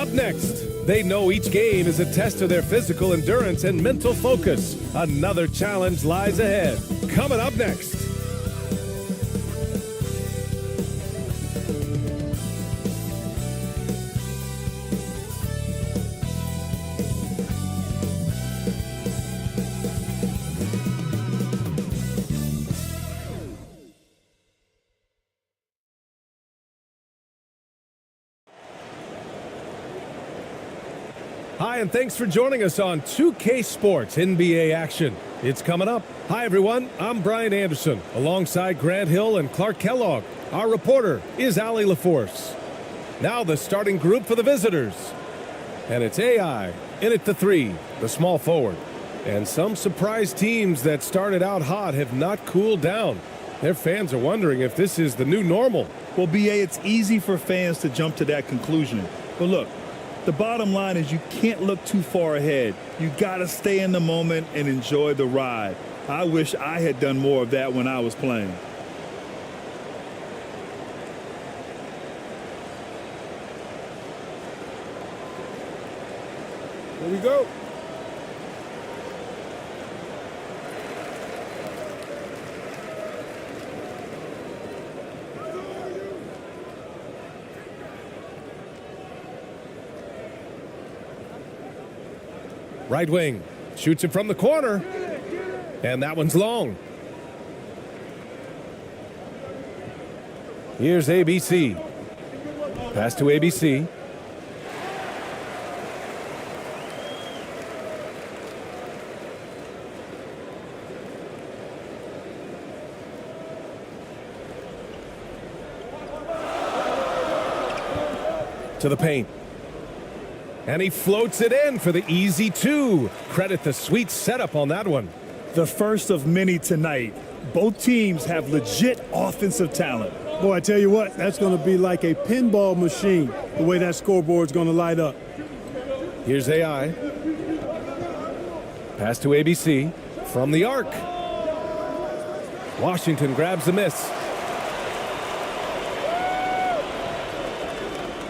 Up next, they know each game is a test of their physical endurance and mental focus. Another challenge lies ahead. Coming up next. Hi, and thanks for joining us on 2K Sports NBA action. It's coming up. Hi, everyone. I'm Brian Anderson, alongside Grant Hill and Clark Kellogg. Our reporter is Allie LaForce. Now the starting group for the visitors. And it's AI, in at the 3, the small forward. And some surprise teams that started out hot have not cooled down. Their fans are wondering if this is the new normal. Well, BA, it's easy for fans to jump to that conclusion. But look, the bottom line is you can't look too far ahead. You got to stay in the moment and enjoy the ride. I wish I had done more of that when I was playing. Here we go. Right wing, shoots it from the corner, and that one's long. Here's ABC. Pass to ABC. To the paint. And he floats it in for the easy 2. Credit the sweet setup on that one. The first of many tonight. Both teams have legit offensive talent. Boy, I tell you what, that's going to be like a pinball machine, the way that scoreboard's going to light up. Here's AI. Pass to ABC from the arc. Washington grabs the miss.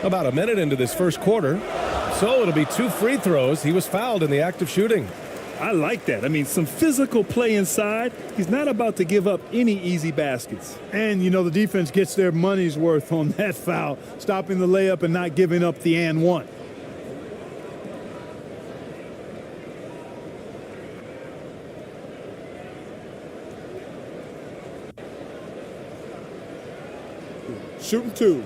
About a minute into this first quarter. So it'll be 2 free throws. He was fouled in the act of shooting. I like that. I mean, some physical play inside. He's not about to give up any easy baskets. And, you know, the defense gets their money's worth on that foul, stopping the layup and not giving up the and one. Shooting 2.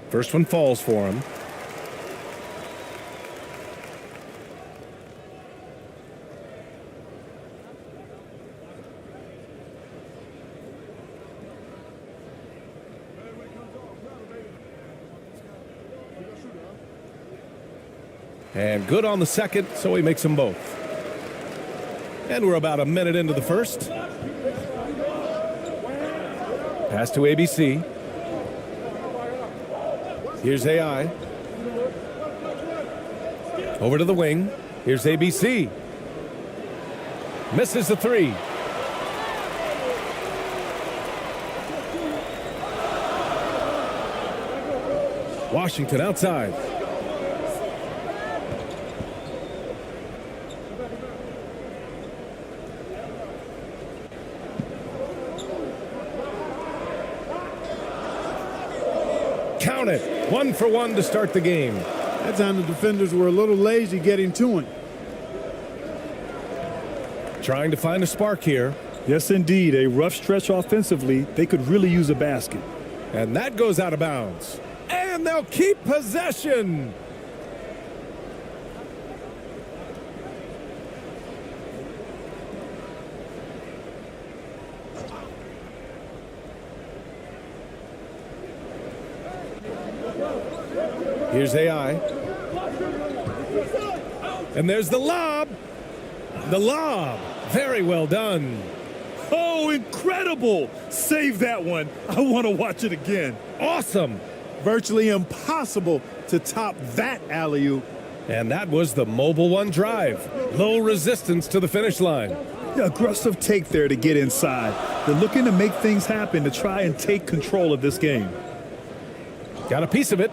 First one falls for him. And good on the second, so he makes them both. And we're about a minute into the first. Pass to ABC. Here's AI. Over to the wing. Here's ABC. Misses the 3. Washington outside. Count it. 1 for 1 to start the game. That time the defenders were a little lazy getting to him. Trying to find a spark here. Yes, indeed. A rough stretch offensively. They could really use a basket. And that goes out of bounds. And they'll keep possession. Here's AI. And there's the lob. The lob. Very well done. Oh, incredible. Save that one. I want to watch it again. Awesome. Virtually impossible to top that alley-oop. And that was the Mobile One drive. Low resistance to the finish line. Yeah, aggressive take there to get inside. They're looking to make things happen to try and take control of this game. Got a piece of it.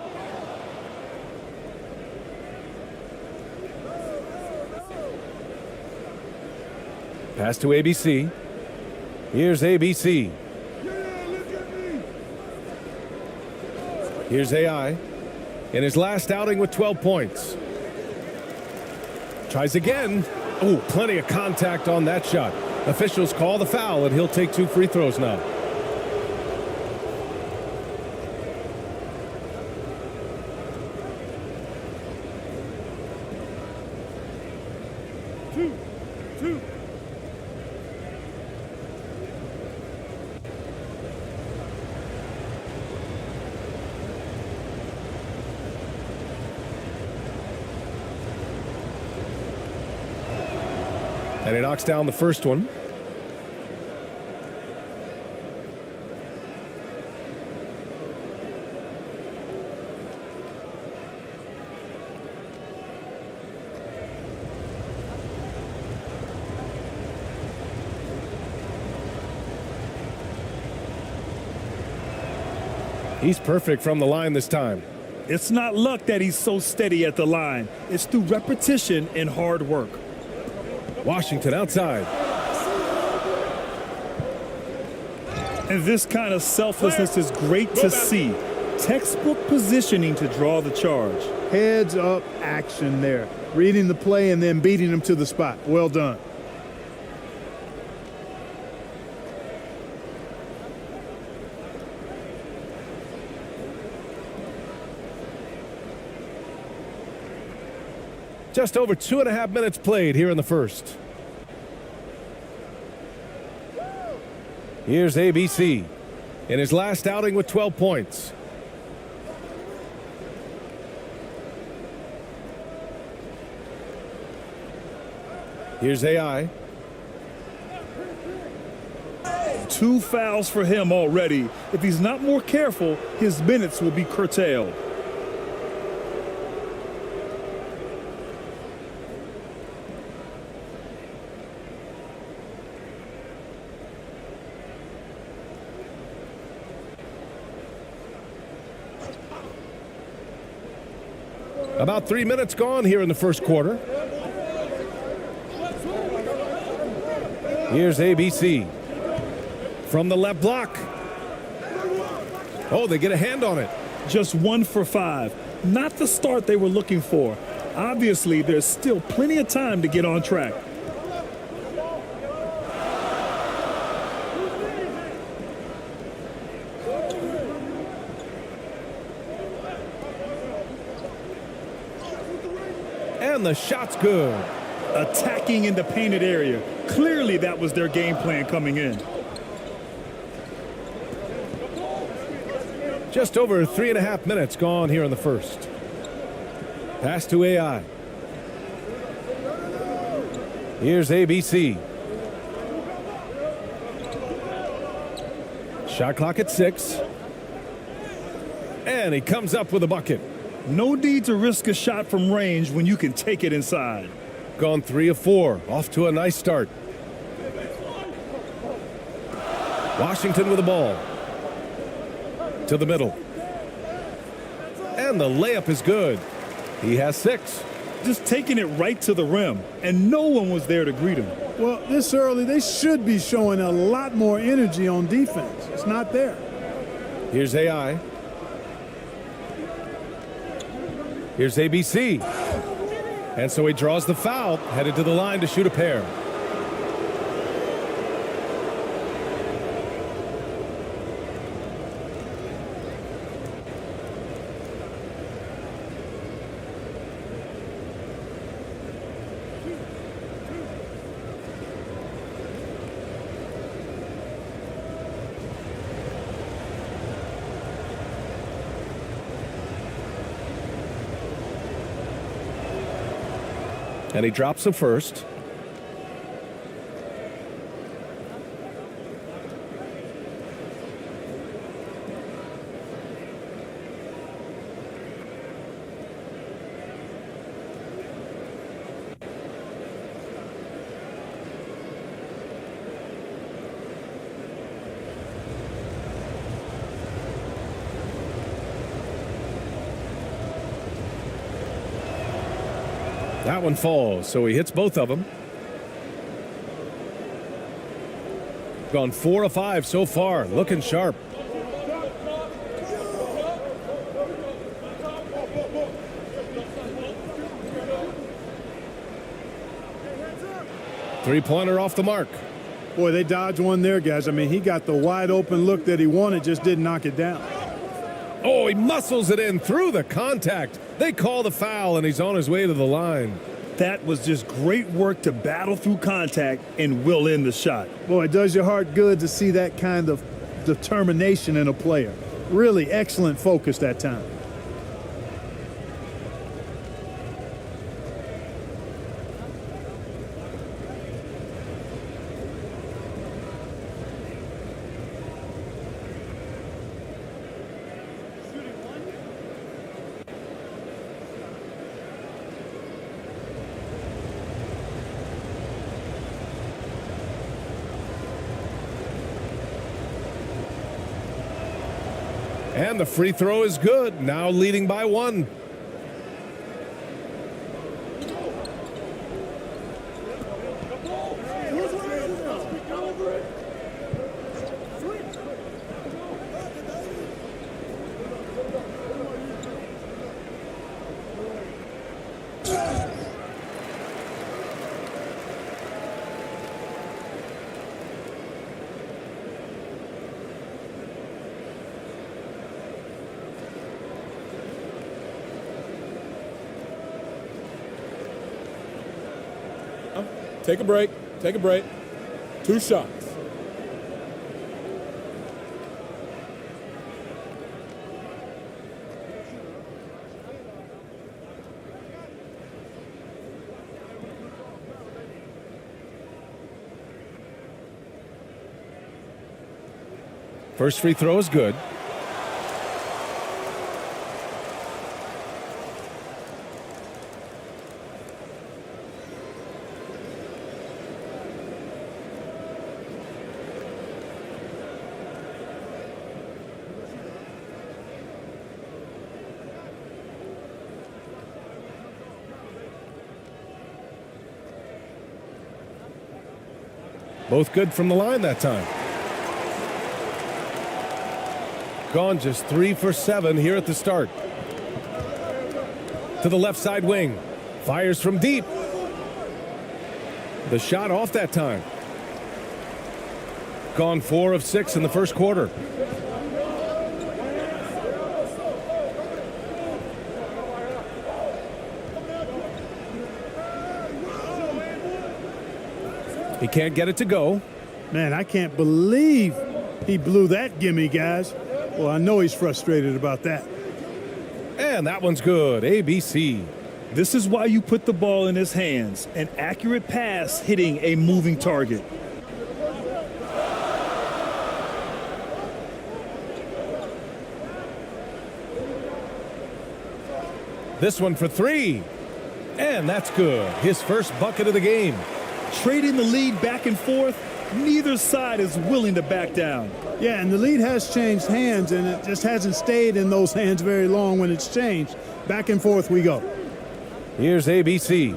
Pass to ABC. Here's ABC. Here's AI in his last outing with 12 points. Tries again. Oh, plenty of contact on that shot. Officials call the foul, and he'll take 2 free throws now. Two. And he knocks down the first one. He's perfect from the line this time. It's not luck that he's so steady at the line. It's through repetition and hard work. Washington outside. And this kind of selflessness is great to see. Textbook positioning to draw the charge. Heads up action there. Reading the play and then beating them to the spot. Well done. Just over 2.5 minutes played here in the first. Here's ABC in his last outing with 12 points. Here's AI. 2 fouls for him already. If he's not more careful, his minutes will be curtailed. About 3 minutes gone here in the first quarter. Here's ABC from the left block. Oh, they get a hand on it. Just 1 for 5. Not the start they were looking for. Obviously, there's still plenty of time to get on track. And the shot's good. Attacking in the painted area. Clearly that was their game plan coming in. Just over 3.5 minutes gone here in the first. Pass to AI. Here's ABC. Shot clock at 6. And he comes up with a bucket. No need to risk a shot from range when you can take it inside. Gone 3 of 4. Off to a nice start. Washington with the ball. To the middle. And the layup is good. He has 6. Just taking it right to the rim, and no one was there to greet him. Well, this early, they should be showing a lot more energy on defense. It's not there. Here's AI. Here's ABC. And so he draws the foul, headed to the line to shoot a pair. And he drops the first. That one falls, so he hits both of them. Gone 4 of 5 so far, looking sharp. Three-pointer off the mark. Boy, they dodged one there, guys. I mean, he got the wide open look that he wanted, just didn't knock it down. Oh, he muscles it in through the contact. They call the foul, and he's on his way to the line. That was just great work to battle through contact and will in the shot. Boy, it does your heart good to see that kind of determination in a player. Really excellent focus that time. And the free throw is good, now leading by 1. Take a break. Take a break. 2 shots. First free throw is good. Both good from the line that time. Gone just 3 for 7 here at the start. To the left side wing. Fires from deep. The shot off that time. Gone 4 of 6 in the first quarter. He can't get it to go. Man, I can't believe he blew that gimme, guys. Well, I know he's frustrated about that. And that one's good. ABC. This is why you put the ball in his hands. An accurate pass hitting a moving target. This one for 3. And that's good. His first bucket of the game. Trading the lead back and forth, neither side is willing to back down. Yeah, and the lead has changed hands, and it just hasn't stayed in those hands very long when it's changed. Back and forth we go. Here's ABC.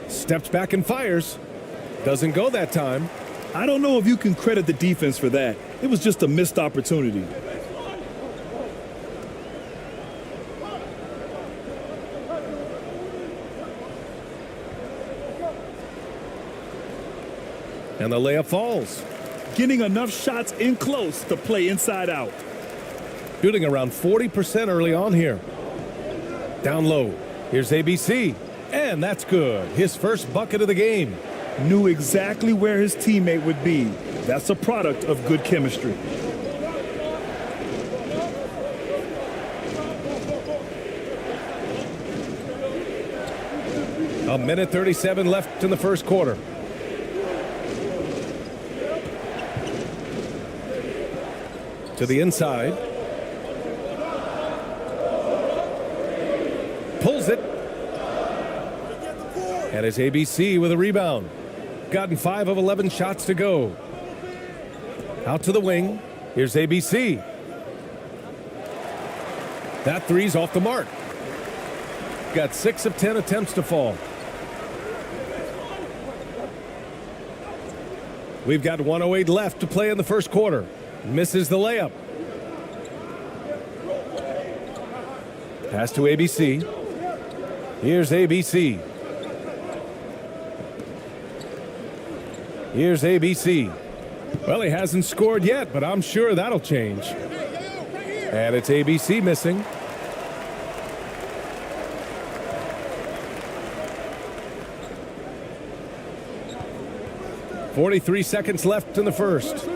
Steps back and fires. Doesn't go that time. I don't know if you can credit the defense for that. It was just a missed opportunity. And the layup falls. Getting enough shots in close to play inside out. Shooting around 40% early on here. Down low. Here's ABC. And that's good. His first bucket of the game. Knew exactly where his teammate would be. That's a product of good chemistry. A minute 37 left in the first quarter. To the inside. Pulls it. And it's ABC with a rebound. Gotten 5 of 11 shots to go. Out to the wing. Here's ABC. That three's off the mark. got 6 of 10 attempts to fall. We've got 1:08 left to play in the first quarter. Misses the layup. Pass to ABC. Here's ABC. Here's ABC. Well, he hasn't scored yet, but I'm sure that'll change. And it's ABC missing. .43 seconds left in the first.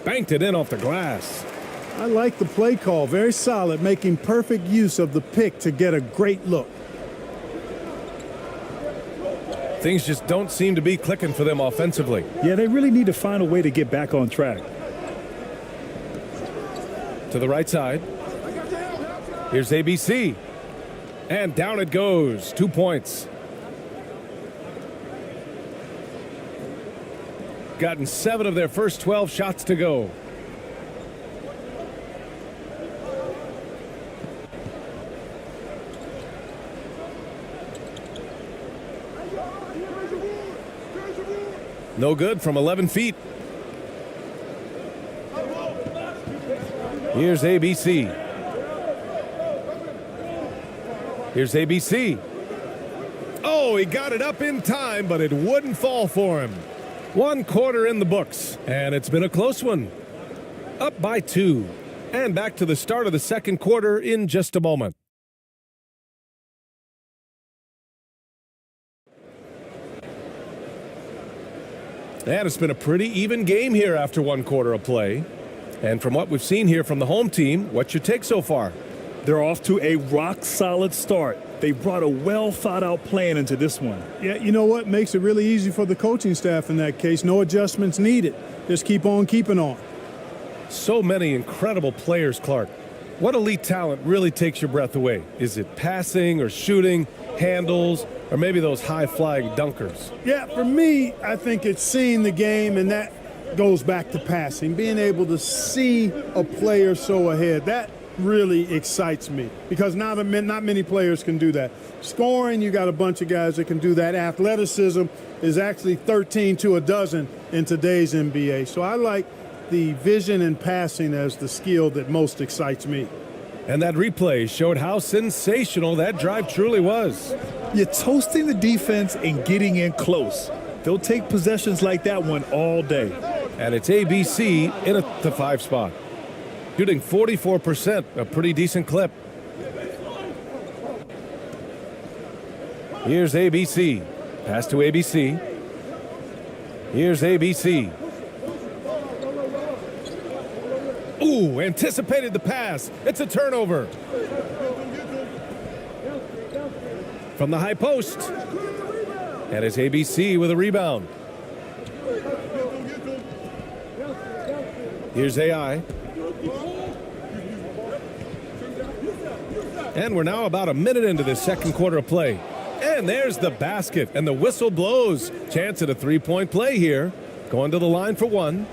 Banked it in off the glass. I like the play call. Very solid, making perfect use of the pick to get a great look. Things just don't seem to be clicking for them offensively. Yeah, they really need to find a way to get back on track. To the right side. Here's ABC. And down it goes. 2 points. Gotten 7 of their first 12 shots to go. No good from 11 feet. Here's ABC. Here's ABC. Oh, he got it up in time, but it wouldn't fall for him. 1 quarter in the books, and it's been a close one. Up by 2. And back to the start of the second quarter in just a moment. And it's been a pretty even game here after 1 quarter of play. And from what we've seen here from the home team, what's your take so far? They're off to a rock-solid start. They brought a well-thought-out plan into this one. Yeah, you know what? Makes it really easy for the coaching staff in that case. No adjustments needed. Just keep on keeping on. So many incredible players, Clark. What elite talent really takes your breath away? Is it passing or shooting, handles, or maybe those high-flying dunkers? Yeah, for me, I think it's seeing the game, and that goes back to passing. Being able to see a player so ahead, that really excites me because not many players can do that. Scoring, you got a bunch of guys that can do that. Athleticism is actually 13 to a dozen in today's NBA. So I like the vision and passing as the skill that most excites me. And that replay showed how sensational that drive truly was. You're toasting the defense and getting in close. They'll take possessions like that one all day. And it's ABC in the 5 spot. Shooting 44%, a pretty decent clip. Here's ABC. Pass to ABC. Here's ABC. Ooh, anticipated the pass. It's a turnover. From the high post. And it's ABC with a rebound. Here's AI. And we're now about a minute into the second quarter of play. And there's the basket, and the whistle blows. Chance at a 3-point play here. Going to the line for 1.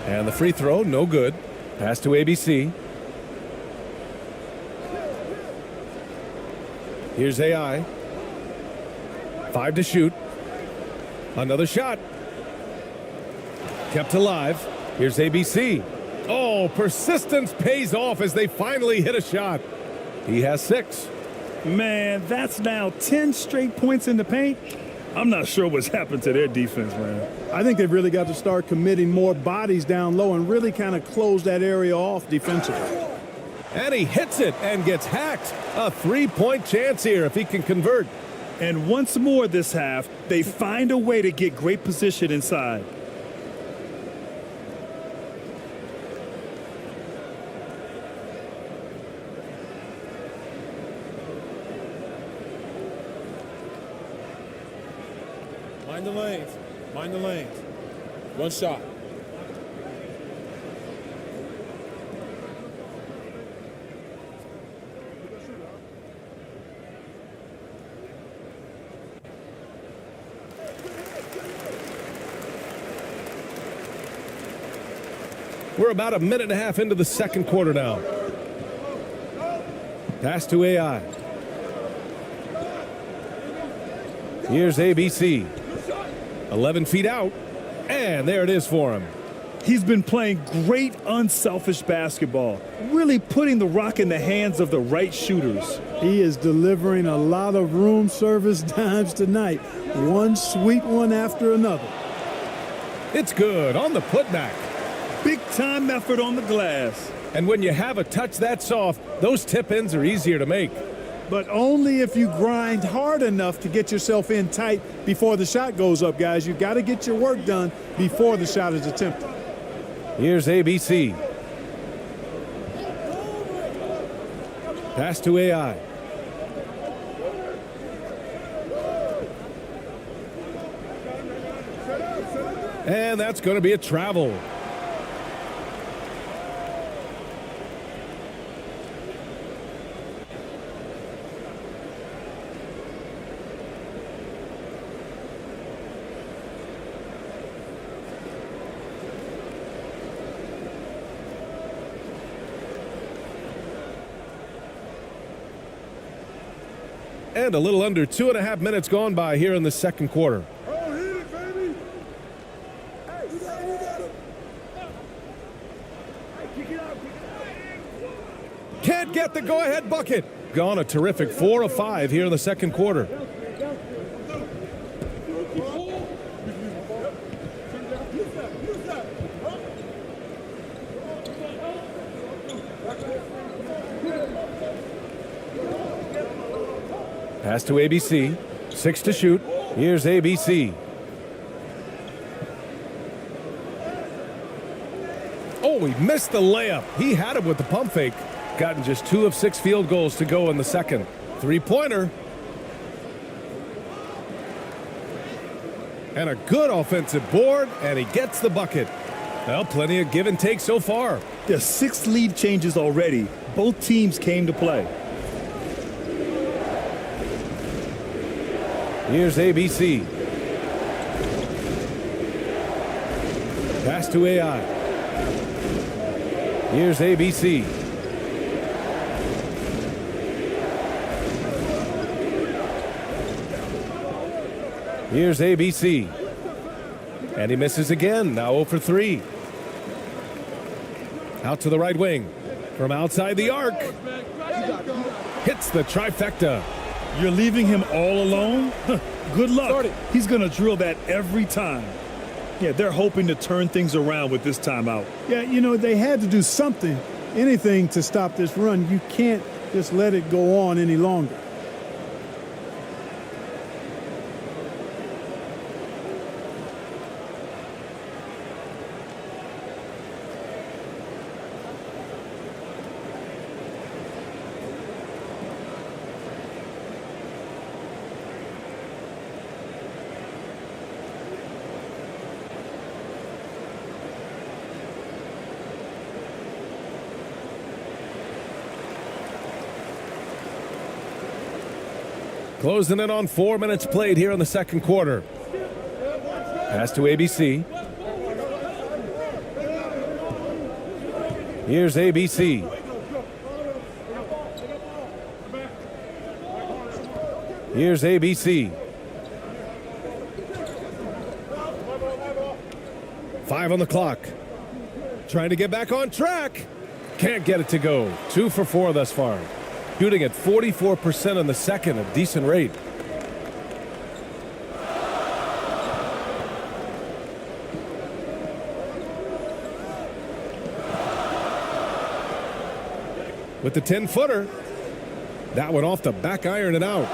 And the free throw, no good. Pass to ABC. Here's AI. 5 to shoot. Another shot. Kept alive. Here's ABC. Oh, persistence pays off as they finally hit a shot. He has 6. Man, that's now 10 straight points in the paint. I'm not sure what's happened to their defense, man. I think they've really got to start committing more bodies down low and really kind of close that area off defensively. And he hits it and gets hacked. A 3-point chance here if he can convert. And once more this half, they find a way to get great position inside. Mind the lanes. Mind the lanes. One shot. We're about a minute and a half into the second quarter now. Pass to AI. Here's ABC. 11 feet out. And there it is for him. He's been playing great unselfish basketball, really putting the rock in the hands of the right shooters. He is delivering a lot of room service dimes tonight. One sweet one after another. It's good on the putback. Big time effort on the glass. And when you have a touch that soft, those tip-ins are easier to make. But only if you grind hard enough to get yourself in tight before the shot goes up, guys. You've got to get your work done before the shot is attempted. Here's ABC. Pass to AI. And that's going to be a travel. And a little under 2.5 minutes gone by here in the second quarter. Can't get the go-ahead bucket. Gone a terrific 4 of 5 here in the second quarter. Pass to ABC. 6 to shoot. Here's ABC. Oh, he missed the layup. He had him with the pump fake. Gotten just 2 of 6 field goals to go in the second. Three-pointer. And a good offensive board, and he gets the bucket. Well, plenty of give and take so far. There's 6 lead changes already. Both teams came to play. Here's ABC. Pass to AI. Here's ABC. Here's ABC. And he misses again. Now 0 for 3. Out to the right wing. From outside the arc. Hits the trifecta. You're leaving him all alone? Good luck. He's going to drill that every time. Yeah, they're hoping to turn things around with this timeout. Yeah, you know, they had to do something, anything to stop this run. You can't just let it go on any longer. Closing in on 4 minutes played here in the second quarter. Pass to ABC. Here's ABC. Here's ABC. 5 on the clock. Trying to get back on track. Can't get it to go. 2 for 4 thus far. Shooting at 44% in the second, a decent rate. With the 10-footer, that went off the back iron and out.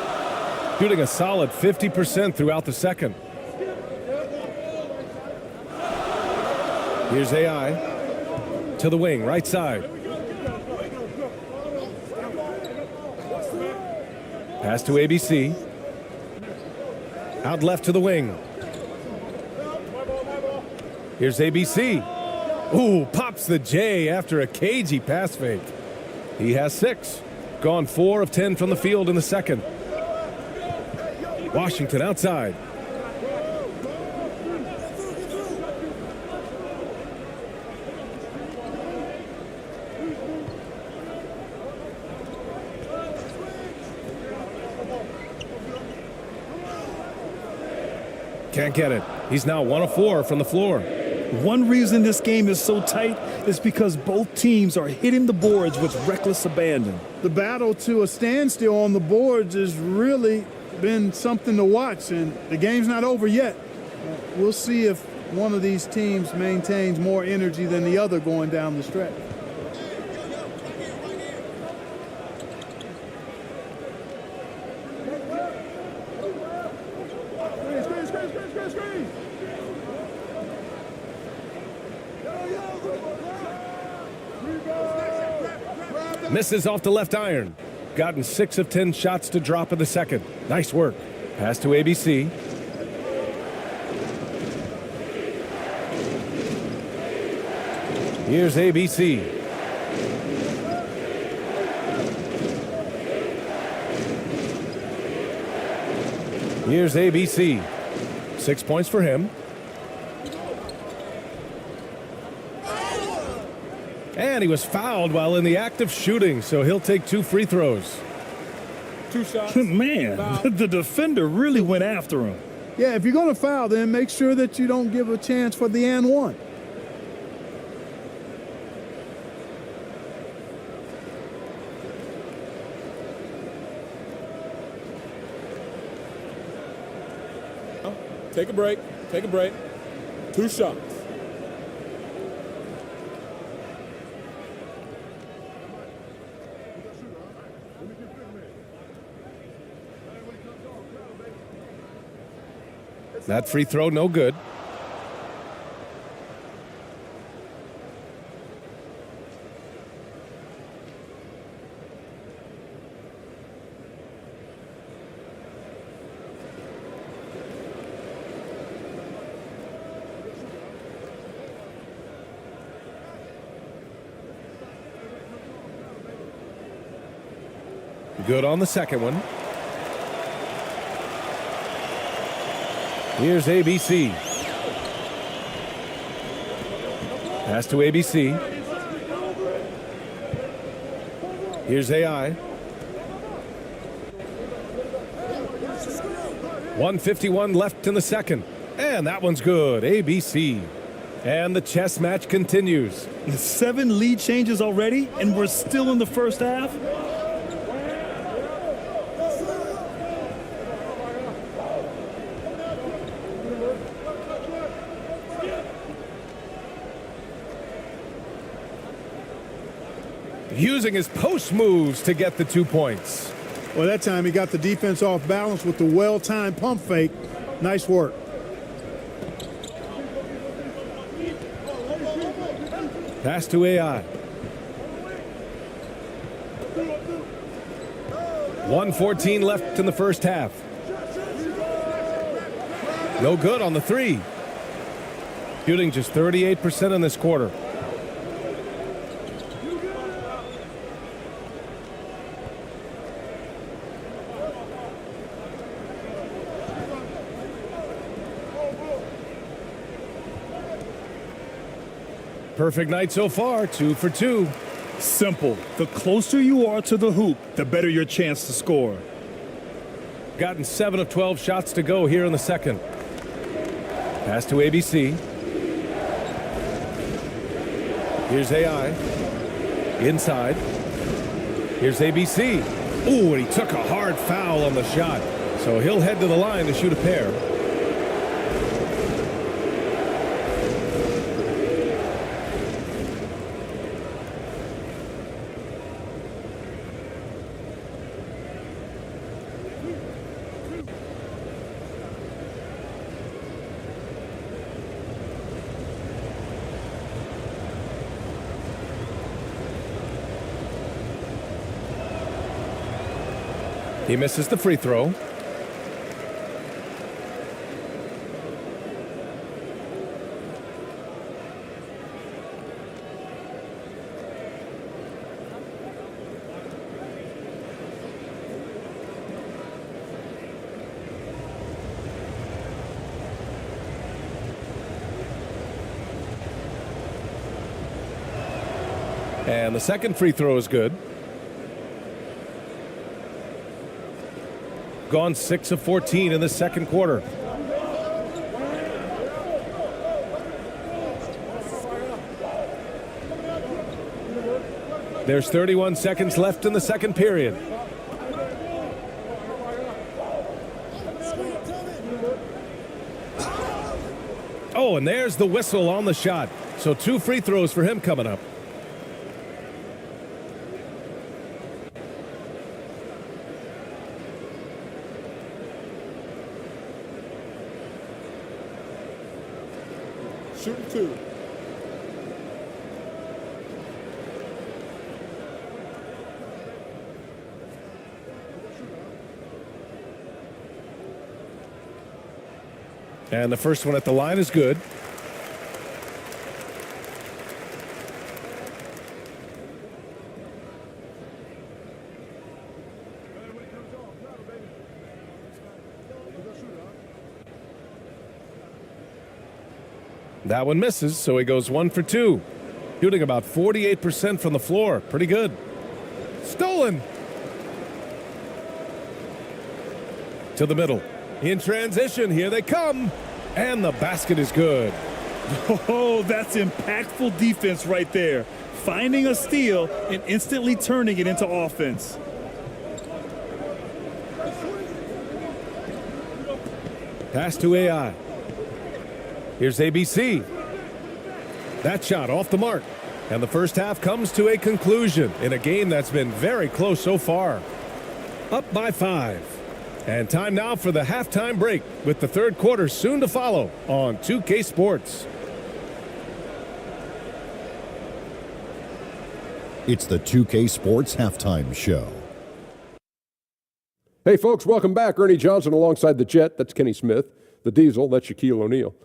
shooting a solid 50% throughout the second. Here's AI to the wing, right side. Pass to ABC. Out left to the wing. Here's ABC. Ooh, pops the J after a cagey pass fake. He has 6. Gone 4 of 10 from the field in the second. Washington outside. Can't get it. He's now 1 of 4 from the floor. One reason this game is so tight is because both teams are hitting the boards with reckless abandon. The battle to a standstill on the boards has really been something to watch, and the game's not over yet. We'll see if one of these teams maintains more energy than the other going down the stretch. Misses off the left iron. Gotten 6 of 10 shots to drop in the second. Nice work. Pass to ABC. Here's ABC. Here's ABC. 6 points for him. And he was fouled while in the act of shooting, so he'll take 2 free throws. 2 shots. Man, Foul. the defender really went after him. Yeah, if you're going to foul, then make sure that you don't give a chance for the and one. Take a break. Take a break. 2 shots. That free throw, no good. Good on the second one. Here's ABC. Pass to ABC. Here's AI. 1:51 left in the second. And that one's good. ABC. And the chess match continues. 7 lead changes already, and we're still in the first half? Using his post moves to get the 2 points. Well, that time he got the defense off balance with the well-timed pump fake. Nice work. Pass to AI. 1:14 left in the first half. No good on the 3. Shooting just 38% in this quarter. Perfect night so far, 2 for 2. Simple. The closer you are to the hoop, the better your chance to score. Gotten 7 of 12 shots to go here in the second. Pass to ABC. Here's AI. Inside. Here's ABC. Ooh, and he took a hard foul on the shot. So he'll head to the line to shoot a pair. He misses the free throw. And the second free throw is good. Gone 6 of 14 in the second quarter. There's 31 seconds left in the second period. Oh, and there's the whistle on the shot. So 2 free throws for him coming up. Shooting 2. And the first one at the line is good. That one misses, so he goes 1 for 2. Shooting about 48% from the floor. Pretty good. Stolen. To the middle. In transition, here they come. And the basket is good. Oh, that's impactful defense right there. Finding a steal and instantly turning it into offense. Pass to AI. Here's ABC. That shot off the mark. And the first half comes to a conclusion in a game that's been very close so far. Up by 5. And time now for the halftime break with the third quarter soon to follow on 2K Sports. It's the 2K Sports Halftime Show. Hey, folks, welcome back. Ernie Johnson alongside the Jet. That's Kenny Smith. The Diesel, that's Shaquille O'Neal.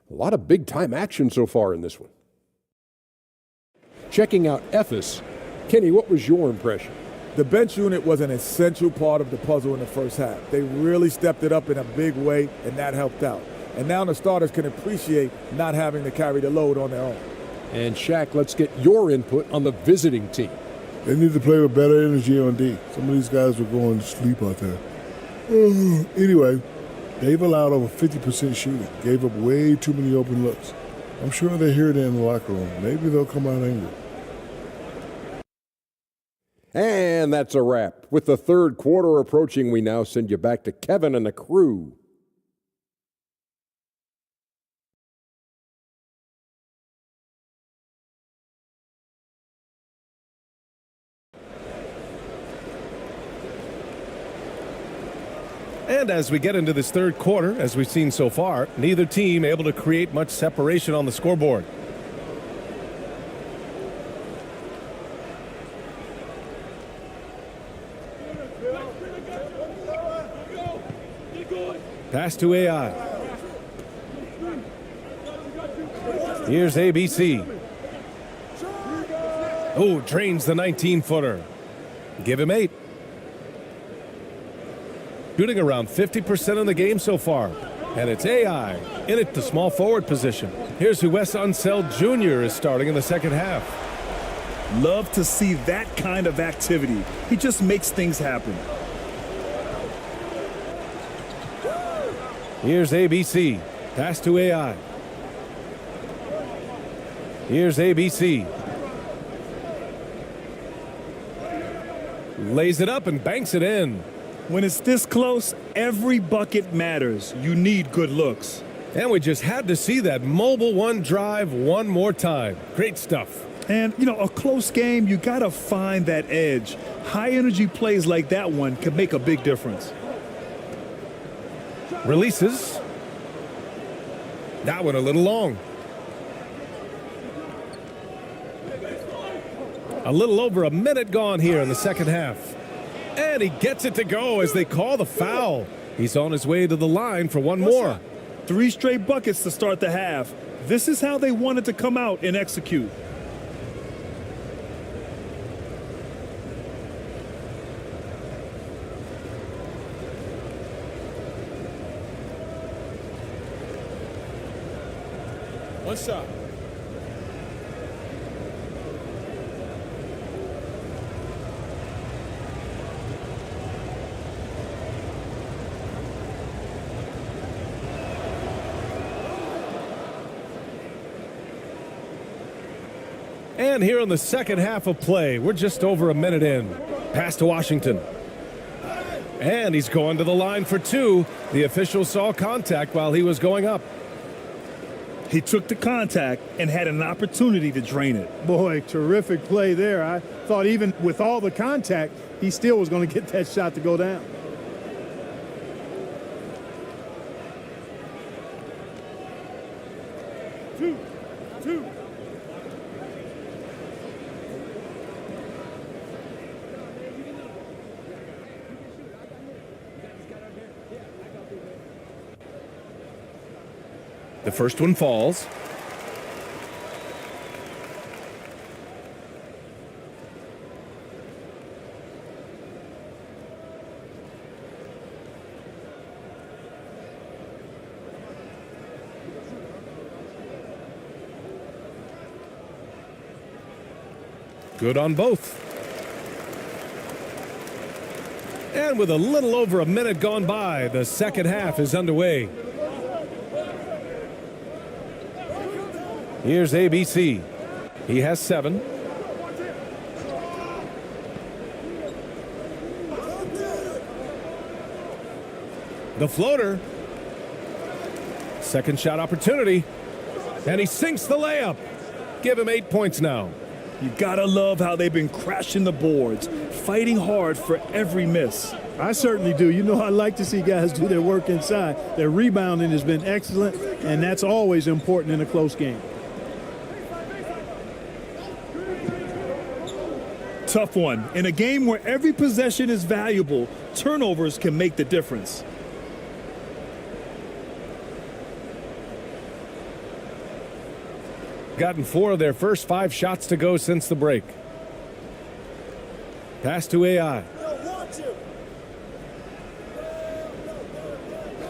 A lot of big-time action so far in this one. Checking out Ephes. Kenny, what was your impression? The bench unit was an essential part of the puzzle in the first half. They really stepped it up in a big way, and that helped out. And now the starters can appreciate not having to carry the load on their own. And Shaq, let's get your input on the visiting team. They need to play with better energy on D. Some of these guys were going to sleep out there. Anyway, they've allowed over 50% shooting. Gave up way too many open looks. I'm sure they hear it in the locker room. Maybe they'll come out angry. And that's a wrap. With the third quarter approaching, we now send you back to Kevin and the crew. And as we get into this third quarter, as we've seen so far, neither team able to create much separation on the scoreboard. Pass to AI. Here's ABC. Oh, drains the 19-footer. Give him 8. Shooting around 50% in the game so far. And it's AI in it to small forward position. Here's who Wes Unseld Jr. is starting in the second half. Love to see that kind of activity. He just makes things happen. Here's ABC. Pass to AI. Here's ABC. Lays it up and banks it in. When it's this close, every bucket matters. You need good looks. And we just had to see that mobile one drive one more time. Great stuff. And, you know, a close game, you got to find that edge. High-energy plays like that one can make a big difference. Releases. That one a little long. A little over a minute gone here in the second half. And he gets it to go as they call the foul. He's on his way to the line for one more. 3 straight buckets to start the half. This is how they wanted to come out and execute. One shot. And here in the second half of play, we're just over a minute in. Pass to Washington. And he's going to the line for 2. The official saw contact while he was going up. He took the contact and had an opportunity to drain it. Boy, terrific play there. I thought even with all the contact, he still was going to get that shot to go down. Two. The first one falls. Good on both. And with a little over a minute gone by, the second half is underway. Here's ABC. He has 7. The floater. Second shot opportunity. And he sinks the layup. Give him 8 points now. You gotta love how they've been crashing the boards, fighting hard for every miss. I certainly do. You know, I like to see guys do their work inside. Their rebounding has been excellent, and that's always important in a close game. Tough one. In a game where every possession is valuable, turnovers can make the difference. Gotten 4 of their first 5 shots to go since the break. Pass to AI.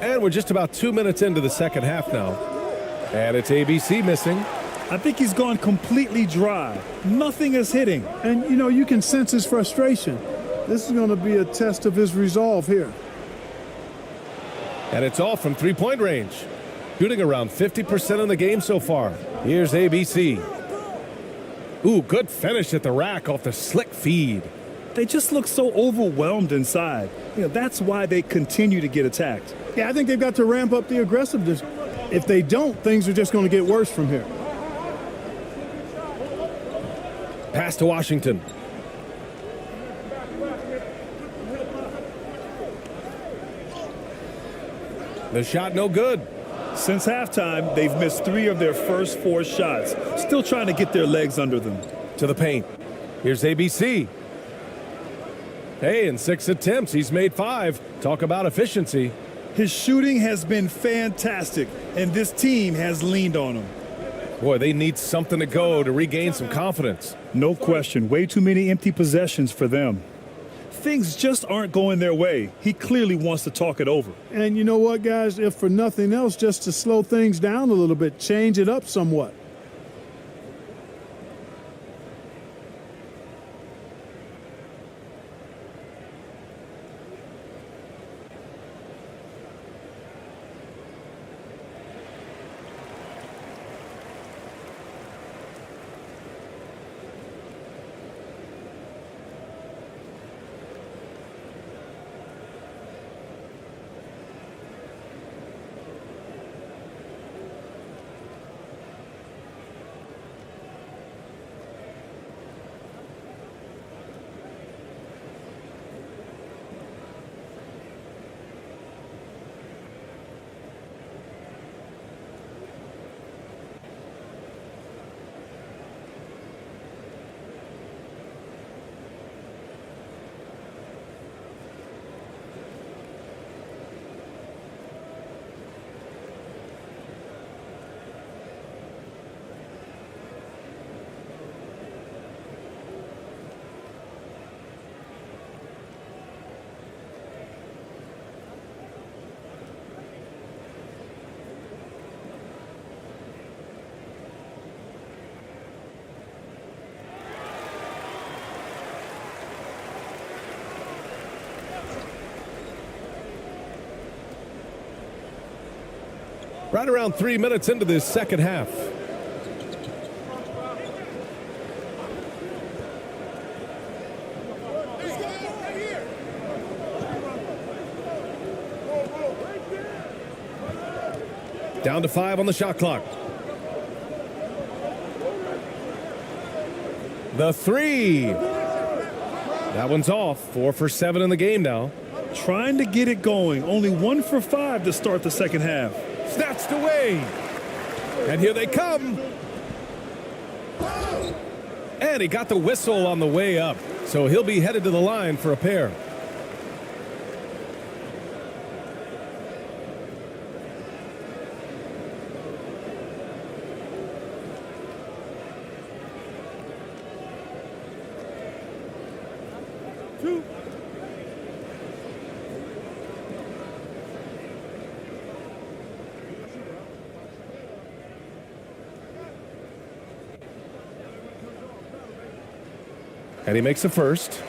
And we're just about 2 minutes into the second half now. And it's ABC missing. I think he's gone completely dry. Nothing is hitting. And, you know, you can sense his frustration. This is going to be a test of his resolve here. And it's all from three-point range. Shooting around 50% in the game so far. Here's ABC. Ooh, good finish at the rack off the slick feed. They just look so overwhelmed inside. You know, that's why they continue to get attacked. Yeah, I think they've got to ramp up the aggressiveness. If they don't, things are just going to get worse from here. Pass to Washington. The shot no good. Since halftime, they've missed 3 of their first 4 shots. Still trying to get their legs under them. To the paint. Here's ABC. Hey, in 6 attempts, he's made 5. Talk about efficiency. His shooting has been fantastic, and this team has leaned on him. Boy, they need something to go to regain some confidence. No question. Way too many empty possessions for them. Things just aren't going their way. He clearly wants to talk it over. And you know what, guys? If for nothing else, just to slow things down a little bit, change it up somewhat. Right around 3 minutes into this second half. Down to 5 on the shot clock. The three. That one's off. 4 for 7 in the game now. Trying to get it going. Only 1 for 5 to start the second half. Snatched away. And here they come. And he got the whistle on the way up. So he'll be headed to the line for a pair. And he makes the first.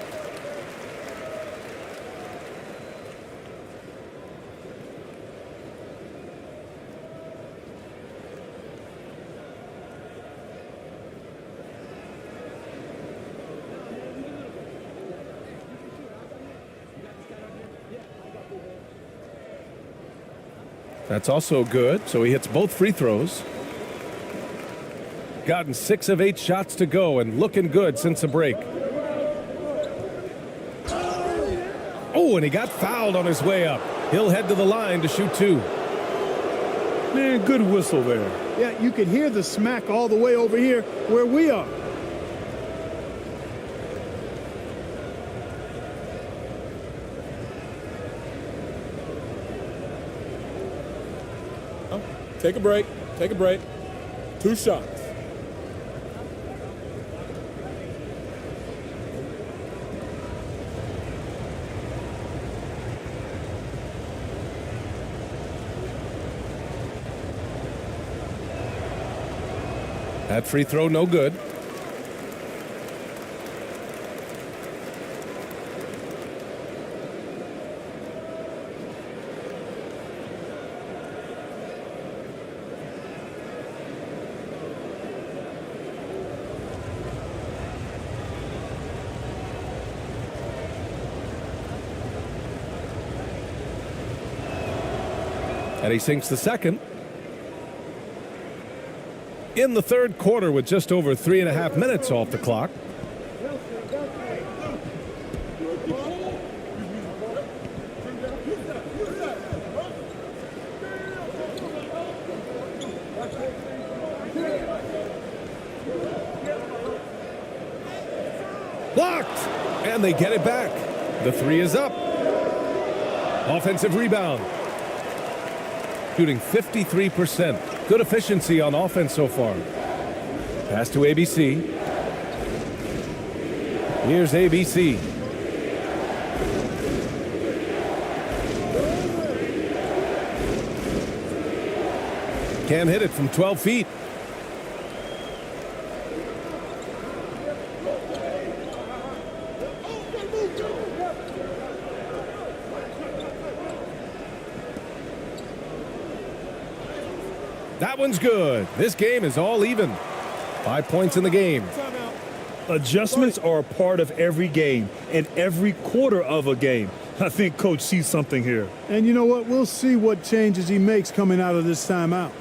That's also good. So he hits both free throws. Gotten 6 of 8 shots to go and looking good since the break. Oh, and he got fouled on his way up. He'll head to the line to shoot 2. Man, good whistle there. Yeah, you can hear the smack all the way over here where we are. Take a break. Take a break. 2 shots. That free throw no good. And he sinks the second. In the third quarter with just over 3.5 minutes off the clock. Blocked! And they get it back. The 3 is up. Offensive rebound. Shooting 53%. Good efficiency on offense so far. Pass to ABC. Here's ABC. Can't hit it from 12 feet. That one's good. This game is all even. 5 points in the game. Adjustments are a part of every game and every quarter of a game. I think Coach sees something here. And you know what? We'll see what changes he makes coming out of this timeout.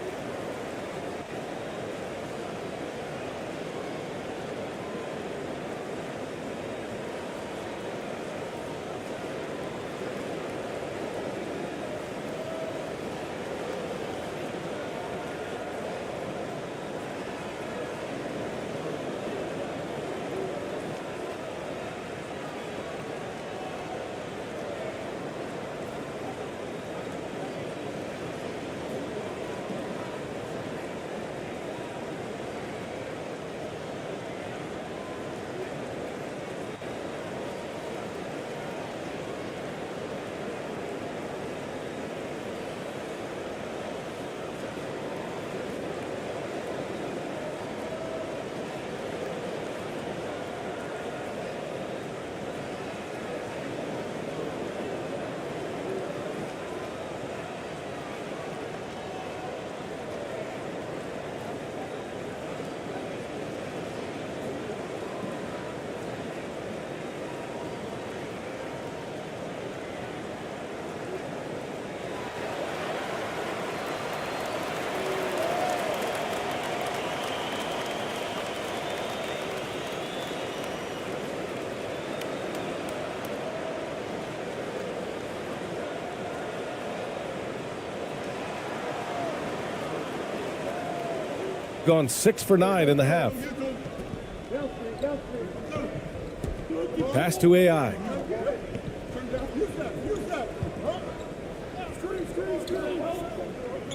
Gone 6 for 9 in the half. Pass to AI.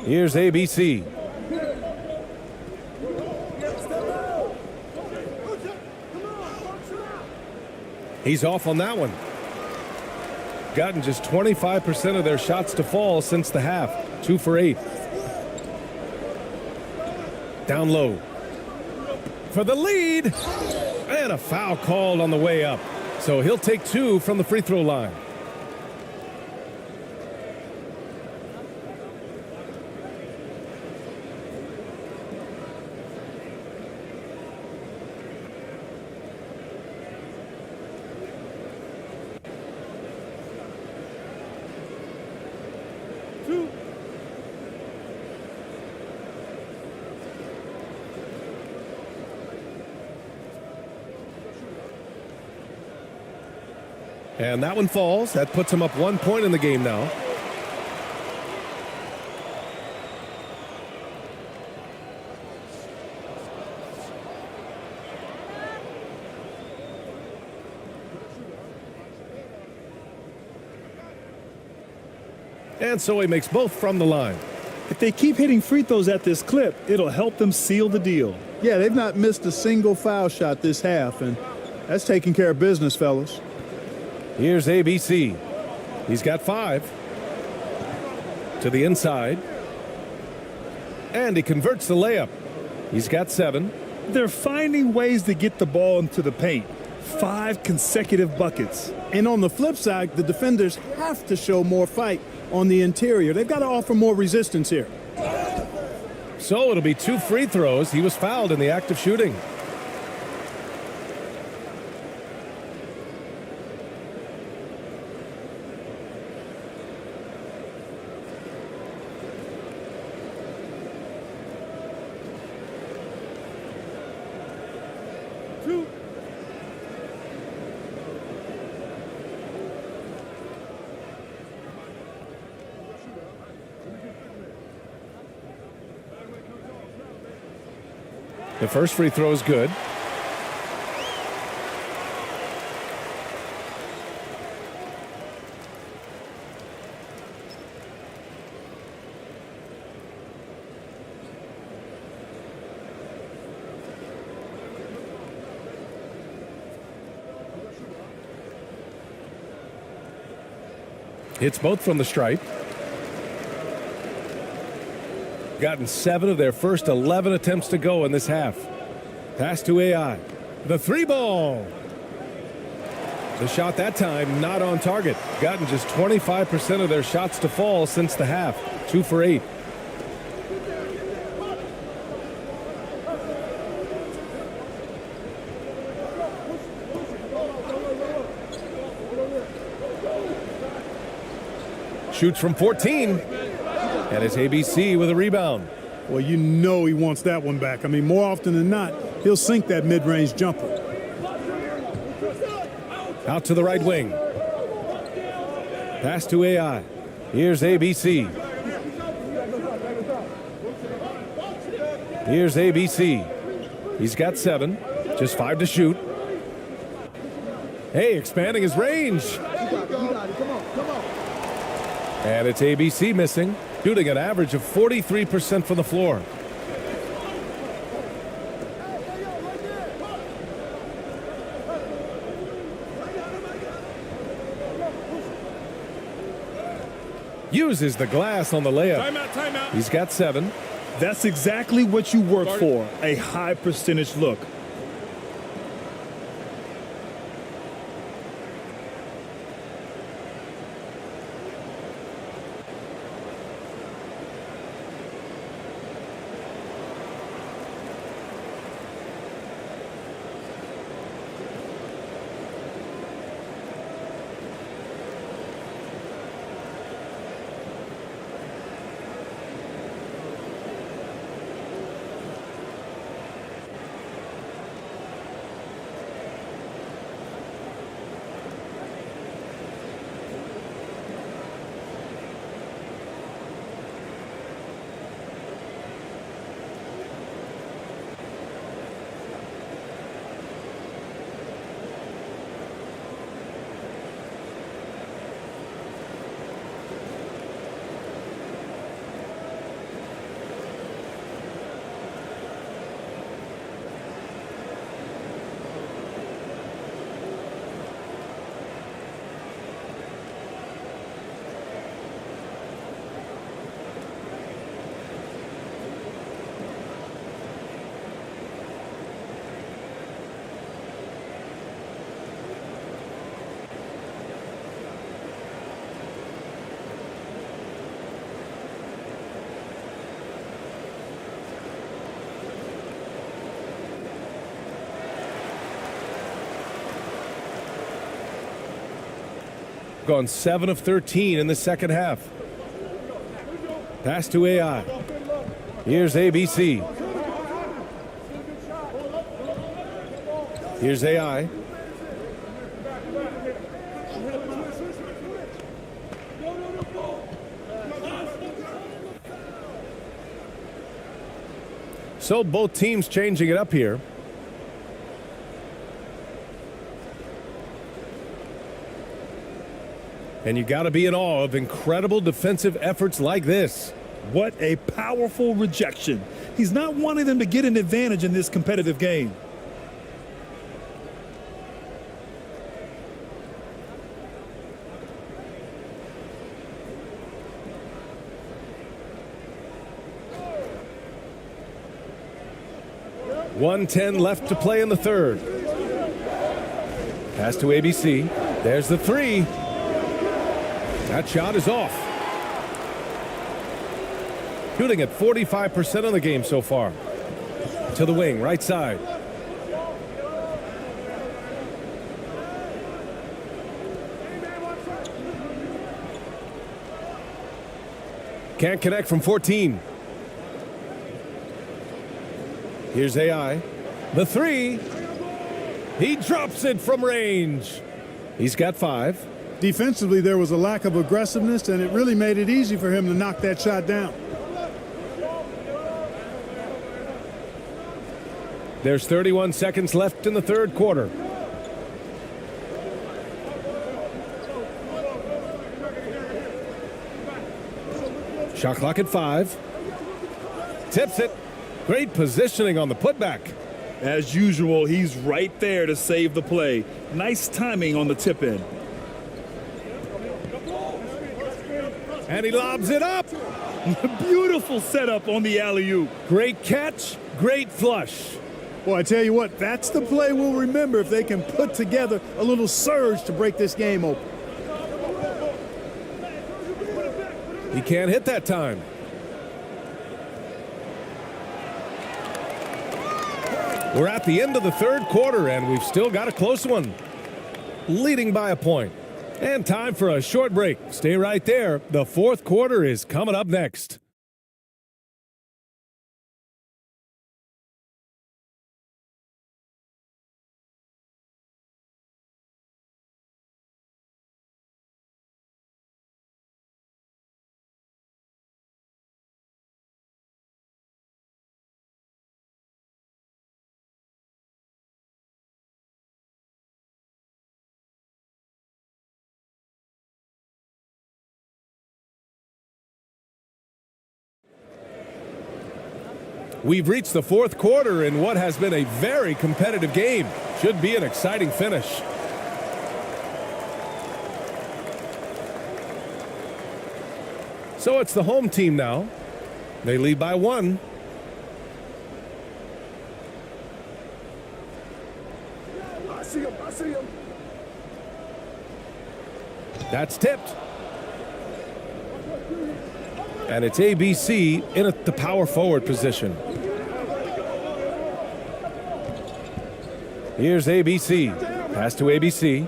Here's ABC. He's off on that one. Gotten just 25% of their shots to fall since the half. 2 for 8. Down low. For the lead. And a foul called on the way up. So he'll take 2 from the free throw line. And that one falls. That puts him up 1 point in the game now. And so he makes both from the line. If they keep hitting free throws at this clip, it'll help them seal the deal. Yeah, they've not missed a single foul shot this half, and that's taking care of business, fellas. Here's ABC. He's got 5. To the inside. And he converts the layup. He's got 7. They're finding ways to get the ball into the paint. 5 consecutive buckets. And on the flip side, the defenders have to show more fight on the interior. They've got to offer more resistance here. So it'll be 2 free throws. He was fouled in the act of shooting. The first free throw is good. Hits both from the stripe. Gotten 7 of their first 11 attempts to go in this half. Pass to AI. The 3 ball. The shot that time not on target. Gotten just 25% of their shots to fall since the half. 2 for 8. Shoots from 14. And it's ABC with a rebound. Well, you know he wants that one back. I mean, more often than not, he'll sink that mid-range jumper. Out to the right wing. Pass to AI. Here's ABC. Here's ABC. He's got 7. Just 5 to shoot. Hey, expanding his range. And it's ABC missing, shooting an average of 43% from the floor. Uses the glass on the layup. Timeout. He's got 7. That's exactly what you work for, a high percentage look. gone 7 of 13 in the second half. Pass to AI. Here's ABC. Here's AI. So both teams changing it up here. And you got to be in awe of incredible defensive efforts like this. What a powerful rejection. He's not wanting them to get an advantage in this competitive game. .110 left to play in the third. Pass to ABC. There's the three. That shot is off. Shooting at 45% of the game so far. To the wing, right side. Can't connect from 14. Here's AI. The three. He drops it from range. He's got 5. Defensively, there was a lack of aggressiveness, and it really made it easy for him to knock that shot down. There's 31 seconds left in the third quarter. Shot clock at 5. Tips it. Great positioning on the putback. As usual, he's right there to save the play. Nice timing on the tip in. And he lobs it up. Beautiful setup on the alley-oop. Great catch, great flush. Boy, I tell you what, that's the play we'll remember if they can put together a little surge to break this game open. He can't hit that time. We're at the end of the third quarter, and we've still got a close one. Leading by a point. And time for a short break. Stay right there. The fourth quarter is coming up next. We've reached the fourth quarter in what has been a very competitive game. Should be an exciting finish. So it's the home team now. They lead by 1. I see him. That's tipped. And it's ABC in the power forward position. Here's ABC. Pass to ABC.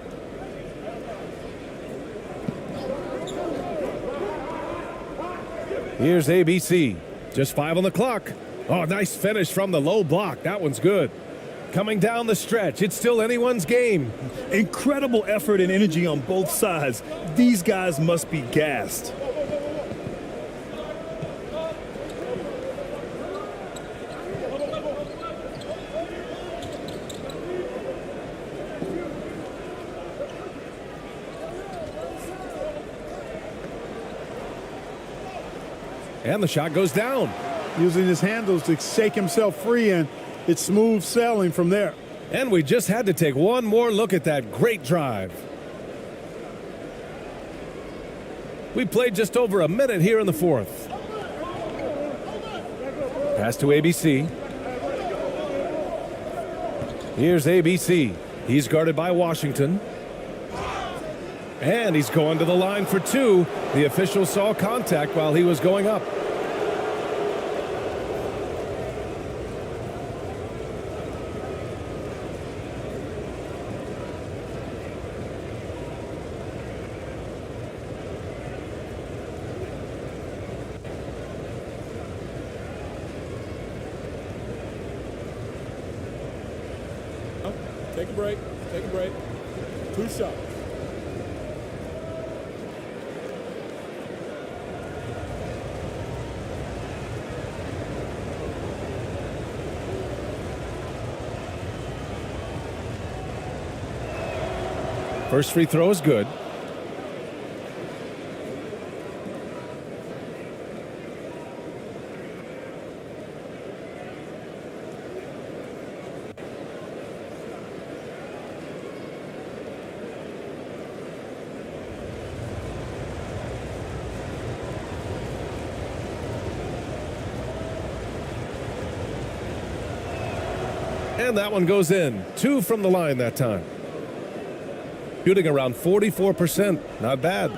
Here's ABC. Just 5 on the clock. Oh, nice finish from the low block. That one's good. Coming down the stretch. It's still anyone's game. Incredible effort and energy on both sides. These guys must be gassed. And the shot goes down. Using his handles to shake himself free, and it's smooth sailing from there. And we just had to take one more look at that great drive. We played just over a minute here in the fourth. Pass to ABC. Here's ABC. He's guarded by Washington. And he's going to the line for 2. The official saw contact while he was going up. Take a break. Take a break. 2 shots. First free throw is good. And that one goes in. 2 from the line that time. Shooting around 44%. Not bad.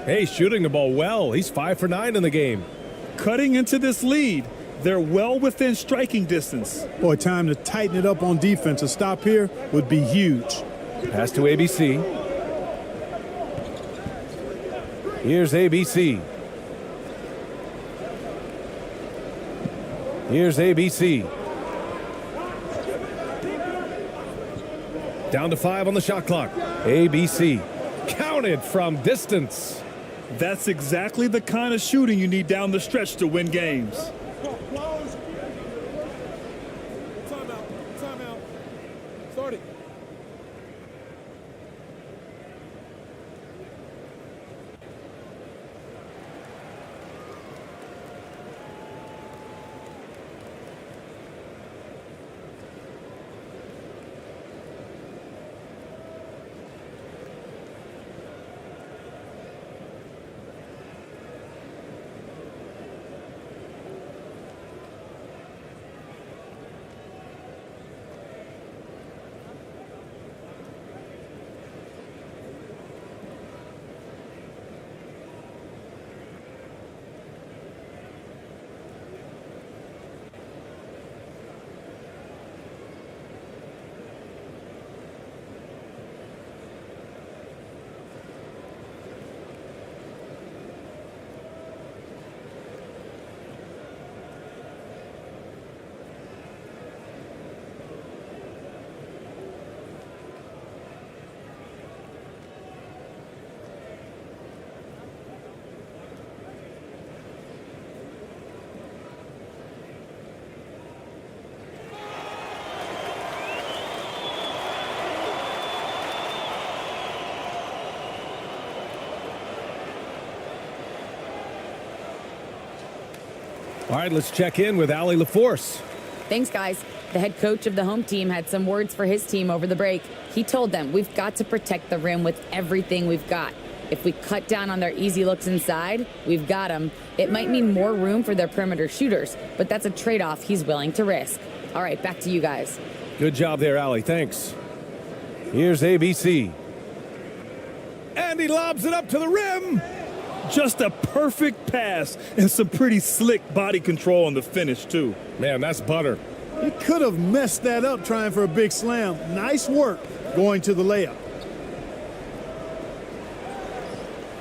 Hey, shooting the ball well. He's 5 for 9 in the game. Cutting into this lead. They're well within striking distance. Boy, time to tighten it up on defense. A stop here would be huge. Pass to ABC. Here's ABC. Here's ABC. Down to 5 on the shot clock. ABC. Counted from distance. That's exactly the kind of shooting you need down the stretch to win games. Timeout. Timeout. Start it. All right, let's check in with Allie LaForce. Thanks, guys. The head coach of the home team had some words for his team over the break. He told them, we've got to protect the rim with everything we've got. If we cut down on their easy looks inside, we've got them. It might mean more room for their perimeter shooters, but that's a trade-off he's willing to risk. All right, back to you guys. Good job there, Allie. Thanks. Here's ABC. And he lobs it up to the rim. Just a perfect pass and some pretty slick body control on the finish, too. Man, that's butter. He could have messed that up trying for a big slam. Nice work going to the layup.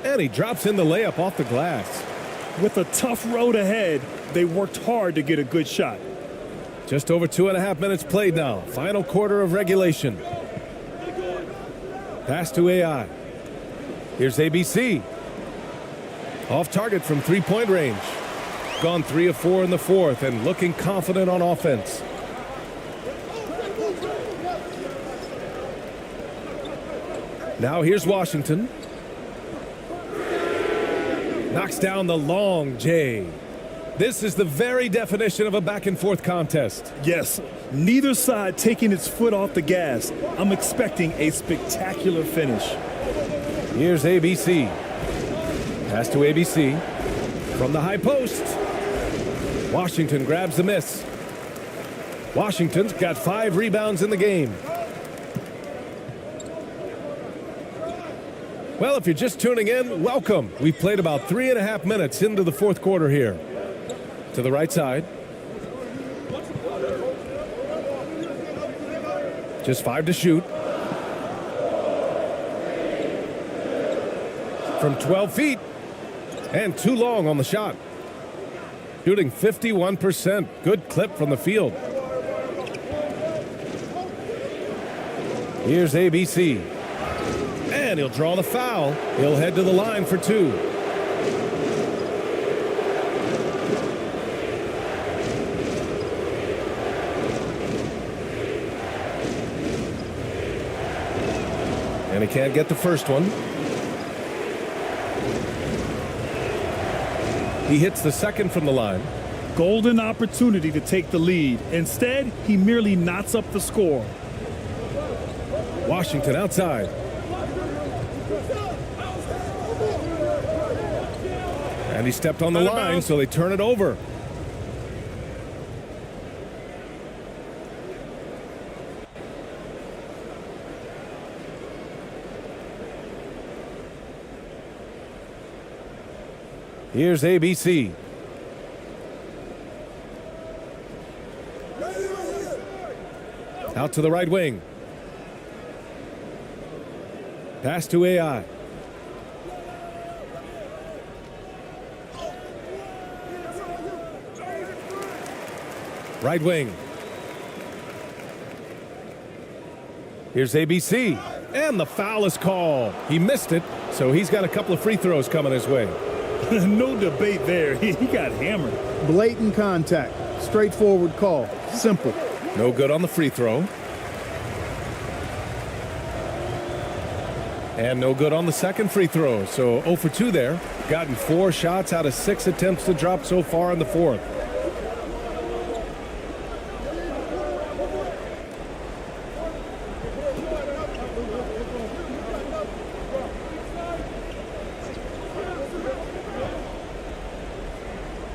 And he drops in the layup off the glass. With a tough road ahead, they worked hard to get a good shot. Just over 2.5 minutes played now. Final quarter of regulation. Pass to AI. Here's ABC. Off target from three-point range. Gone 3 of 4 in the fourth and looking confident on offense. Now here's Washington. Knocks down the long J. This is the very definition of a back-and-forth contest. Yes, neither side taking its foot off the gas. I'm expecting a spectacular finish. Here's ABC. Pass to ABC. From the high post. Washington grabs the miss. Washington's got 5 rebounds in the game. Well, if you're just tuning in, welcome. We've played about 3.5 minutes into the fourth quarter here. To the right side. Just 5 to shoot. From 12 feet. And too long on the shot. Shooting 51%. Good clip from the field. Here's ABC. And he'll draw the foul. He'll head to the line for 2. And he can't get the first one. He hits the second from the line. Golden opportunity to take the lead. Instead, he merely knots up the score. Washington outside. And he stepped on the line, so they turn it over. Here's ABC. Out to the right wing. Pass to AI. Right wing. Here's ABC. And the foul is called. He missed it, so he's got a couple of free throws coming his way. No debate there. He got hammered. Blatant contact. Straightforward call. Simple. No good on the free throw. And no good on the second free throw. So 0 for 2 there. Gotten 4 shots out of 6 attempts to drop so far in the fourth.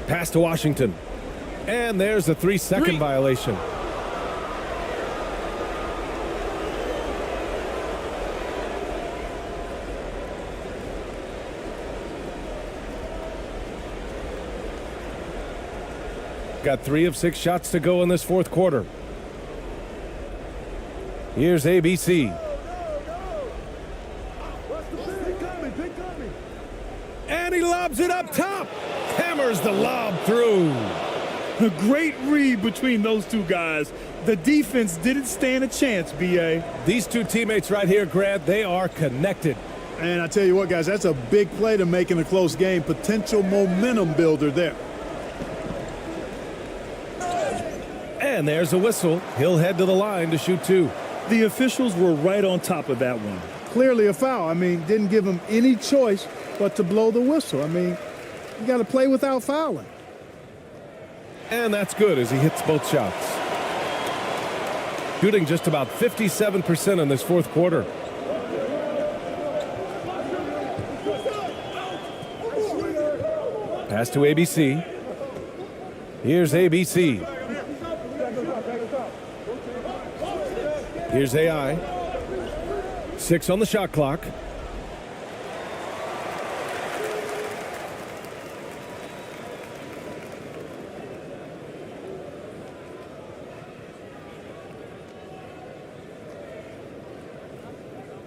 Pass to Washington. And there's a 3-second violation. Got 3 of 6 shots to go in this fourth quarter. Here's ABC. And he lobs it up top. Hammers the lob through. A great read between those two guys. The defense didn't stand a chance, B.A. These two teammates right here, Grant, they are connected. And I tell you what, guys, that's a big play to make in a close game. Potential momentum builder there. And there's a whistle. He'll head to the line to shoot 2. The officials were right on top of that one. Clearly a foul. I mean, didn't give him any choice but to blow the whistle. I mean, you got to play without fouling. And that's good as he hits both shots. Shooting just about 57% in this fourth quarter. Pass to ABC. Here's ABC. Here's AI. 6 on the shot clock.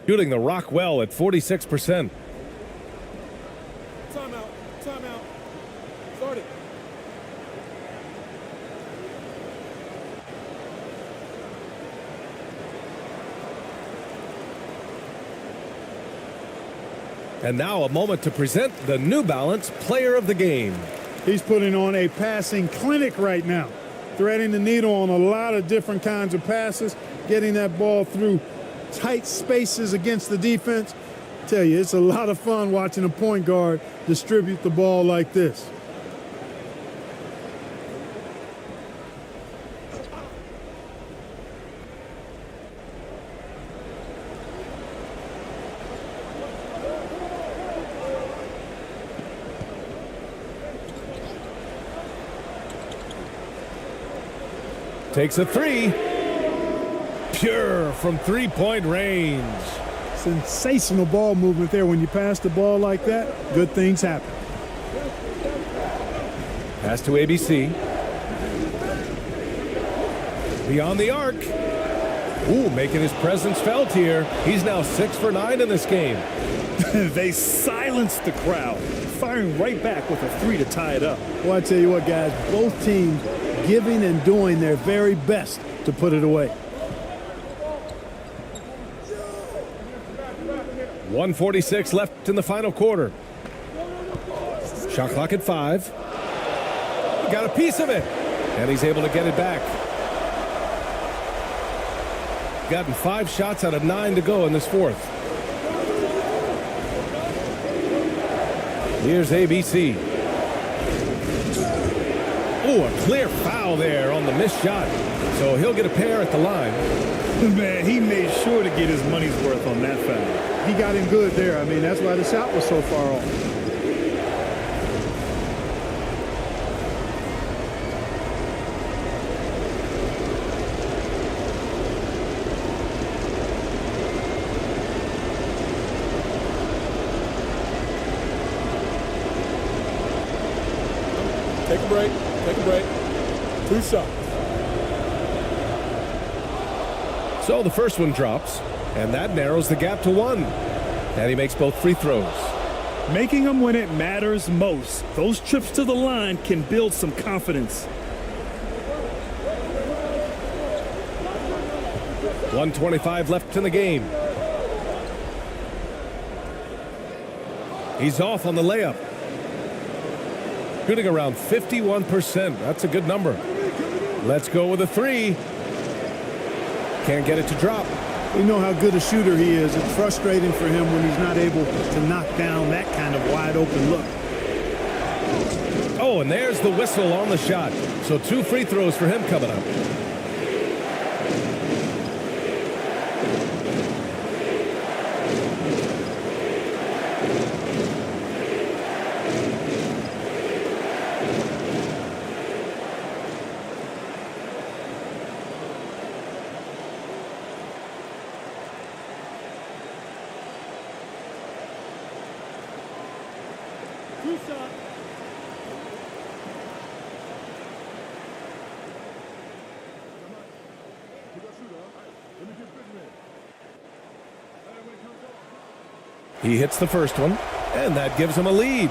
Shooting the rock well at 46%. Timeout. Start it. And now a moment to present the New Balance Player of the Game. He's putting on a passing clinic right now. Threading the needle on a lot of different kinds of passes. Getting that ball through tight spaces against the defense. Tell you, it's a lot of fun watching a point guard distribute the ball like this. Takes a 3. Pure from three-point range. Sensational ball movement there. When you pass the ball like that, good things happen. Pass to ABC. Beyond the arc. Ooh, making his presence felt here. He's now 6 for 9 in this game. They silenced the crowd. firing right back with a 3 to tie it up. Well, I tell you what, guys, both teams giving and doing their very best to put it away. 1:46 left in the final quarter. Shot clock at 5. Got a piece of it, and he's able to get it back. Gotten 5 shots out of 9 to go in this fourth. Here's ABC. Oh, a clear foul there on the missed shot. So he'll get a pair at the line. Man, he made sure to get his money's worth on that foul. He got him good there. I mean, that's why the shot was so far off. Take a break. Take a break. 2 shots. So the first one drops, and that narrows the gap to 1. And he makes both free throws. Making them when it matters most. Those trips to the line can build some confidence. 1:25 left in the game. He's off on the layup. Shooting around 51%. That's a good number. Let's go with a 3. Can't get it to drop. We know how good a shooter he is. It's frustrating for him when he's not able to knock down that kind of wide open look. Oh, and there's the whistle on the shot. So 2 free throws for him coming up. He hits the first one, and that gives him a lead.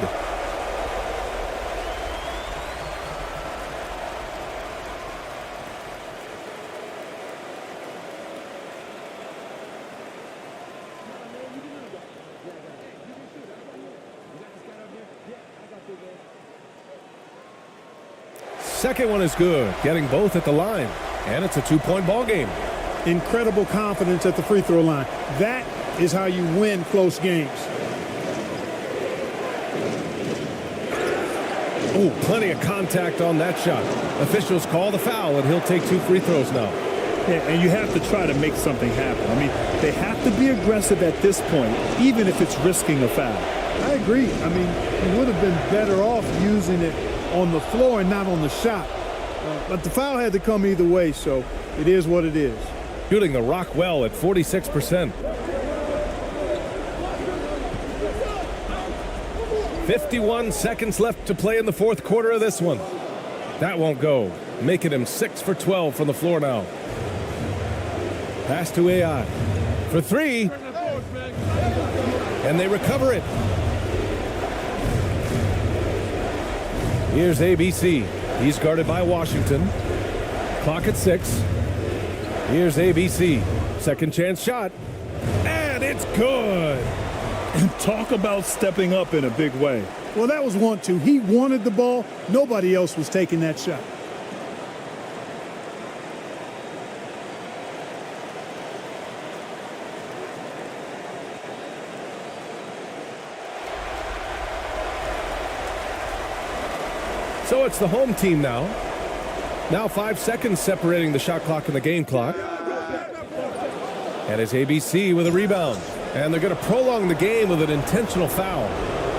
Second one is good, getting both at the line, and it's a 2-point ball game. Incredible confidence at the free throw line. That is how you win close games. Oh, plenty of contact on that shot. Officials call the foul, and he'll take 2 free throws now. Yeah, and you have to try to make something happen. I mean, they have to be aggressive at this point, even if it's risking a foul. I agree. I mean, he would have been better off using it on the floor and not on the shot. But the foul had to come either way, so it is what it is. Shooting the rock well at 46%. 51 seconds left to play in the fourth quarter of this one. That won't go, making him 6 for 12 from the floor now. Pass to AI for 3. And they recover it. Here's ABC. He's guarded by Washington. Clock at 6. Here's ABC. Second chance shot. And it's good. And talk about stepping up in a big way. Well, that was 1-2. He wanted the ball. Nobody else was taking that shot. So it's the home team now. Now 5 seconds separating the shot clock and the game clock. And it's ABC with a rebound. And they're going to prolong the game with an intentional foul.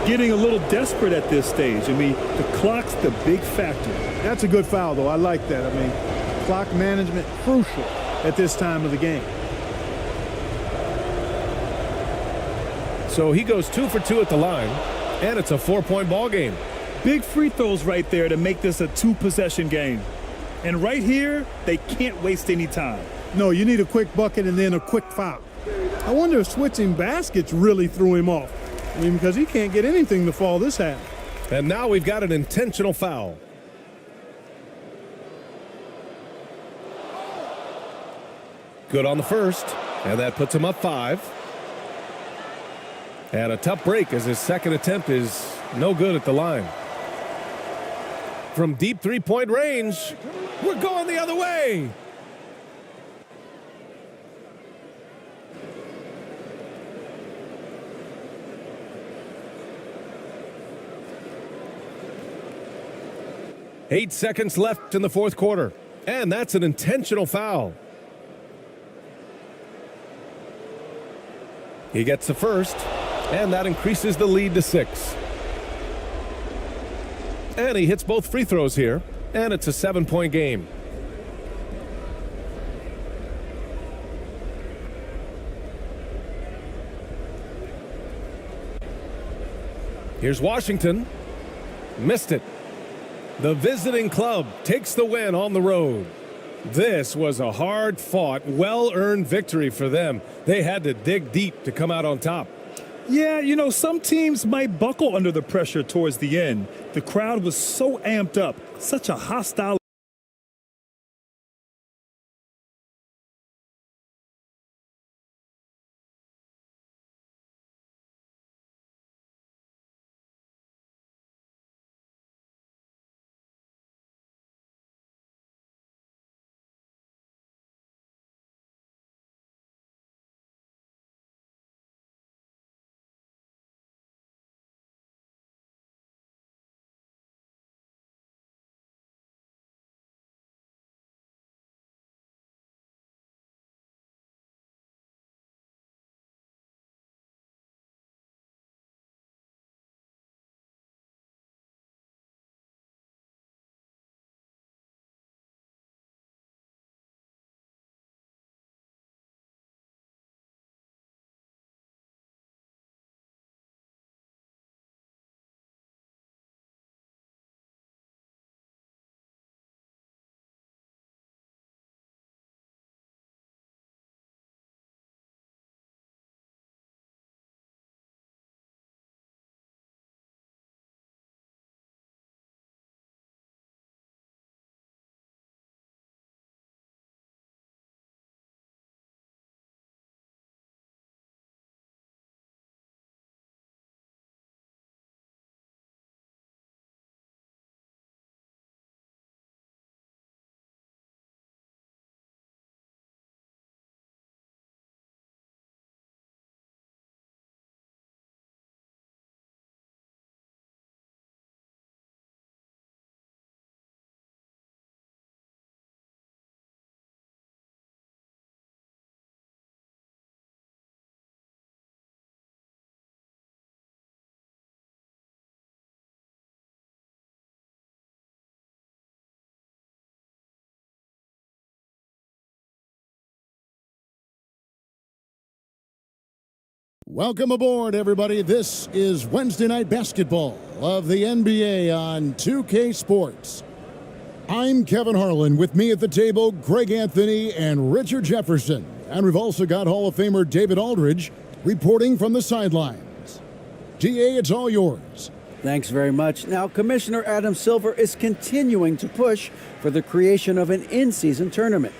Getting a little desperate at this stage. I mean, the clock's the big factor. That's a good foul, though. I like that. I mean, clock management crucial at this time of the game. So he goes 2 for 2 at the line, and it's a 4-point ball game. Big free throws right there to make this a 2-possession game. And right here, they can't waste any time. No, you need a quick bucket and then a quick foul. I wonder if switching baskets really threw him off. I mean, because he can't get anything to fall this half. And now we've got an intentional foul. Good on the first, and that puts him up 5. And a tough break as his second attempt is no good at the line. From deep three-point range, we're going the other way. Eight seconds left in the fourth quarter, and that's an intentional foul. He gets the first, and that increases the lead to 6. And he hits both free throws here, and it's a 7-point game. Here's Washington. Missed it. The visiting club takes the win on the road. This was a hard-fought, well-earned victory for them. They had to dig deep to come out on top. Yeah, you know, some teams might buckle under the pressure towards the end. The crowd was so amped up, such a hostile. Welcome aboard, everybody. This is Wednesday Night Basketball of the NBA on 2K Sports. I'm Kevin Harlan. With me at the table, Greg Anthony and Richard Jefferson. And we've also got Hall of Famer David Aldridge reporting from the sidelines. GA, it's all yours. Thanks very much. Now, Commissioner Adam Silver is continuing to push for the creation of an in-season tournament.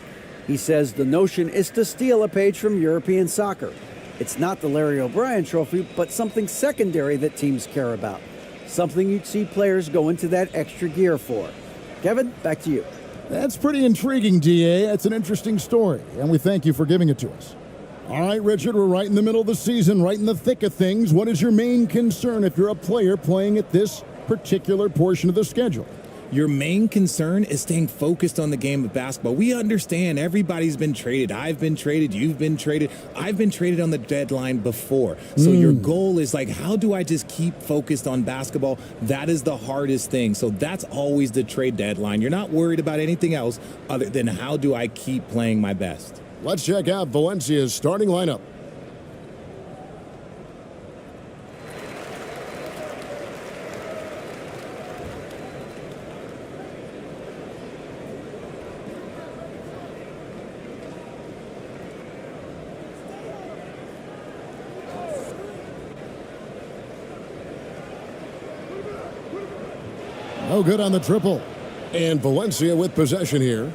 He says the notion is to steal a page from European soccer. It's not the Larry O'Brien Trophy, but something secondary that teams care about. Something you'd see players go into that extra gear for. Kevin, back to you. That's pretty intriguing, DA. That's an interesting story, and we thank you for giving it to us. All right, Richard, we're right in the middle of the season, right in the thick of things. What is your main concern if you're a player playing at this particular portion of the schedule? Your main concern is staying focused on the game of basketball. We understand everybody's been traded. I've been traded. You've been traded. I've been traded on the deadline before. So your goal is like, how do I just keep focused on basketball? That is the hardest thing. So that's always the trade deadline. You're not worried about anything else other than how do I keep playing my best. Let's check out Valencia's starting lineup. No good on the triple. And Valencia with possession here.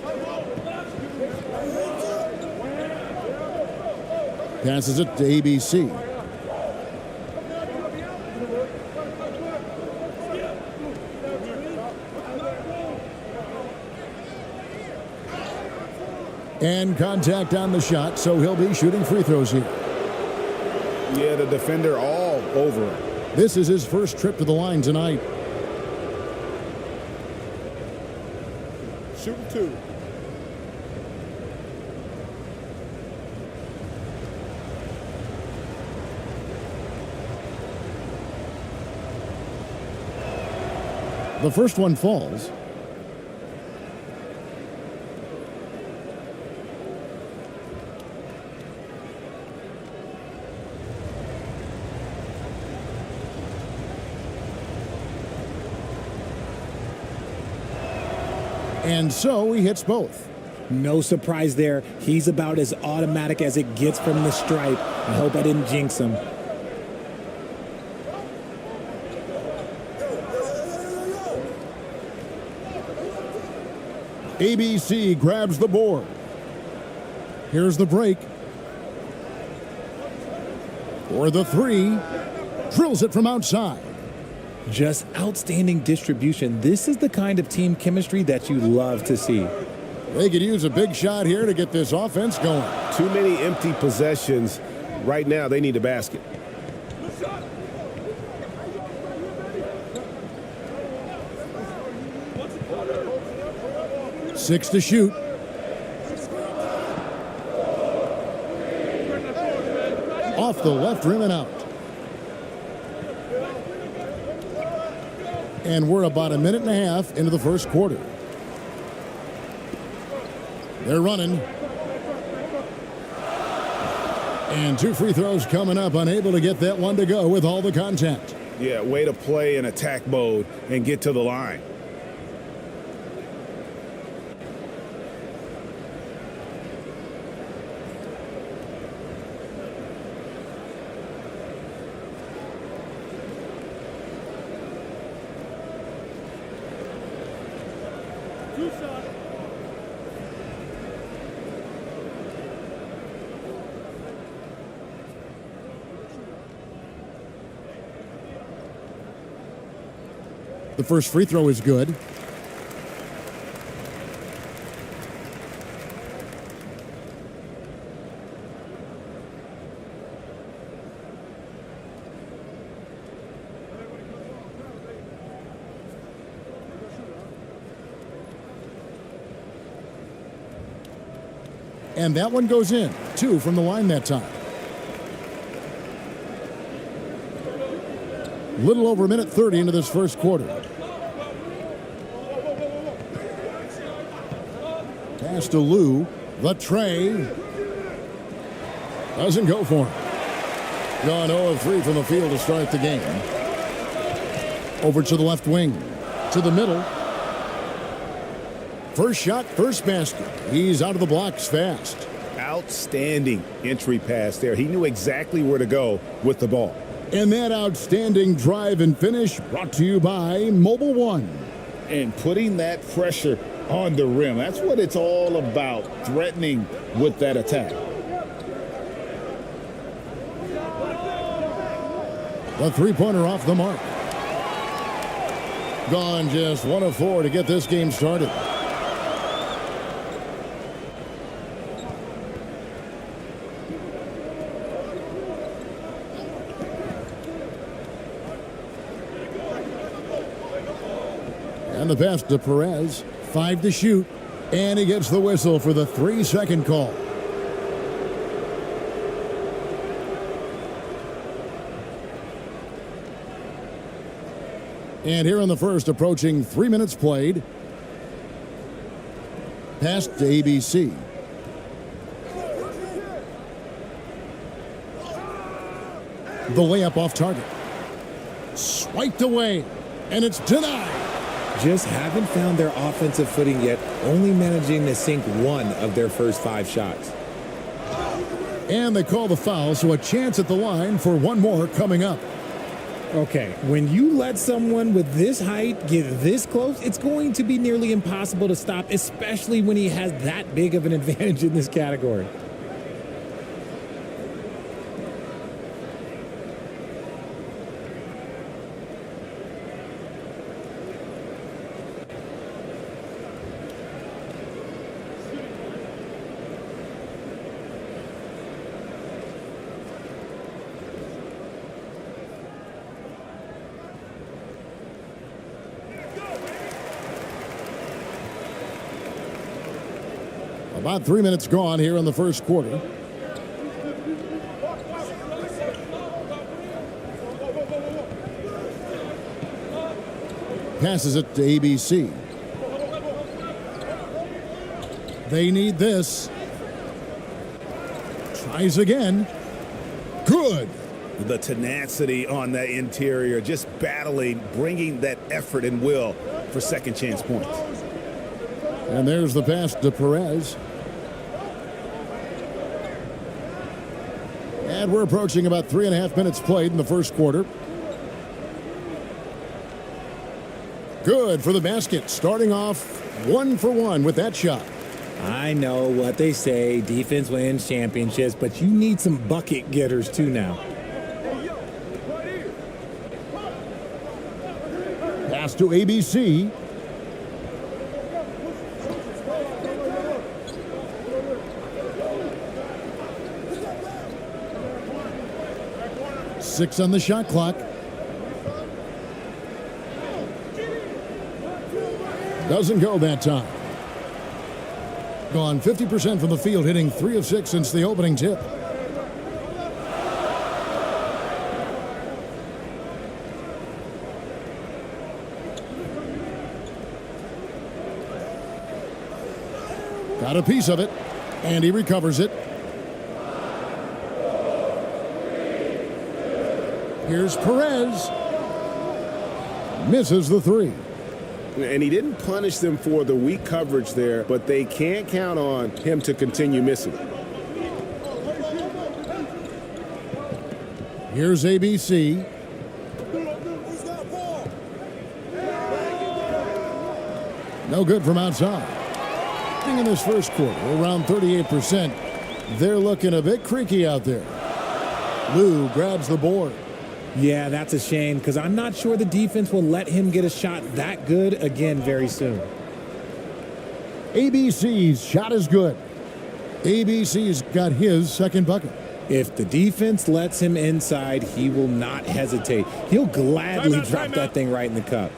Passes it to ABC. And contact on the shot, so he'll be shooting free throws here. Yeah, the defender all over him. This is his first trip to the line tonight. Shooting 2. The first one falls. And so he hits both. No surprise there. He's about as automatic as it gets from the stripe. I hope I didn't jinx him. ABC grabs the board. Here's the break. For the three. Drills it from outside. Just outstanding distribution. This is the kind of team chemistry that you love to see. They could use a big shot here to get this offense going. Too many empty possessions. Right now, they need a basket. Six to shoot. Off the left rim and out. And we're about a minute and a half into the first quarter. They're running. And two free throws coming up. Unable to get that one to go with all the contact. Yeah, way to play in attack mode and get to the line. The first free throw is good. And that one goes in. 2 from the line that time. Little over a minute 30 into this first quarter. Pass to Lou. The tray. Doesn't go for him. Gone 0 of 3 from the field to start the game. Over to the left wing. To the middle. First shot, first basket. He's out of the blocks fast. Outstanding entry pass there. He knew exactly where to go with the ball. And that outstanding drive and finish brought to you by Mobile One. And putting that pressure on the rim. That's what it's all about, threatening with that attack. The three-pointer off the mark. Gone just 1 of 4 to get this game started. And the pass to Perez. 5 to shoot. And he gets the whistle for the 3-second call. And here in the first, approaching 3 minutes played. Pass to ABC. The layup off target. Swiped away. And it's denied. Just haven't found their offensive footing yet, only managing to sink 1 of their first 5 shots. And they call the foul, so a chance at the line for one more coming up. Okay, when you let someone with this height get this close, it's going to be nearly impossible to stop, especially when he has that big of an advantage in this category. About 3 minutes gone here in the first quarter. Passes it to ABC. They need this. Tries again. Good. The tenacity on that interior, just battling, bringing that effort and will for second chance points. And there's the pass to Perez. And we're approaching about 3.5 minutes played in the first quarter. Good for the basket. Starting off 1 for 1 with that shot. I know what they say, defense wins championships, but you need some bucket getters too now. Pass to ABC. Six on the shot clock. Doesn't go that time. Gone 50% from the field, hitting 3 of 6 since the opening tip. Got a piece of it, and he recovers it. Here's Perez. Misses the 3. And he didn't punish them for the weak coverage there, but they can't count on him to continue missing. Here's ABC. No good from outside. In this first quarter, around 38%. They're looking a bit creaky out there. Lou grabs the board. Yeah, that's a shame because I'm not sure the defense will let him get a shot that good again very soon. ABC's shot is good. ABC's got his second bucket. If the defense lets him inside, he will not hesitate. He'll gladly drop that thing right in the cup.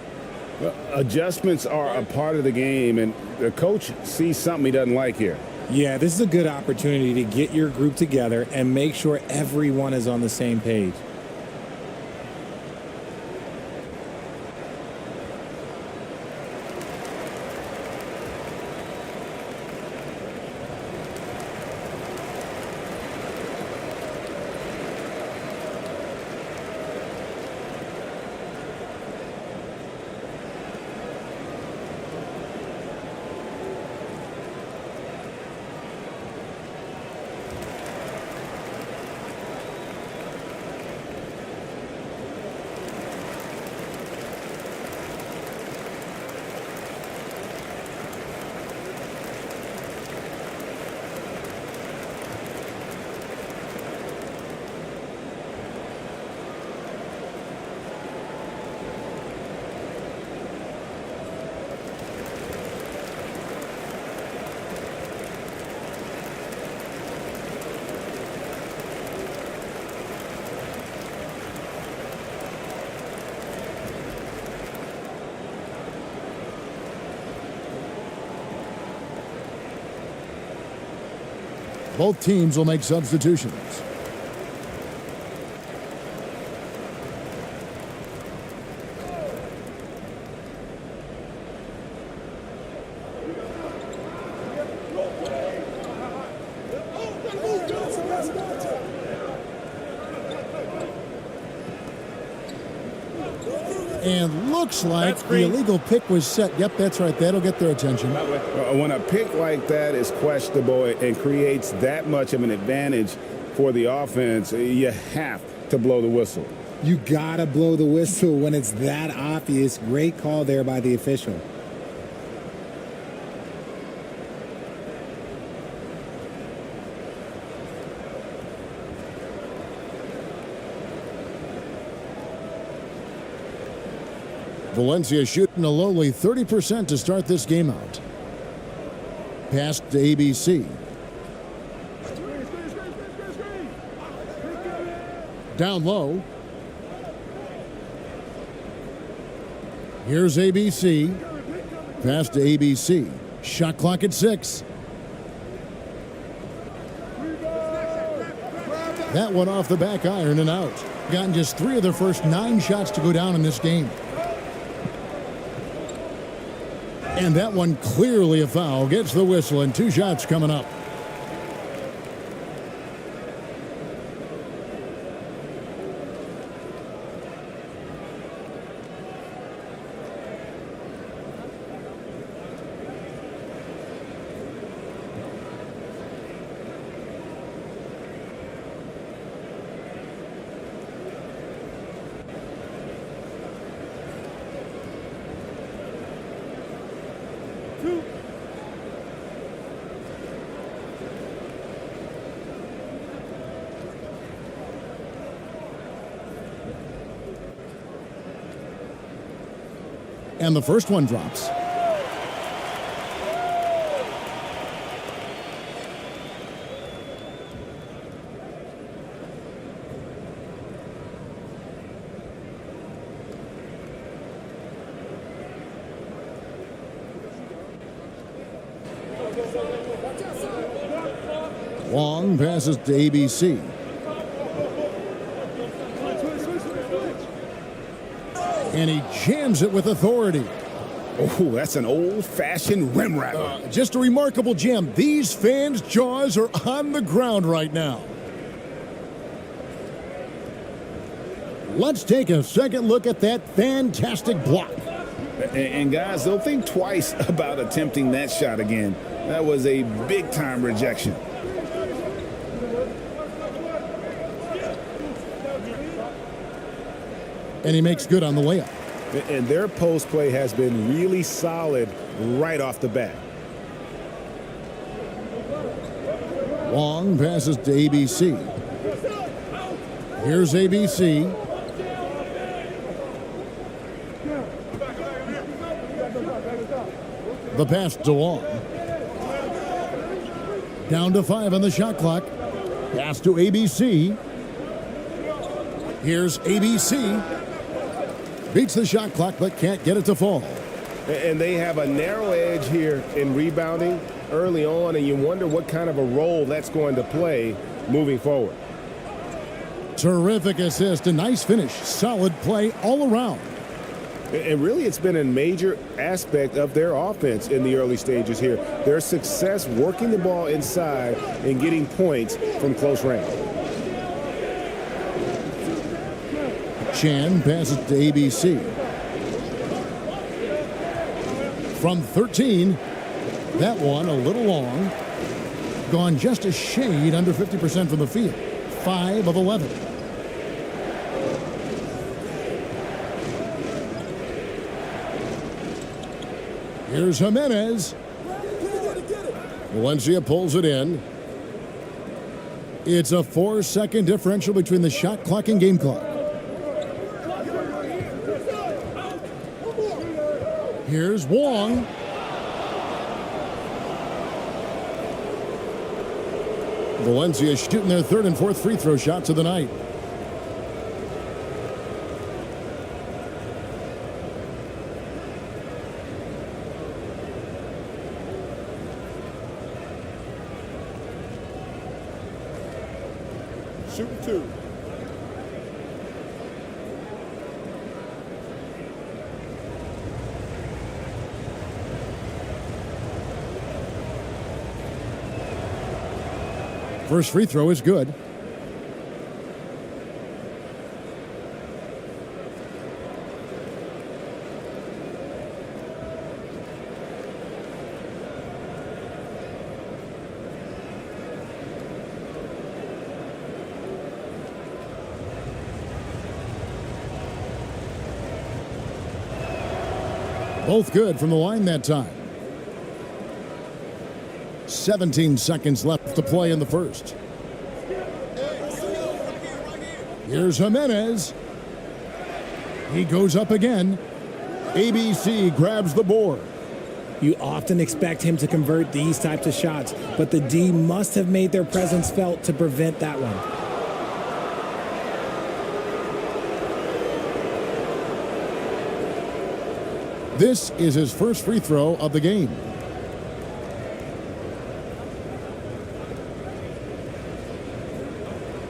Well, adjustments are a part of the game, and the coach sees something he doesn't like here. Yeah, this is a good opportunity to get your group together and make sure everyone is on the same page. Both teams will make substitutions. And looks like the illegal pick was set. Yep, that's right. That'll get their attention. When a pick like that is questionable and creates that much of an advantage for the offense, you have to blow the whistle. You gotta blow the whistle when it's that obvious. Great call there by the official. Valencia shooting a lowly 30% to start this game out. Pass to ABC. Down low. Here's ABC. Pass to ABC. Shot clock at 6. That one off the back iron and out. Gotten just 3 of their first 9 shots to go down in this game. And that one clearly a foul. Gets the whistle and 2 shots coming up. And the first one drops. Wong passes to ABC. And he jams it with authority. Oh, that's an old-fashioned rim wrapper. Just a remarkable jam. These fans' jaws are on the ground right now. Let's take a second look at that fantastic block. And guys, they'll think twice about attempting that shot again. That was a big-time rejection. And he makes good on the layup. And their post play has been really solid right off the bat. Wong passes to ABC. Here's ABC. The pass to Wong. Down to 5 on the shot clock. Pass to ABC. Here's ABC. Beats the shot clock, but can't get it to fall. And they have a narrow edge here in rebounding early on, and you wonder what kind of a role that's going to play moving forward. Terrific assist, a nice finish, solid play all around. And really, it's been a major aspect of their offense in the early stages here. Their success working the ball inside and getting points from close range. Chan passes to ABC. From 13, that one a little long. Gone just a shade under 50% from the field. 5 of 11. Here's Jimenez. Valencia pulls it in. It's a 4-second differential between the shot clock and game clock. Here's Wong. Valencia shooting their 3rd and 4th free throw shots of the night. Shooting 2. First free throw is good. Both good from the line that time. 17 seconds left to play in the first. Here's Jimenez. He goes up again. ABC grabs the board. You often expect him to convert these types of shots, but the D must have made their presence felt to prevent that one. This is his first free throw of the game.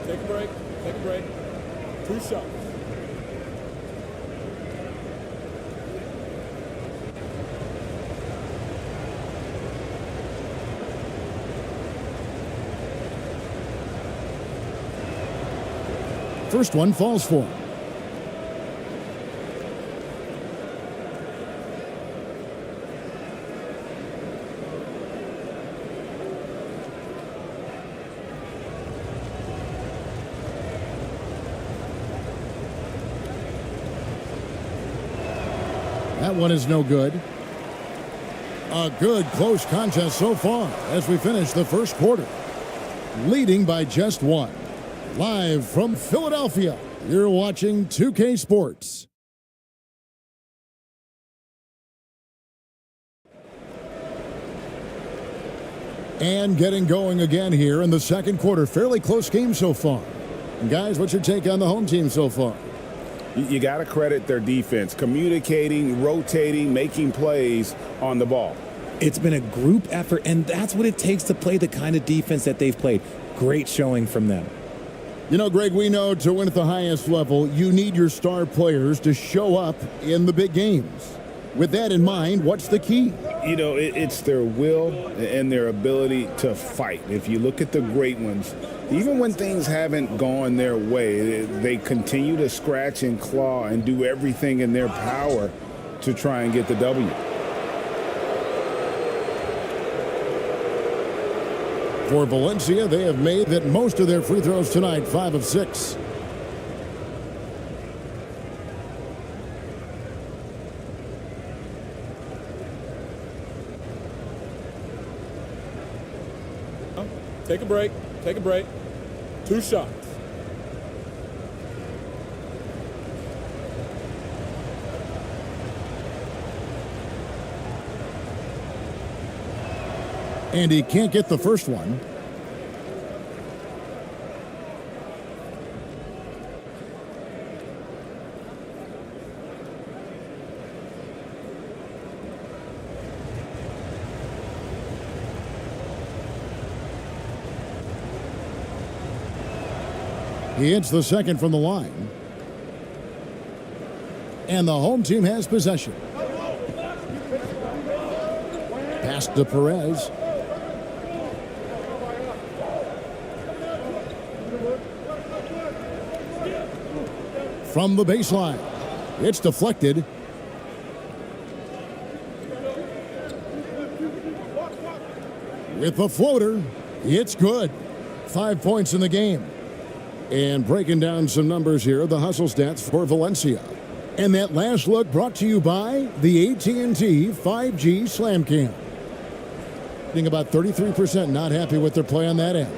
Take a break. Take a break. 2 shots. First one falls for him. That one is no good. A good close contest so far as we finish the first quarter. Leading by just one. Live from Philadelphia, you're watching 2K Sports. And getting going again here in the second quarter. Fairly close game so far. And guys, what's your take on the home team so far? You got to credit their defense, communicating, rotating, making plays on the ball. It's been a group effort, and that's what it takes to play the kind of defense that they've played. Great showing from them. You know, Greg, we know to win at the highest level, you need your star players to show up in the big games. With that in mind, what's the key? You know, it's their will and their ability to fight. If you look at the great ones, even when things haven't gone their way, they continue to scratch and claw and do everything in their power to try and get the W. For Valencia, they have made that most of their free throws tonight, 5 of 6. Take a break. Take a break. 2 shots. And he can't get the first one. He hits the second from the line. And the home team has possession. Pass to Perez. From the baseline. It's deflected. With the floater, it's good. 5 points in the game. And breaking down some numbers here, the hustle stats for Valencia. And that last look brought to you by the AT&T 5G Slam Cam. Getting about 33% not happy with their play on that end.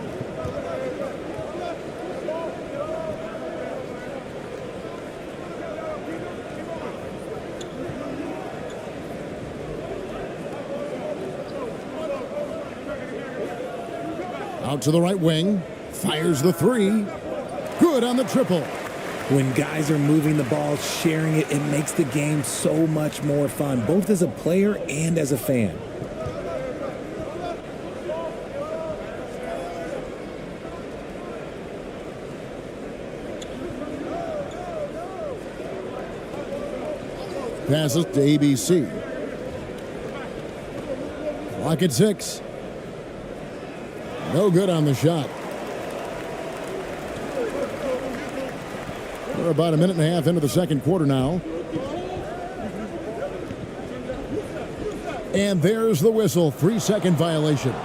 Out to the right wing. Fires the 3. Good on the triple. When guys are moving the ball, sharing it, it makes the game so much more fun, both as a player and as a fan. Passes to ABC. Clock at 6. No good on the shot. We're about a minute and a half into the second quarter now. And there's the whistle. 3-second violation.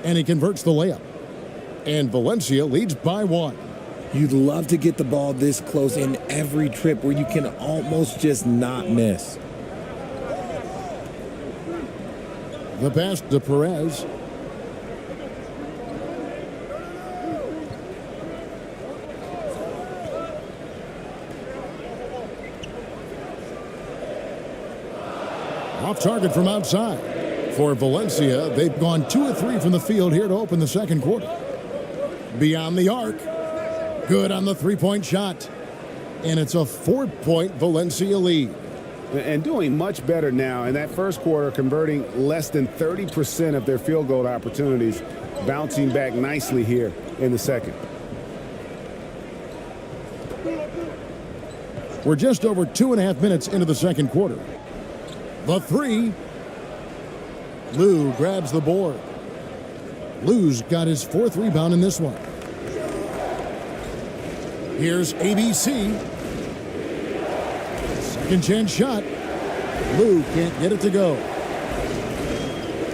And he converts the layup. And Valencia leads by 1. You'd love to get the ball this close in every trip where you can almost just not miss. The pass to Perez. Off target from outside. For Valencia, they've gone 2 of 3 from the field here to open the second quarter. Beyond the arc. Good on the three-point shot. And it's a 4-point Valencia lead. And doing much better now in that first quarter, converting less than 30% of their field goal opportunities, bouncing back nicely here in the second. We're just over 2.5 minutes into the second quarter. The 3. Lou grabs the board. Lou's got his 4th rebound in this one. Here's ABC. Second chance shot. Lou can't get it to go.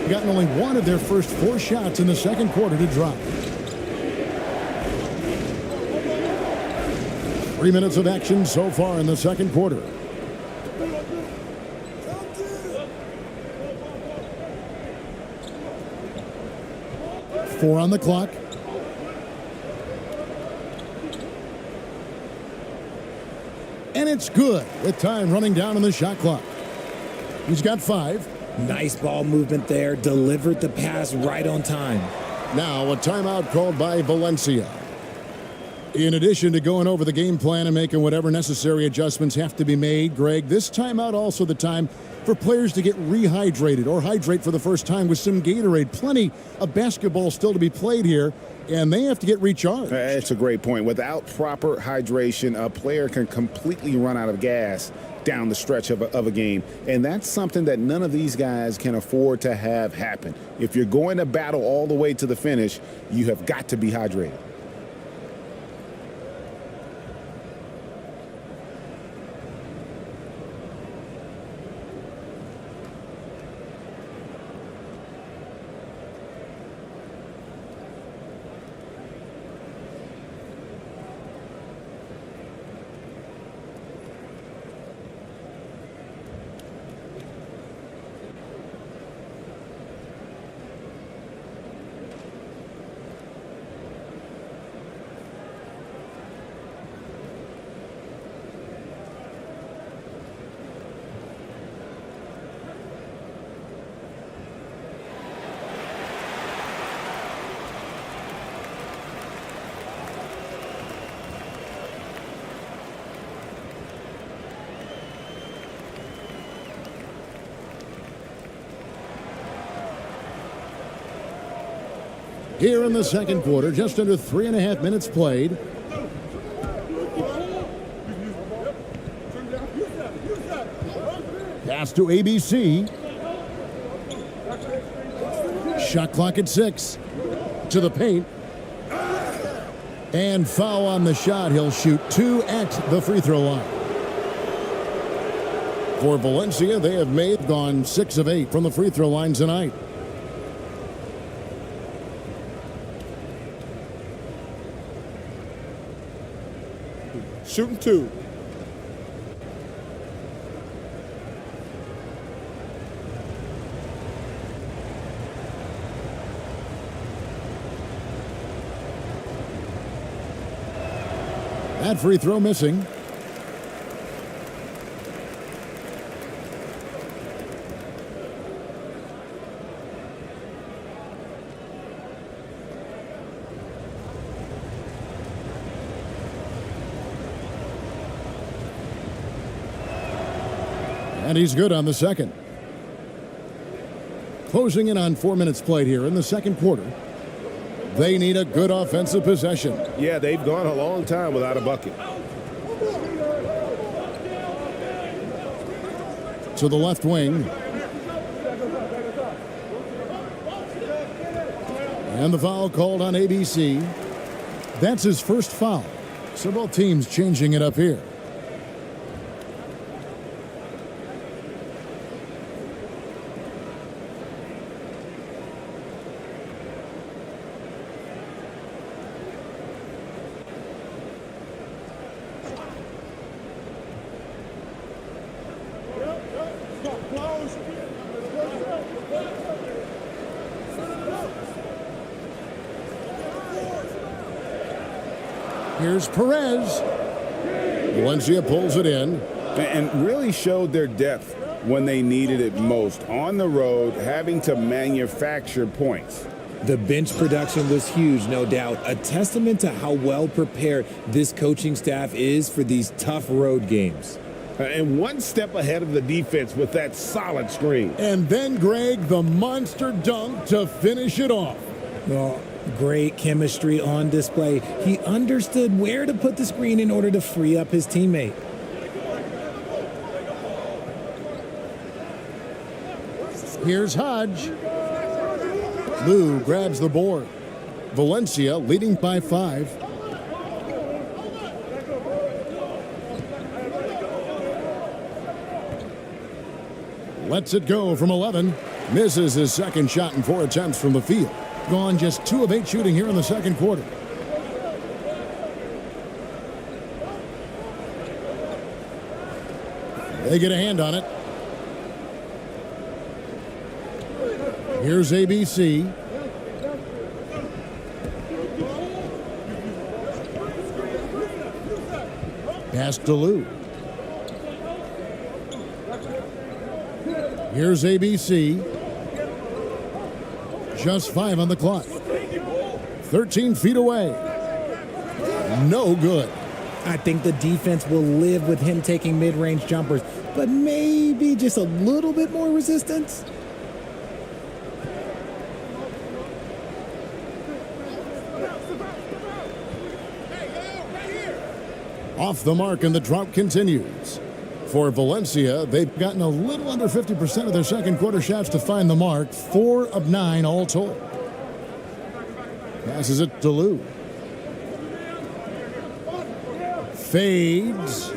Gotten only 1 of their first 4 shots in the second quarter to drop. 3 minutes of action so far in the second quarter. Four on the clock. And it's good with time running down on the shot clock. He's got 5. Nice ball movement there. Delivered the pass right on time. Now a timeout called by Valencia. In addition to going over the game plan and making whatever necessary adjustments have to be made, Greg, this timeout also the time for players to get rehydrated or hydrate for the first time with some Gatorade. Plenty of basketball still to be played here, and they have to get recharged. That's a great point. Without proper hydration, a player can completely run out of gas down the stretch of a game. And that's something that none of these guys can afford to have happen. If you're going to battle all the way to the finish, you have got to be hydrated. Here in the second quarter, just under 3.5 minutes played. Pass to ABC. Shot clock at 6. To the paint. And foul on the shot. He'll shoot 2 at the free throw line. For Valencia, they have gone 6 of 8 from the free throw line tonight. Shooting 2. That free throw missing. And he's good on the second. Closing in on 4 minutes played here in the second quarter. They need a good offensive possession. Yeah, they've gone a long time without a bucket. To the left wing. And the foul called on ABC. That's his first foul. So both teams changing it up here. Here's Perez. Valencia pulls it in. And really showed their depth when they needed it most. On the road, having to manufacture points. The bench production was huge, no doubt. A testament to how well prepared this coaching staff is for these tough road games. And one step ahead of the defense with that solid screen. And then, Greg, the monster dunk to finish it off. Well, great chemistry on display. He understood where to put the screen in order to free up his teammate. Here's Hodge. Lou grabs the board. Valencia leading by 5. Lets it go from 11. Misses his second shot in 4 attempts from the field. Gone just 2 of 8 shooting here in the second quarter. They get a hand on it. Here's ABC. Pass to Lou. Here's ABC. Just 5 on the clock. 13 feet away. No good. I think the defense will live with him taking mid-range jumpers, but maybe just a little bit more resistance. Off the mark, and the drought continues. For Valencia, they've gotten a little under 50% of their second quarter shots to find the mark. 4 of 9 all told. Passes it to Lou. Fades.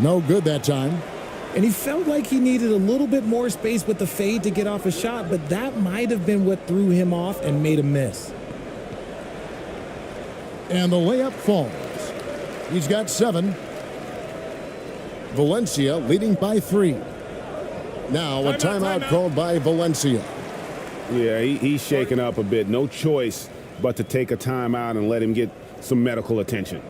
No good that time. And he felt like he needed a little bit more space with the fade to get off a shot, but that might have been what threw him off and made him miss. And the layup falls. He's got 7. Valencia leading by 3. Now a timeout called by Valencia. Yeah, he's shaken up a bit. No choice but to take a timeout and let him get some medical attention.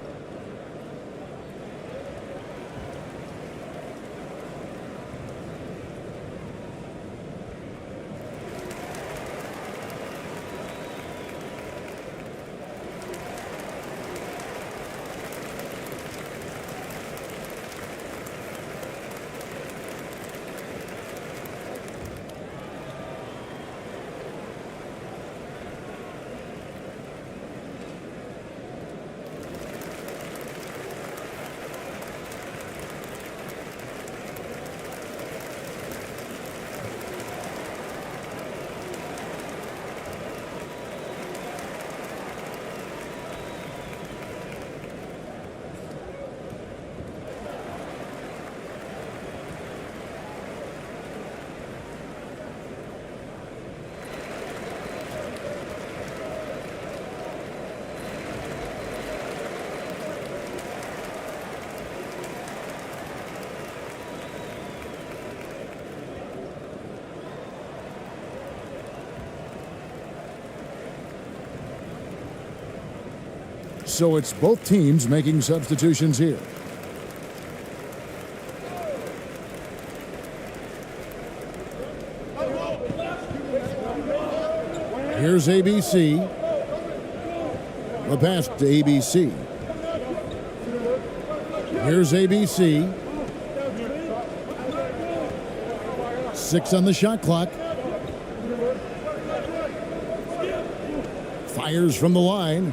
So it's both teams making substitutions here. Here's ABC. The pass to ABC. Here's ABC. 6 on the shot clock. Fires from the line.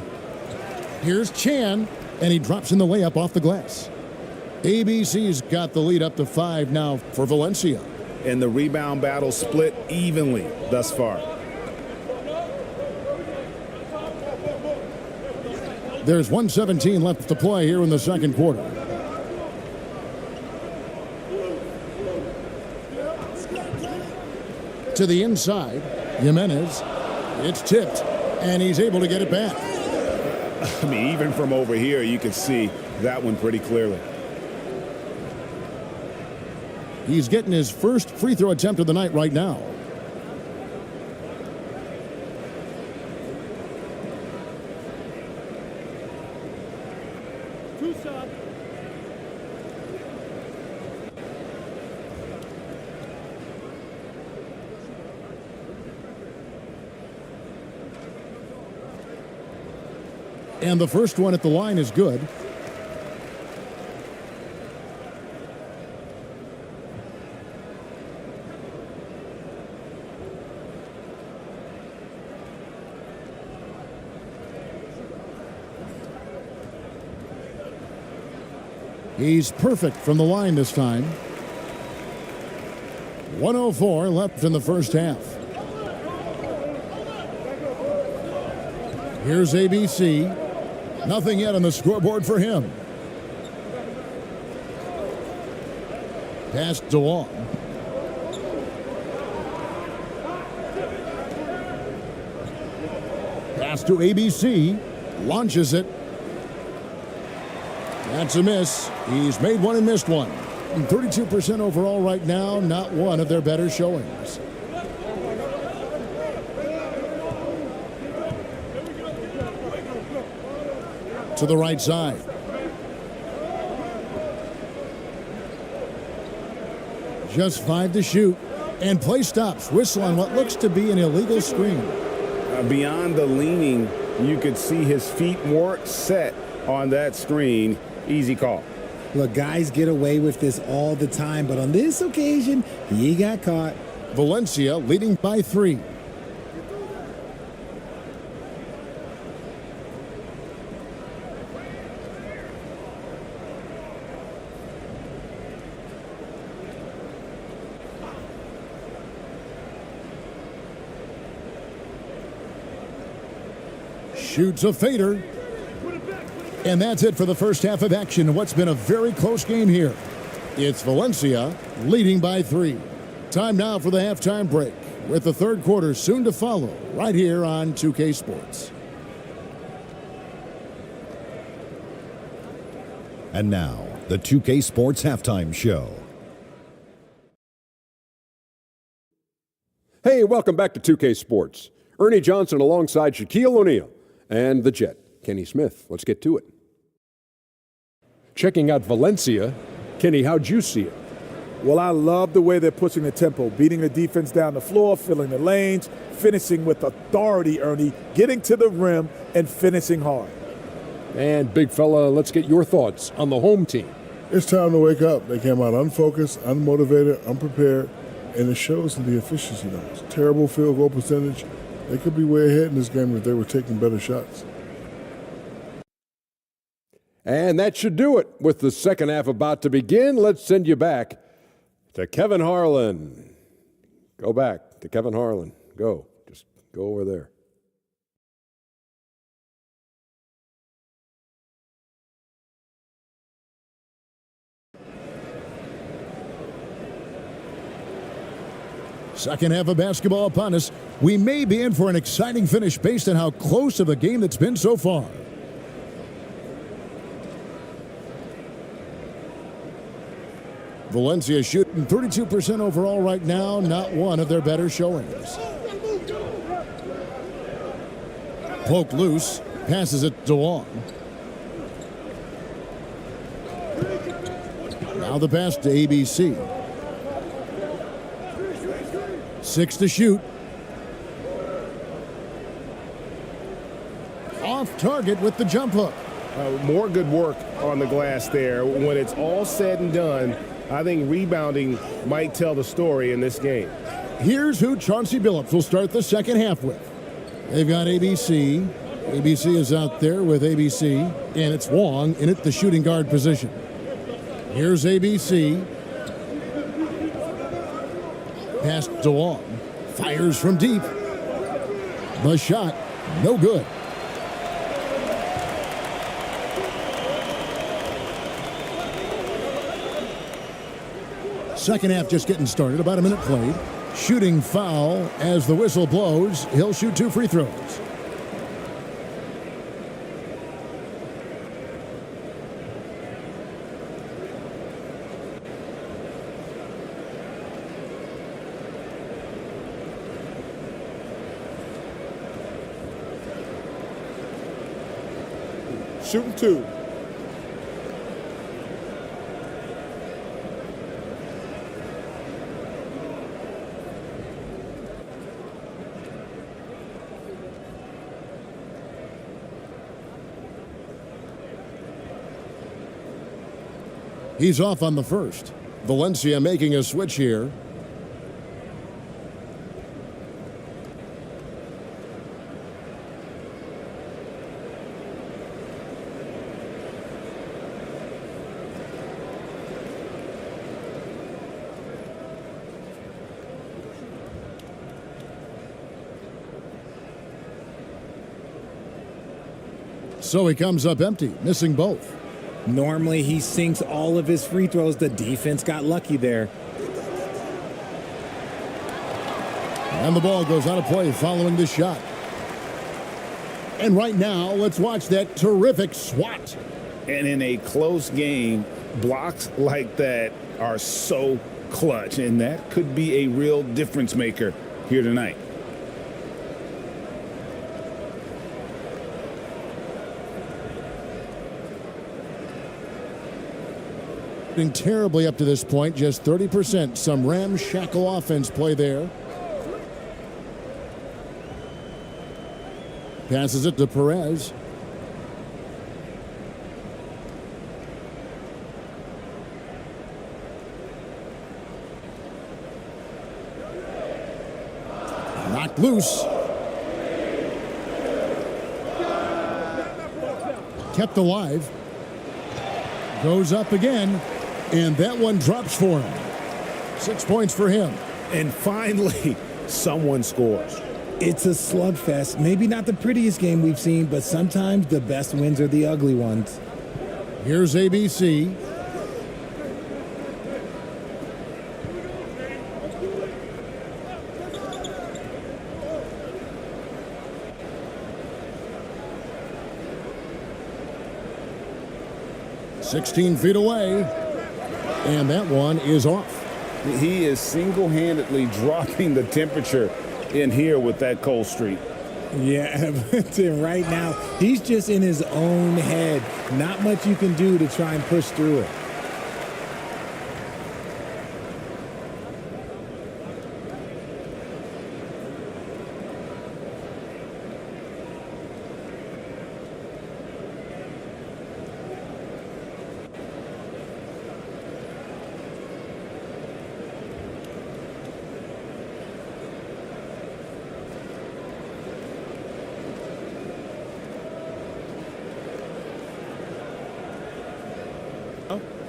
Here's Chan, and he drops in the layup off the glass. ABC's got the lead up to 5 now for Valencia. And the rebound battle split evenly thus far. There's 1:17 left to play here in the second quarter. To the inside, Jimenez. It's tipped, and he's able to get it back. I mean, even from over here, you can see that one pretty clearly. He's getting his first free throw attempt of the night right now. And the first one at the line is good. He's perfect from the line this time. 1:04 left in the first half. Here's ABC. Nothing yet on the scoreboard for him. Pass DeWong. Pass to ABC. Launches it. That's a miss. He's made one and missed one. 32% overall right now, not one of their better showings. To the right side. Just 5 to shoot. And play stops. Whistle on what looks to be an illegal screen. Beyond the leaning, you could see his feet more set on that screen. Easy call. Look, guys get away with this all the time, but on this occasion, he got caught. Valencia leading by 3. Shoots a fader. And that's it for the first half of action. What's been a very close game here. It's Valencia leading by 3. Time now for the halftime break, with the third quarter soon to follow right here on 2K Sports. And now, the 2K Sports Halftime Show. Hey, welcome back to 2K Sports. Ernie Johnson alongside Shaquille O'Neal and the Jet, Kenny Smith. Let's get to it. Checking out Valencia. Kenny, how'd you see it? Well, I love the way they're pushing the tempo, beating the defense down the floor, filling the lanes, finishing with authority, Ernie, getting to the rim and finishing hard. And big fella, let's get your thoughts on the home team. It's time to wake up. They came out unfocused, unmotivated, unprepared, and it shows in the efficiency numbers. Terrible field goal percentage. They could be way ahead in this game if they were taking better shots. And that should do it. With the second half about to begin, let's send you back to Kevin Harlan. Go back to Kevin Harlan. Go. Just go over there. Second half of basketball upon us. We may be in for an exciting finish based on how close of a game that's been so far. Valencia shooting 32% overall right now, not one of their better showings. Poked loose, passes it to DeWong. Now the pass to ABC. 6 to shoot. Off target with the jump hook. More good work on the glass there. When it's all said and done, I think rebounding might tell the story in this game. Here's who Chauncey Billups will start the second half with. They've got ABC. ABC is out there with ABC, and it's Wong in at the shooting guard position. Here's ABC. Pass DeWong. Fires from deep. The shot, no good. Second half just getting started, about a minute played. Shooting foul as the whistle blows. He'll shoot 2 free throws. Shooting 2. He's off on the first. Valencia making a switch here. So he comes up empty, missing both. Normally he sinks all of his free throws. The defense got lucky there. And the ball goes out of play following the shot. And right now, let's watch that terrific swat. And in a close game, blocks like that are so clutch, and that could be a real difference maker here tonight. Terribly up to this point, just 30%. Some ramshackle offense play there. Passes it to Perez. Knocked loose. Kept alive. Goes up again. And that one drops for him. 6 points for him. And finally, someone scores. It's a slugfest. Maybe not the prettiest game we've seen, but sometimes the best wins are the ugly ones. Here's ABC. "16 feet away." And that one is off. He is single-handedly dropping the temperature in here with that cold streak. Yeah, but right now, he's just in his own head. Not much you can do to try and push through it.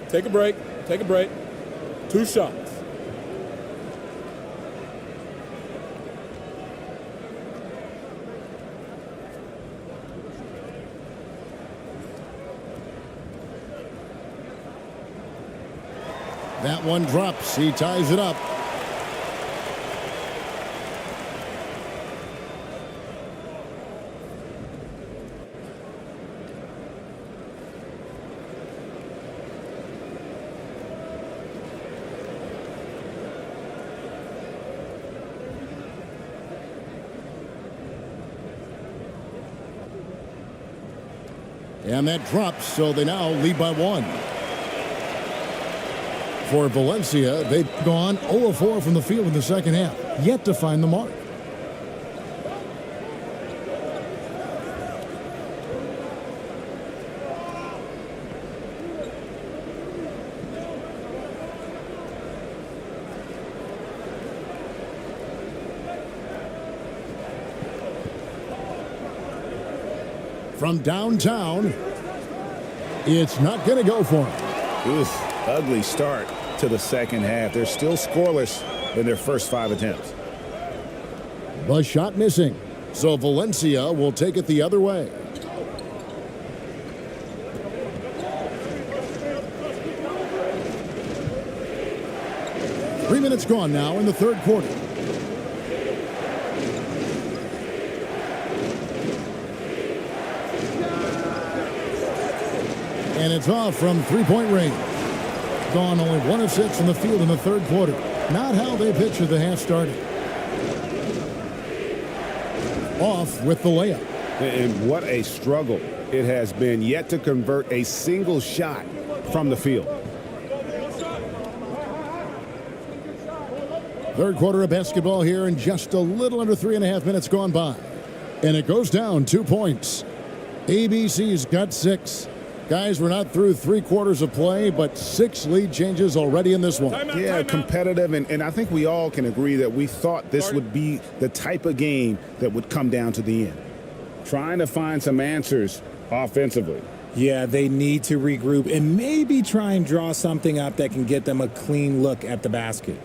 Take a break. Take a break. 2 shots. That one drops. He ties it up. And that drops, so they now lead by 1. For Valencia, they've gone 0 of 4 from the field in the second half, yet to find the mark. From downtown, it's not going to go for him. It was an ugly start to the second half. They're still scoreless in their first 5 attempts. The shot missing. So Valencia will take it the other way. Three minutes gone now in the third quarter. And it's off from three-point range. Gone only 1 of 6 from the field in the third quarter. Not how they pictured the half started. Off with the layup. And what a struggle it has been, yet to convert a single shot from the field. Third quarter of basketball here, and just a little under 3.5 minutes gone by. And it goes down 2 points. ABC's got 6. Guys, we're not through 3 quarters of play, but 6 lead changes already in this one. Yeah, competitive, and I think we all can agree that we thought this would be the type of game that would come down to the end. Trying to find some answers offensively. Yeah, they need to regroup and maybe try and draw something up that can get them a clean look at the basket.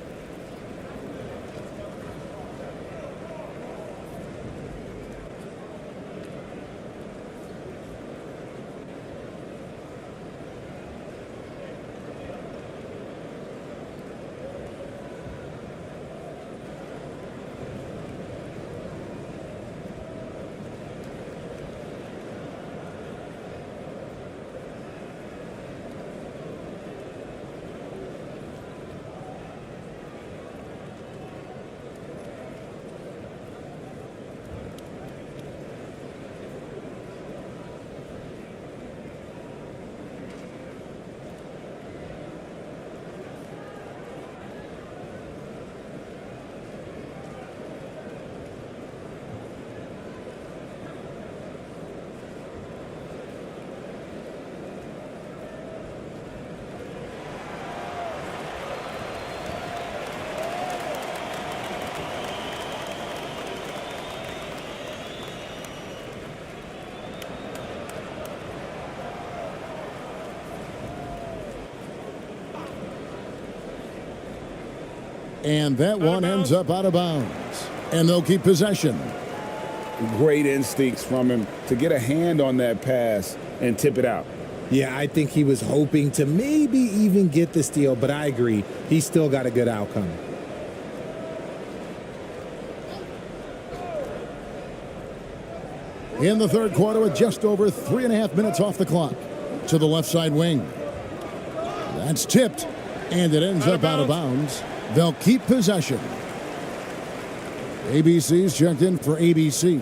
And that one ends up out of bounds. And they'll keep possession. Great instincts from him to get a hand on that pass and tip it out. Yeah, I think he was hoping to maybe even get the steal, but I agree. He still got a good outcome. In the third quarter with just over 3.5 minutes off the clock. To the left side wing. That's tipped. And it ends up out of bounds. They'll keep possession. ABC's checked in for ABC.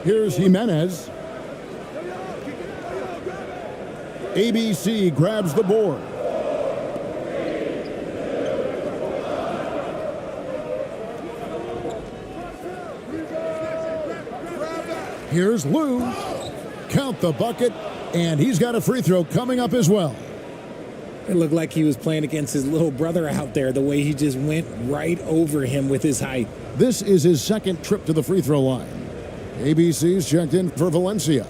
Here's Jimenez. ABC grabs the board. Here's Lou. Count the bucket, and he's got a free throw coming up as well. It looked like he was playing against his little brother out there, the way he just went right over him with his height. This is his second trip to the free throw line. ABC's checked in for Valencia.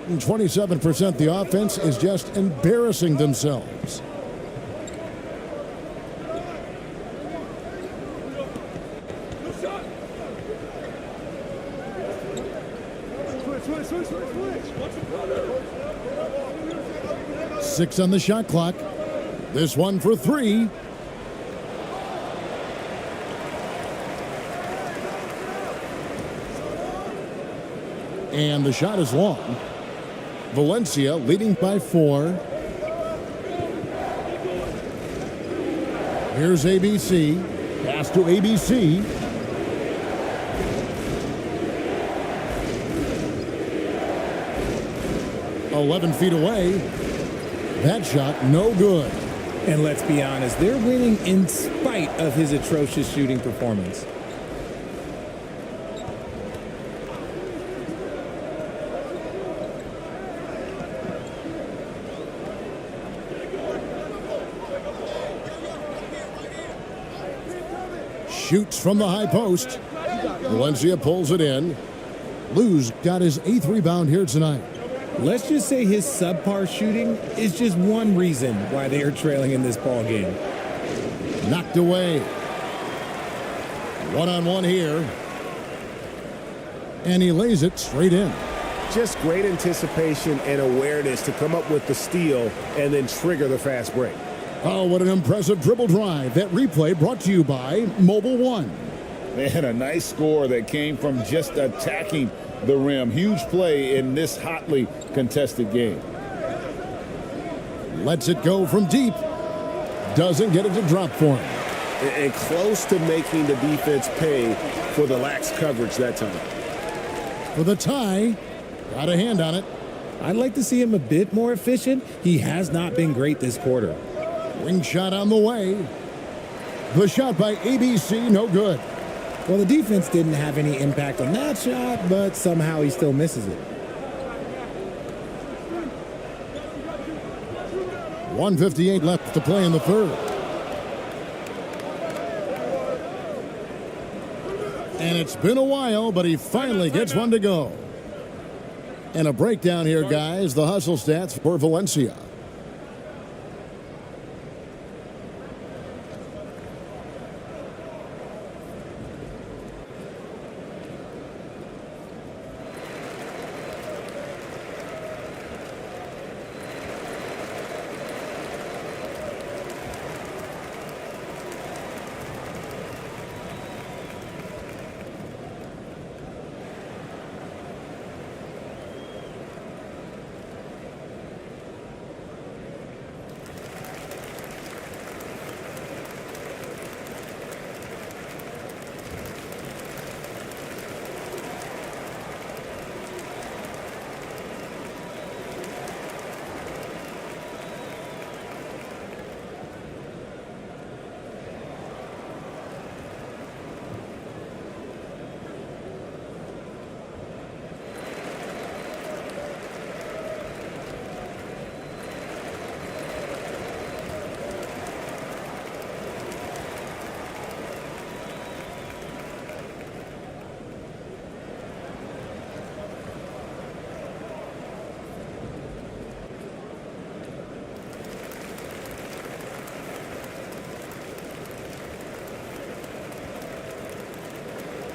And 27% the offense is just embarrassing themselves. Six on the shot clock. This one for three. And the shot is long. Valencia leading by 4. Here's ABC. Pass to ABC. "11 feet away. That shot no good." And let's be honest, they're winning in spite of his atrocious shooting performance. Shoots from the high post. Valencia pulls it in. Lou's got his 8th rebound here tonight. Let's just say his subpar shooting is just one reason why they are trailing in this ball game. Knocked away. One-on-one here. And he lays it straight in. Just great anticipation and awareness to come up with the steal and then trigger the fast break. Oh, what an impressive dribble drive. That replay brought to you by Mobile One. Man, a nice score that came from just attacking the rim. Huge play in this hotly contested game. Lets it go from deep. Doesn't get it to drop for him. And close to making the defense pay for the lax coverage that time. For the tie, got a hand on it. I'd like to see him a bit more efficient. He has not been great this quarter. Wing shot on the way. The shot by ABC, no good. Well, the defense didn't have any impact on that shot, but somehow he still misses it. 1:58 left to play in the third. And it's been a while, but he finally gets one to go. And a breakdown here, guys. The hustle stats for Valencia.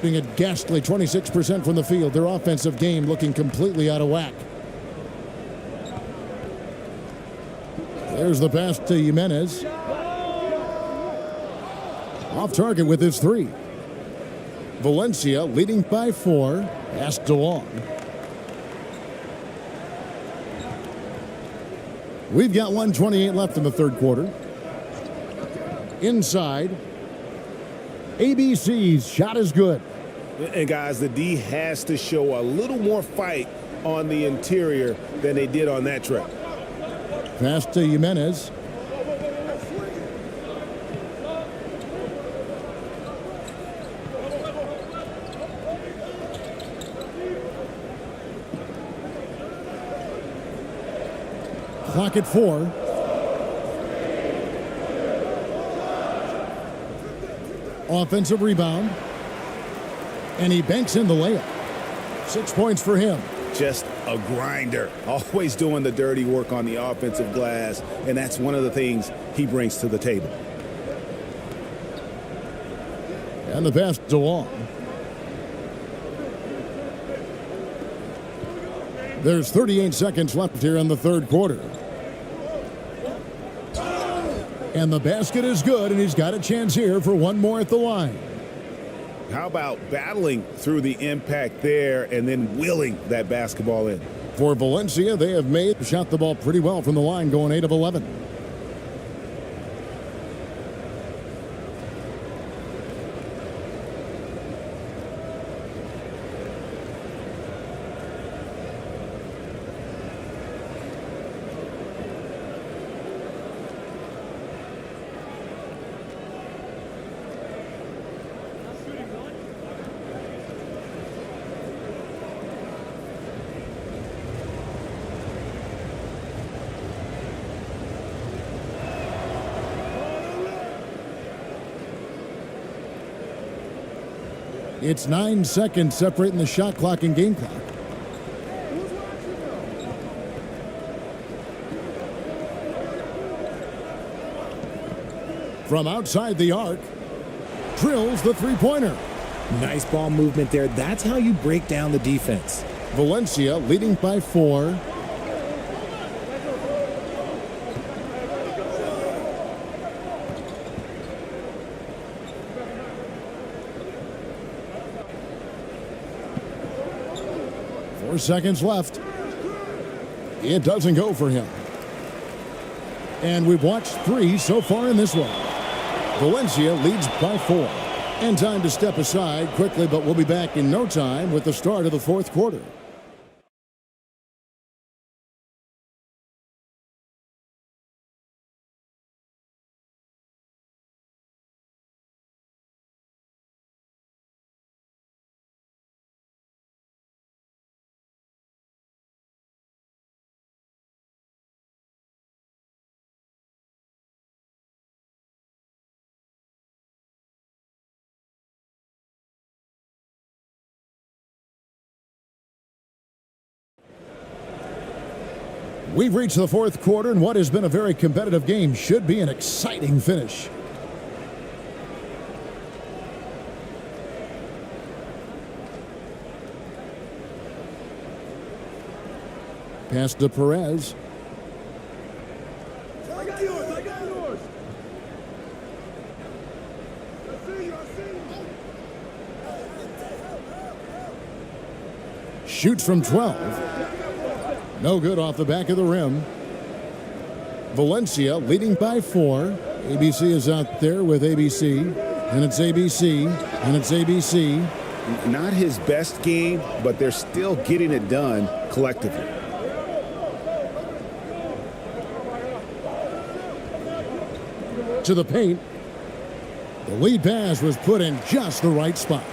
A ghastly 26% from the field. Their offensive game looking completely out of whack. There's the pass to Jimenez. Off target with his three. Valencia leading by 4. Pass DeLong. We've got 1:28 left in the third quarter. Inside. ABC's shot is good. And guys, the D has to show a little more fight on the interior than they did on that trip. Pass to Jimenez. Clock at 4. Offensive rebound. And he banks in the layup. 6 points for him. Just a grinder. Always doing the dirty work on the offensive glass. And that's one of the things he brings to the table. And the pass DeLong. There's 38 seconds left here in the third quarter. And the basket is good, and he's got a chance here for one more at the line. How about battling through the impact there and then willing that basketball in? For Valencia, they have shot the ball pretty well from the line, going 8 of 11. It's 9 seconds separating the shot clock and game clock. From outside the arc, drills the three-pointer. Nice ball movement there. That's how you break down the defense. Valencia leading by 4. 4 seconds left. It doesn't go for him. And we've watched 3 so far in this one. Valencia leads by 4. And time to step aside quickly, but we'll be back in no time with the start of the 4th quarter. We've reached the 4th quarter, and what has been a very competitive game should be an exciting finish. Pass to Perez. I got yours. Shoots from 12. No good off the back of the rim. Valencia leading by 4. ABC is out there with ABC. And it's ABC. And it's ABC. Not his best game, but they're still getting it done collectively. To the paint. The lead pass was put in just the right spot.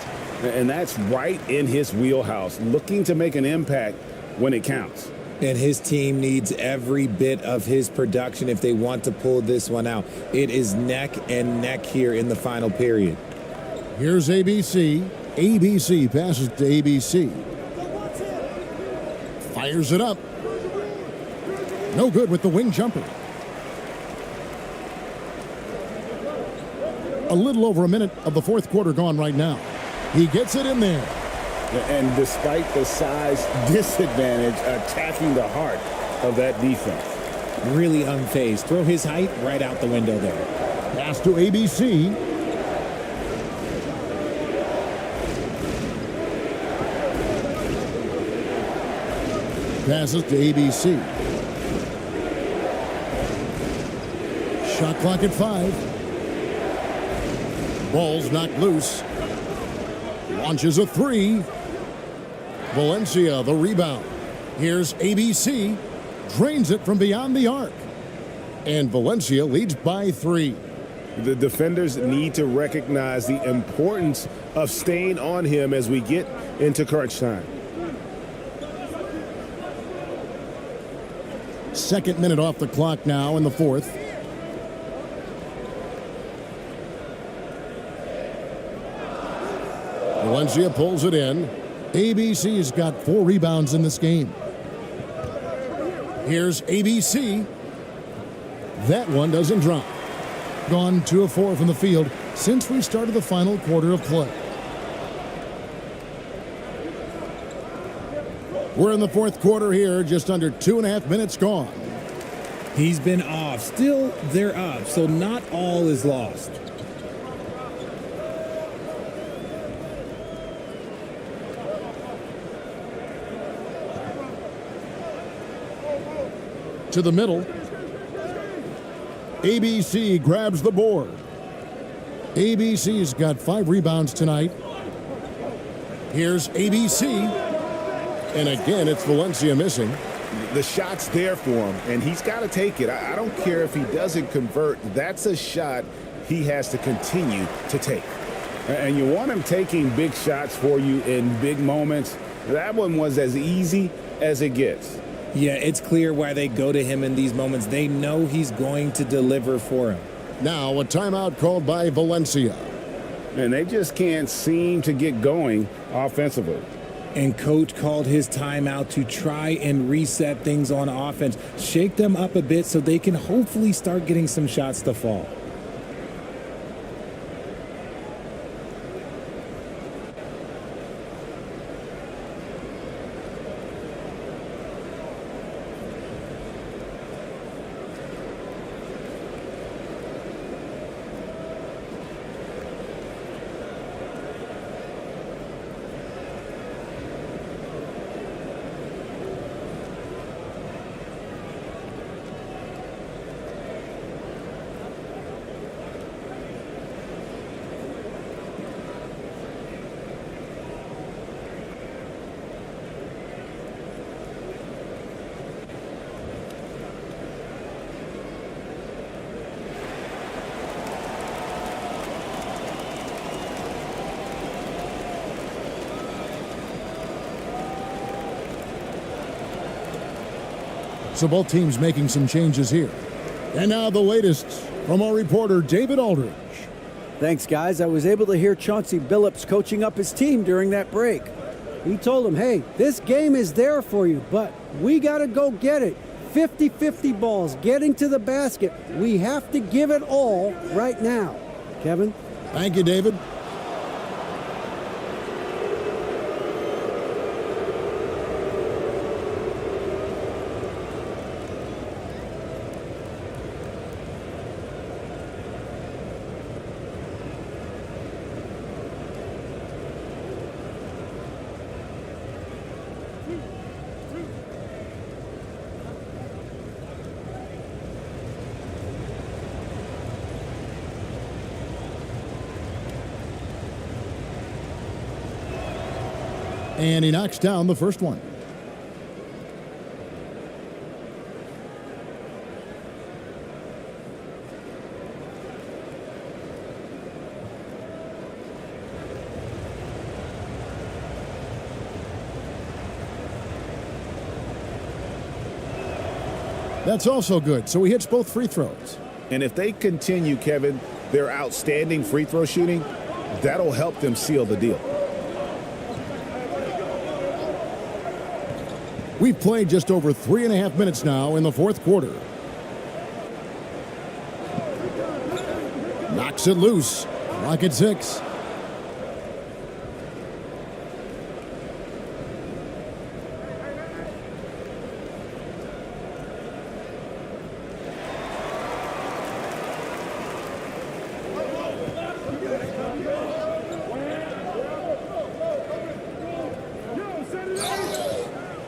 And that's right in his wheelhouse, looking to make an impact when it counts. And his team needs every bit of his production if they want to pull this one out. It is neck and neck here in the final period. Here's ABC. ABC passes to ABC. Fires it up. No good with the wing jumper. A little over a minute of the 4th quarter gone right now. He gets it in there. And despite the size disadvantage, attacking the heart of that defense. Really unfazed. Throw his height right out the window there. Pass to ABC. Passes to ABC. Shot clock at 5. Ball's knocked loose. Launches a 3. Valencia, the rebound. Here's ABC. Drains it from beyond the arc. And Valencia leads by 3. The defenders need to recognize the importance of staying on him as we get into crunch time. 2nd minute off the clock now in the 4th. Valencia pulls it in. ABC's got 4 rebounds in this game. Here's ABC. That one doesn't drop. Gone 2 of 4 from the field since we started the final quarter of play. We're in the 4th quarter here, just under 2.5 minutes gone. He's been off. Still, they're up, so not all is lost. To the middle. ABC grabs the board. ABC's got 5 rebounds tonight. Here's ABC. And again, it's Valencia missing. The shot's there for him, and he's got to take it. I don't care if he doesn't convert. That's a shot he has to continue to take. And you want him taking big shots for you in big moments. That one was as easy as it gets. Yeah, it's clear why they go to him in these moments. They know he's going to deliver for him. Now a timeout called by Valencia. And they just can't seem to get going offensively. And coach called his timeout to try and reset things on offense. Shake them up a bit so they can hopefully start getting some shots to fall. So both teams making some changes here. And now the latest from our reporter, David Aldridge. Thanks, guys. I was able to hear Chauncey Billups coaching up his team during that break. He told them, hey, this game is there for you, but we got to go get it. 50-50 balls, getting to the basket. We have to give it all right now. Kevin? Thank you, David. And he knocks down the first one. That's also good. So he hits both free throws. And if they continue, Kevin, their outstanding free throw shooting, that'll help them seal the deal. We've played just over 3.5 minutes now in the fourth quarter. Knocks it loose. Clock at 6.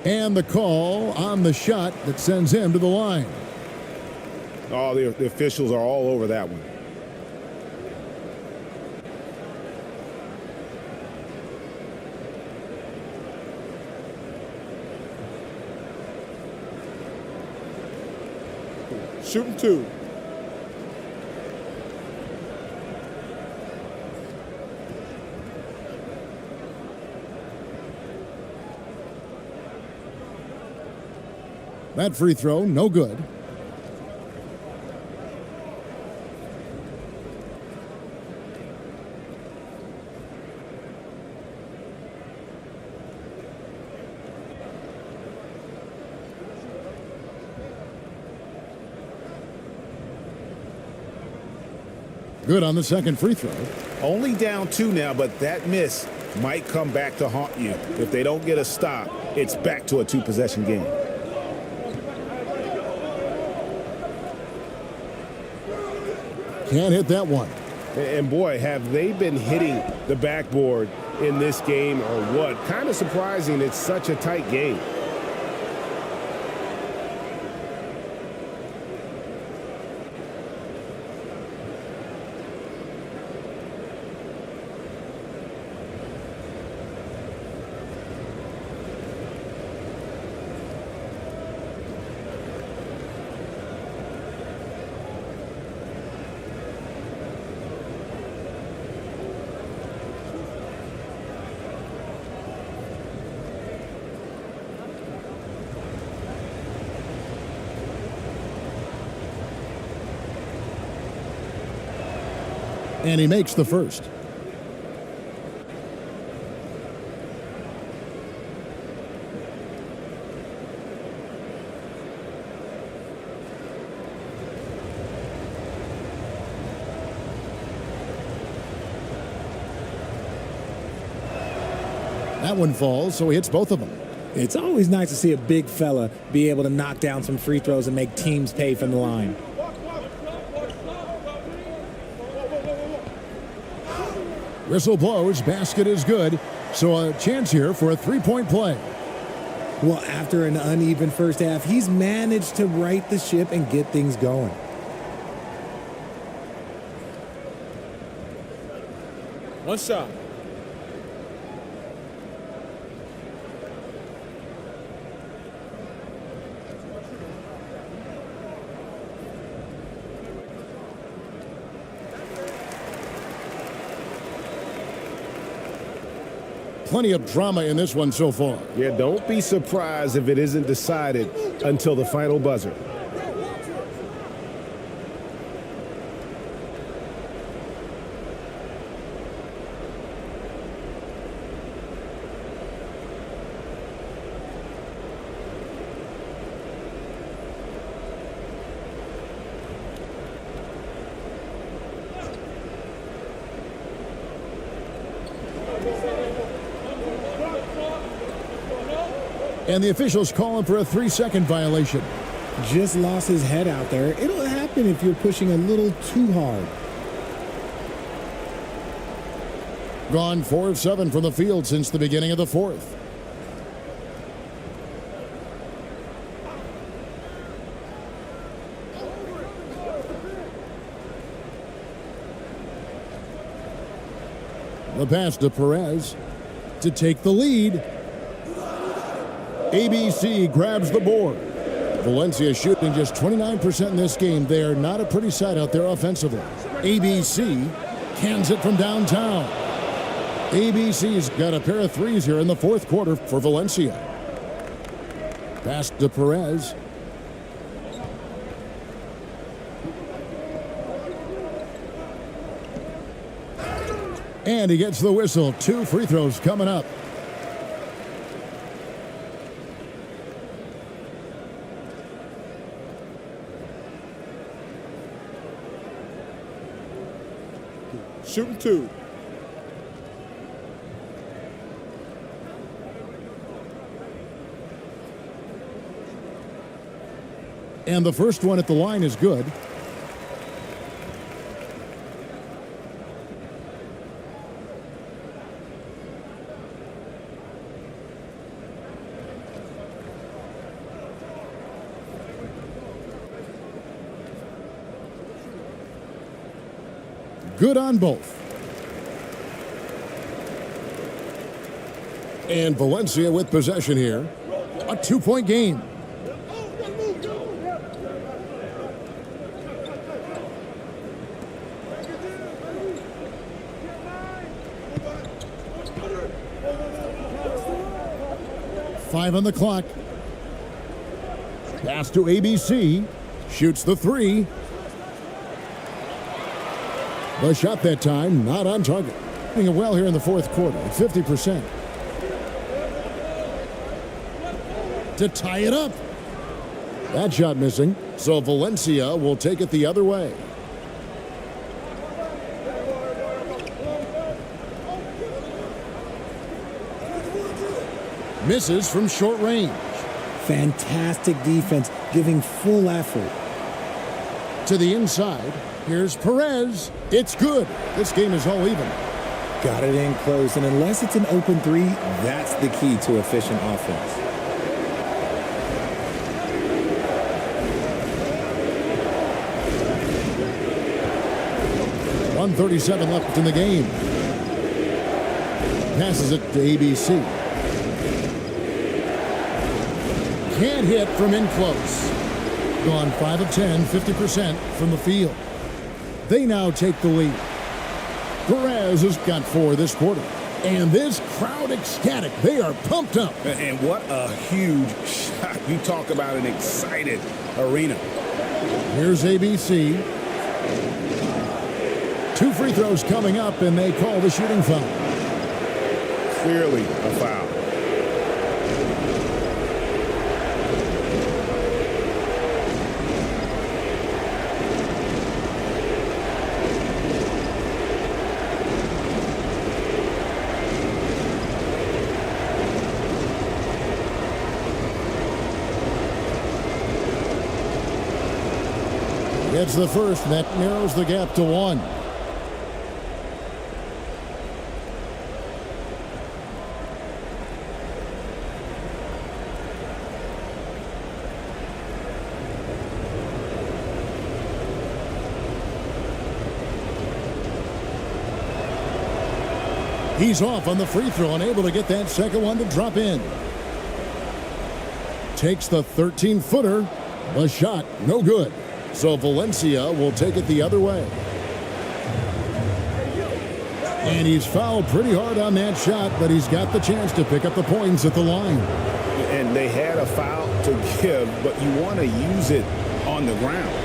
And the call on the shot that sends him to the line. Oh, the officials are all over that one. Shooting 2. That free throw, no good. Good on the second free throw. Only down 2 now, but that miss might come back to haunt you. If they don't get a stop, it's back to a 2-possession game. Can't hit that one. And boy, have they been hitting the backboard in this game or what? Kind of surprising it's such a tight game. And he makes the first. That one falls, so he hits both of them. It's always nice to see a big fella be able to knock down some free throws and make teams pay from the line. Whistle blows, basket is good. So a chance here for a three-point play. Well, after an uneven first half, he's managed to right the ship and get things going. One shot. Plenty of drama in this one so far. Yeah, don't be surprised if it isn't decided until the final buzzer. And the officials calling for a 3-second violation. Just lost his head out there. It'll happen if you're pushing a little too hard. Gone 4 of 7 from the field since the beginning of the fourth. The pass to Perez to take the lead. ABC grabs the board. Valencia shooting just 29% in this game. They are not a pretty sight out there offensively. ABC cans it from downtown. ABC's got a pair of threes here in the fourth quarter for Valencia. Pass to Perez. And he gets the whistle. 2 free throws coming up. Shooting 2. And the first one at the line is good. Good on both. And Valencia with possession here. A 2-point game. Five on the clock. Pass to ABC. Shoots the 3. The shot that time, not on target. Doing it well here in the fourth quarter at 50%. To tie it up. That shot missing, so Valencia will take it the other way. Misses from short range. Fantastic defense, giving full effort. To the inside. Here's Perez. It's good. This game is all even. Got it in close, and unless it's an open 3, that's the key to efficient offense. .137 left in the game. Passes it to ABC. Can't hit from in close. Gone 5 of 10, 50% from the field. They now take the lead. Perez has got 4 this quarter. And this crowd ecstatic. They are pumped up. And what a huge shot. You talk about an excited arena. Here's ABC. 2 free throws coming up, and they call the shooting foul. Clearly a foul. It's the first that narrows the gap to 1. He's off on the free throw, unable to get that second one to drop in. Takes the 13-footer. The shot, no good. So Valencia will take it the other way. And he's fouled pretty hard on that shot, but he's got the chance to pick up the points at the line. And they had a foul to give, but you want to use it on the ground.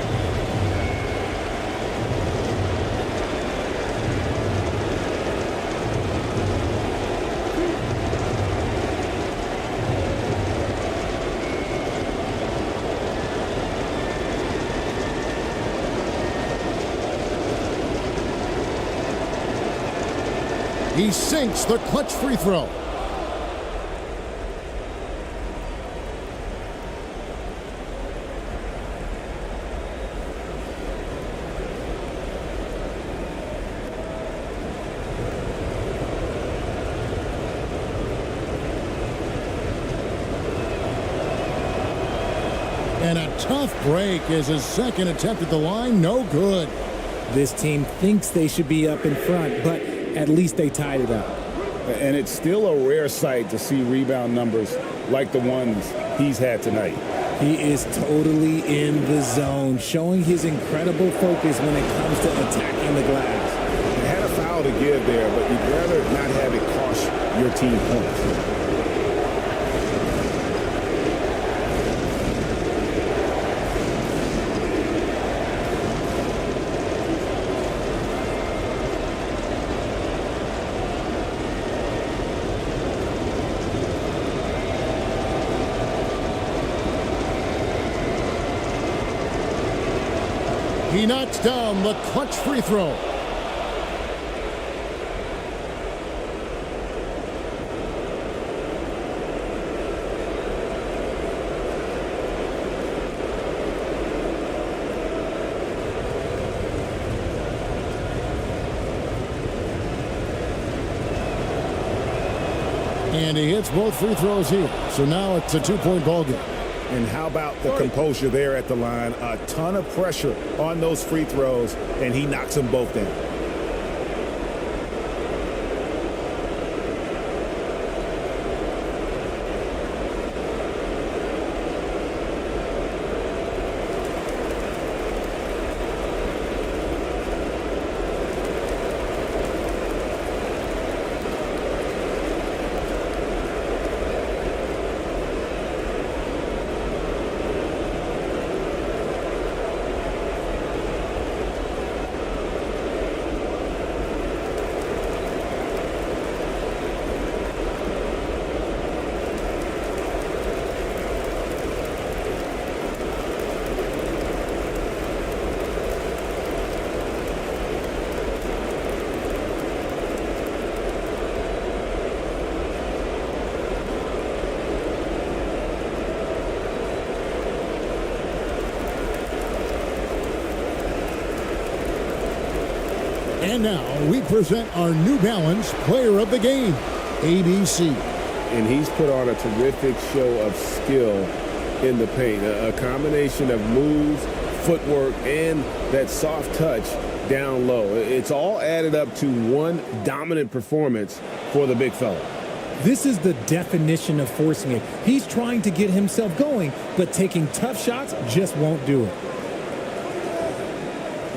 He sinks the clutch free throw. And a tough break is his second attempt at the line. No good. This team thinks they should be up in front, but at least they tied it up. And it's still a rare sight to see rebound numbers like the ones he's had tonight. He is totally in the zone, showing his incredible focus when it comes to attacking the glass. You had a foul to give there, but you'd rather not have it cost your team points. He knocks down the clutch free throw. And he hits both free throws here. So now it's a two-point ball game. And how about the composure there at the line? A ton of pressure on those free throws, and he knocks them both down. And now we present our New Balance Player of the Game, ABC. And he's put on a terrific show of skill in the paint. A combination of moves, footwork, and that soft touch down low. It's all added up to one dominant performance for the big fella. This is the definition of forcing it. He's trying to get himself going, but taking tough shots just won't do it.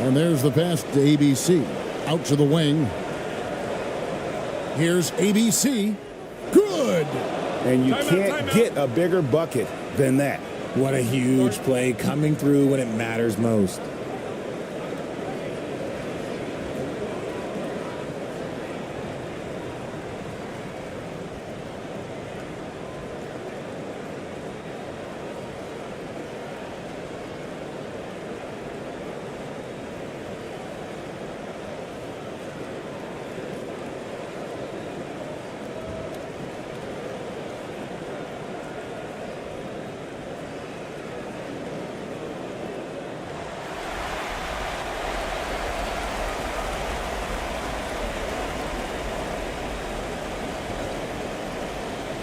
And there's the pass to ABC. Out to the wing. Here's ABC. Good! And you can't get a bigger bucket than that. What a huge play coming through when it matters most.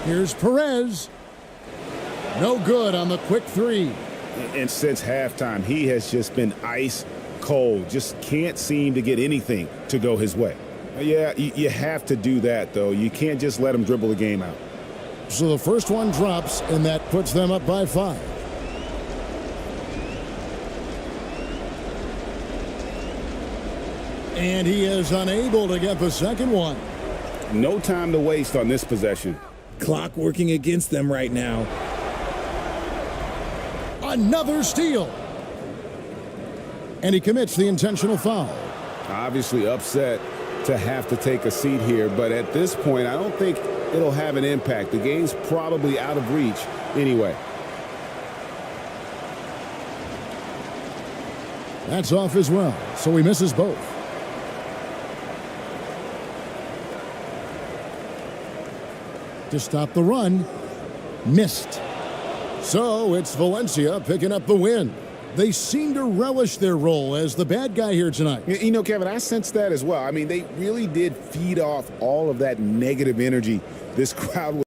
Here's Perez. No good on the quick three. And since halftime, he has just been ice cold. Just can't seem to get anything to go his way. Yeah, you have to do that, though. You can't just let him dribble the game out. So the first one drops, and that puts them up by 5. And he is unable to get the second one. No time to waste on this possession. Clock working against them right now. Another steal. And he commits the intentional foul. Obviously upset to have to take a seat here, but at this point, I don't think it'll have an impact. The game's probably out of reach anyway. That's off as well, so he misses both. To stop the run, missed. So it's Valencia picking up the win. They seem to relish their role as the bad guy here tonight. You know, Kevin, I sense that as well. I mean, they really did feed off all of that negative energy this crowd was.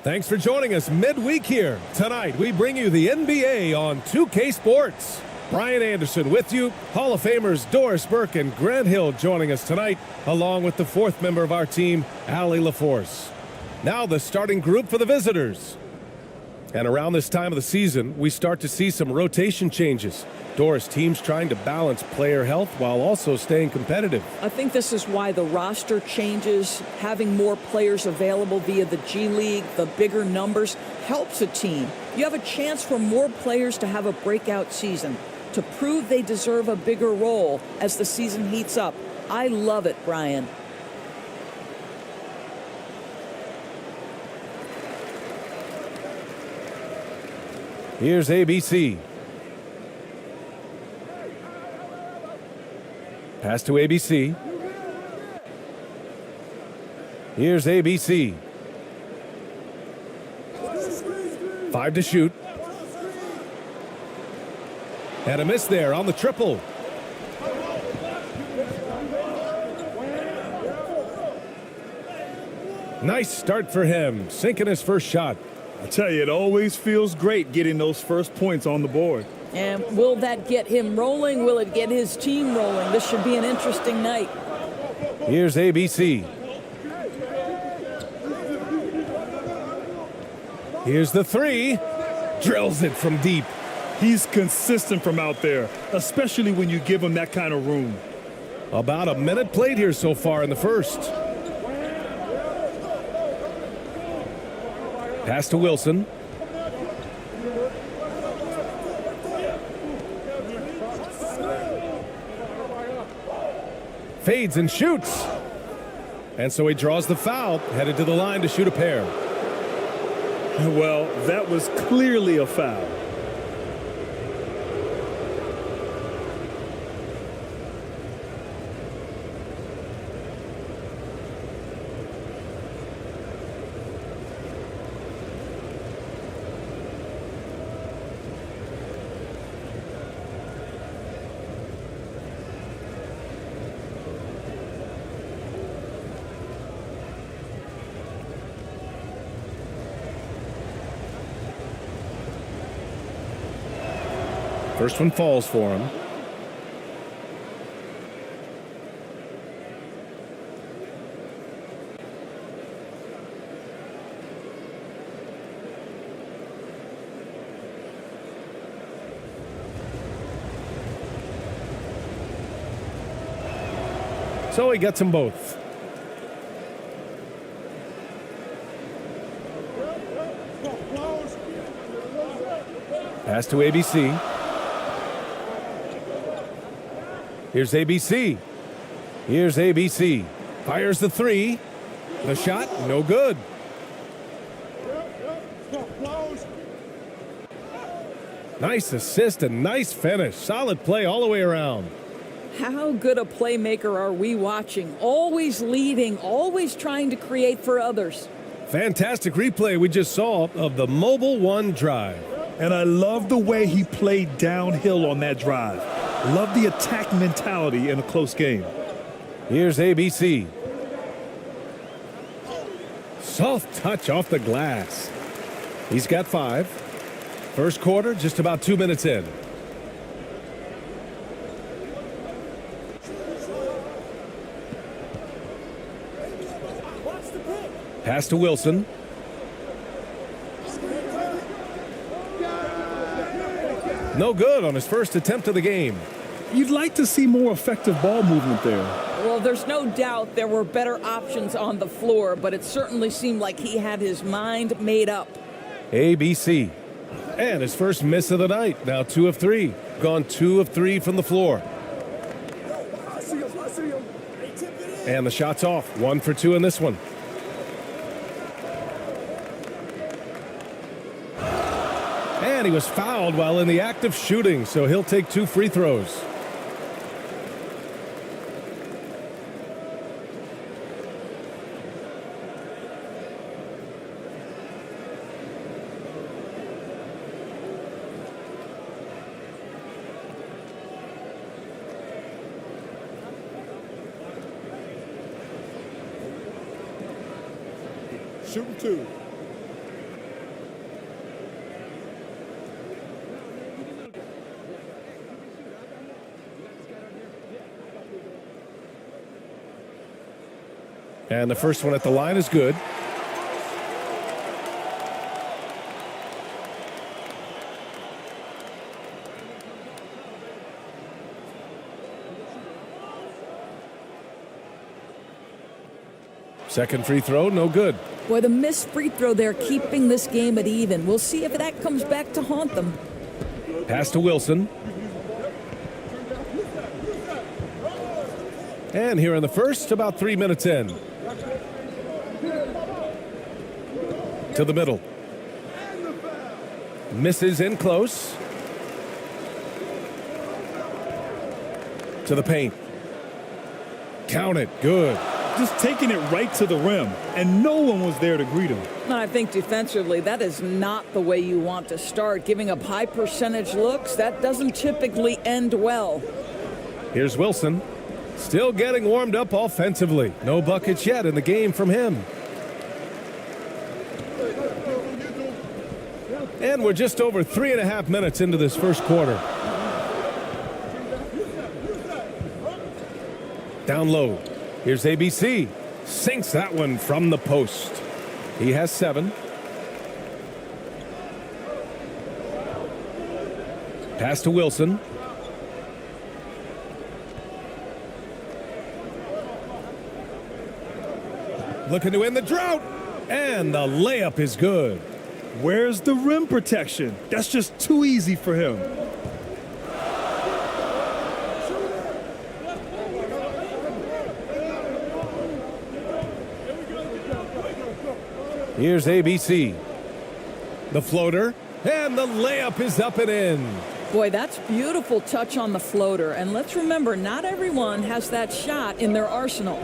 Thanks for joining us midweek here. Tonight, we bring you the NBA on 2K Sports. Brian Anderson with you. Hall of Famers Doris Burke and Grant Hill joining us tonight, along with the fourth member of our team, Allie LaForce. Now the starting group for the visitors. And around this time of the season, we start to see some rotation changes. Doris, teams trying to balance player health while also staying competitive. I think this is why the roster changes, having more players available via the G League, the bigger numbers, helps a team. You have a chance for more players to have a breakout season, to prove they deserve a bigger role as the season heats up. I love it, Brian. Here's ABC. Pass to ABC. Here's ABC. 5 to shoot. And a miss there on the triple. Nice start for him, sinking his first shot. I tell you, it always feels great getting those first points on the board. And will that get him rolling? Will it get his team rolling? This should be an interesting night. Here's ABC. Here's the three. Drills it from deep. He's consistent from out there, especially when you give him that kind of room. About a minute played here so far in the first. Pass to Wilson. Fades and shoots. And so he draws the foul, headed to the line to shoot a pair. Well, that was clearly a foul. First one falls for him. So he gets them both. Pass to ABC. Here's ABC. Here's ABC. Fires the three. The shot, no good. Nice assist and nice finish. Solid play all the way around. How good a playmaker are we watching? Always leading, always trying to create for others. Fantastic replay we just saw of the Mobile One drive. And I love the way he played downhill on that drive. Love the attack mentality in a close game. Here's ABC. Soft touch off the glass. He's got 5. First quarter, just about 2 minutes in. Pass to Wilson. No good on his first attempt of the game. You'd like to see more effective ball movement there. Well, there's no doubt there were better options on the floor, but it certainly seemed like he had his mind made up. ABC. And his first miss of the night. Now 2 of 3. Gone 2 of 3 from the floor. And the shot's off. 1 for 2 in this one. And he was fouled while in the act of shooting, so he'll take 2 free throws. Shooting 2. And the first one at the line is good. Second free throw, no good. Boy, the missed free throw there keeping this game at even. We'll see if that comes back to haunt them. Pass to Wilson. And here in the first, about 3 minutes in. To the middle. Misses in close. To the paint. Count it. Good. Just taking it right to the rim, and no one was there to greet him. I think defensively, that is not the way you want to start. Giving up high percentage looks, that doesn't typically end well. Here's Wilson. Still getting warmed up offensively. No buckets yet in the game from him. And we're just over 3.5 minutes into this first quarter. Down low. Here's ABC. Sinks that one from the post. He has 7. Pass to Wilson. Looking to end the drought. And the layup is good. Where's the rim protection? That's just too easy for him. Here's ABC. The floater, and the layup is up and in. Boy, that's beautiful touch on the floater. And let's remember, not everyone has that shot in their arsenal.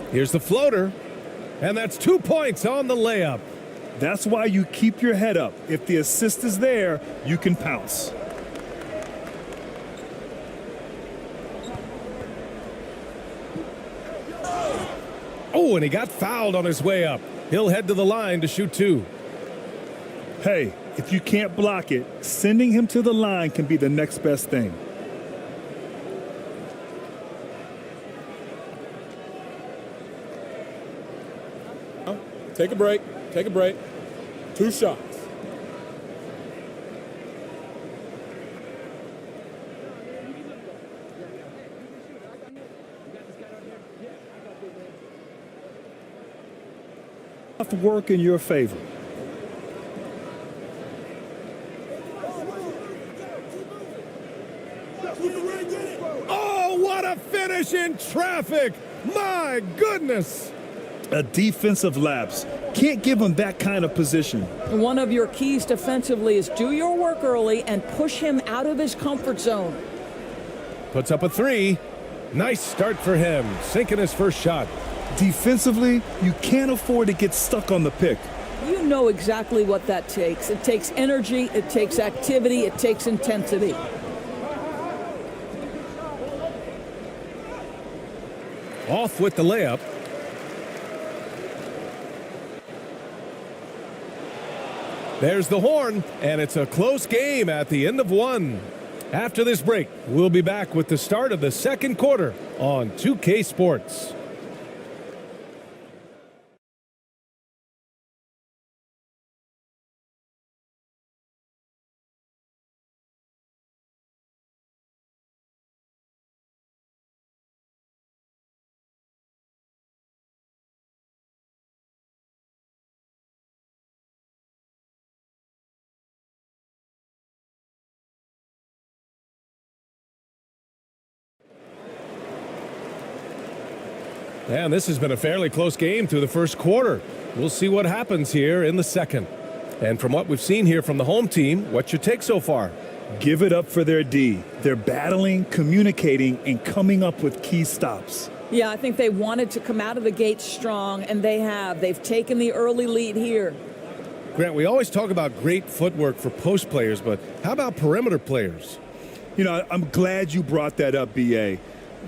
Here's the floater, and that's 2 points on the layup. That's why you keep your head up. If the assist is there, you can pounce. Oh, and he got fouled on his way up. He'll head to the line to shoot 2. Hey, if you can't block it, sending him to the line can be the next best thing. Take a break. Take a break. 2 shots. Work in your favor. Oh, what a finish in traffic! My goodness! A defensive lapse. Can't give him that kind of position. One of your keys defensively is do your work early and push him out of his comfort zone. Puts up a 3. Nice start for him, sinking his first shot. Defensively, you can't afford to get stuck on the pick. You know exactly what that takes. It takes energy, it takes activity, it takes intensity. Off with the layup. There's the horn, and it's a close game at the end of 1. After this break, we'll be back with the start of the second quarter on 2K Sports. And this has been a fairly close game through the first quarter. We'll see what happens here in the second. And from what we've seen here from the home team, what's your take so far? Give it up for their D. They're battling, communicating, and coming up with key stops. Yeah, I think they wanted to come out of the gate strong, and they have. They've taken the early lead here. Grant, we always talk about great footwork for post players, but how about perimeter players? You know, I'm glad you brought that up, B.A.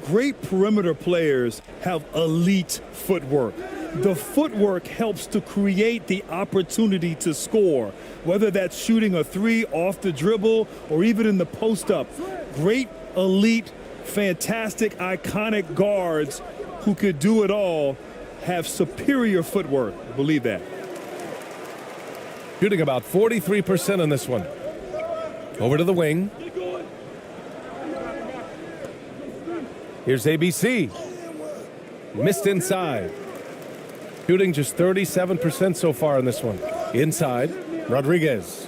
Great perimeter players have elite footwork. The footwork helps to create the opportunity to score, whether that's shooting a three off the dribble or even in the post-up. Great, elite, fantastic, iconic guards who could do it all have superior footwork. Believe that. Shooting about 43% on this one. Over to the wing. Here's ABC. Missed inside. Shooting just 37% so far in this one. Inside, Rodriguez.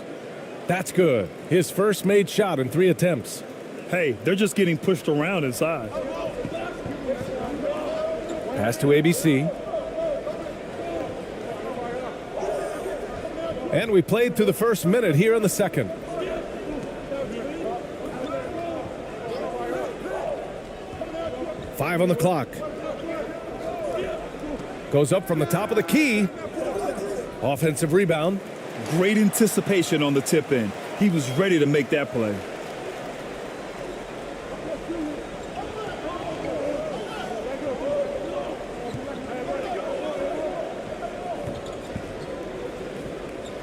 That's good. His first made shot in 3 attempts. Hey, they're just getting pushed around inside. Pass to ABC. And we played through the first minute here in the second. Five on the clock. Goes up from the top of the key. Offensive rebound. Great anticipation on the tip in. He was ready to make that play.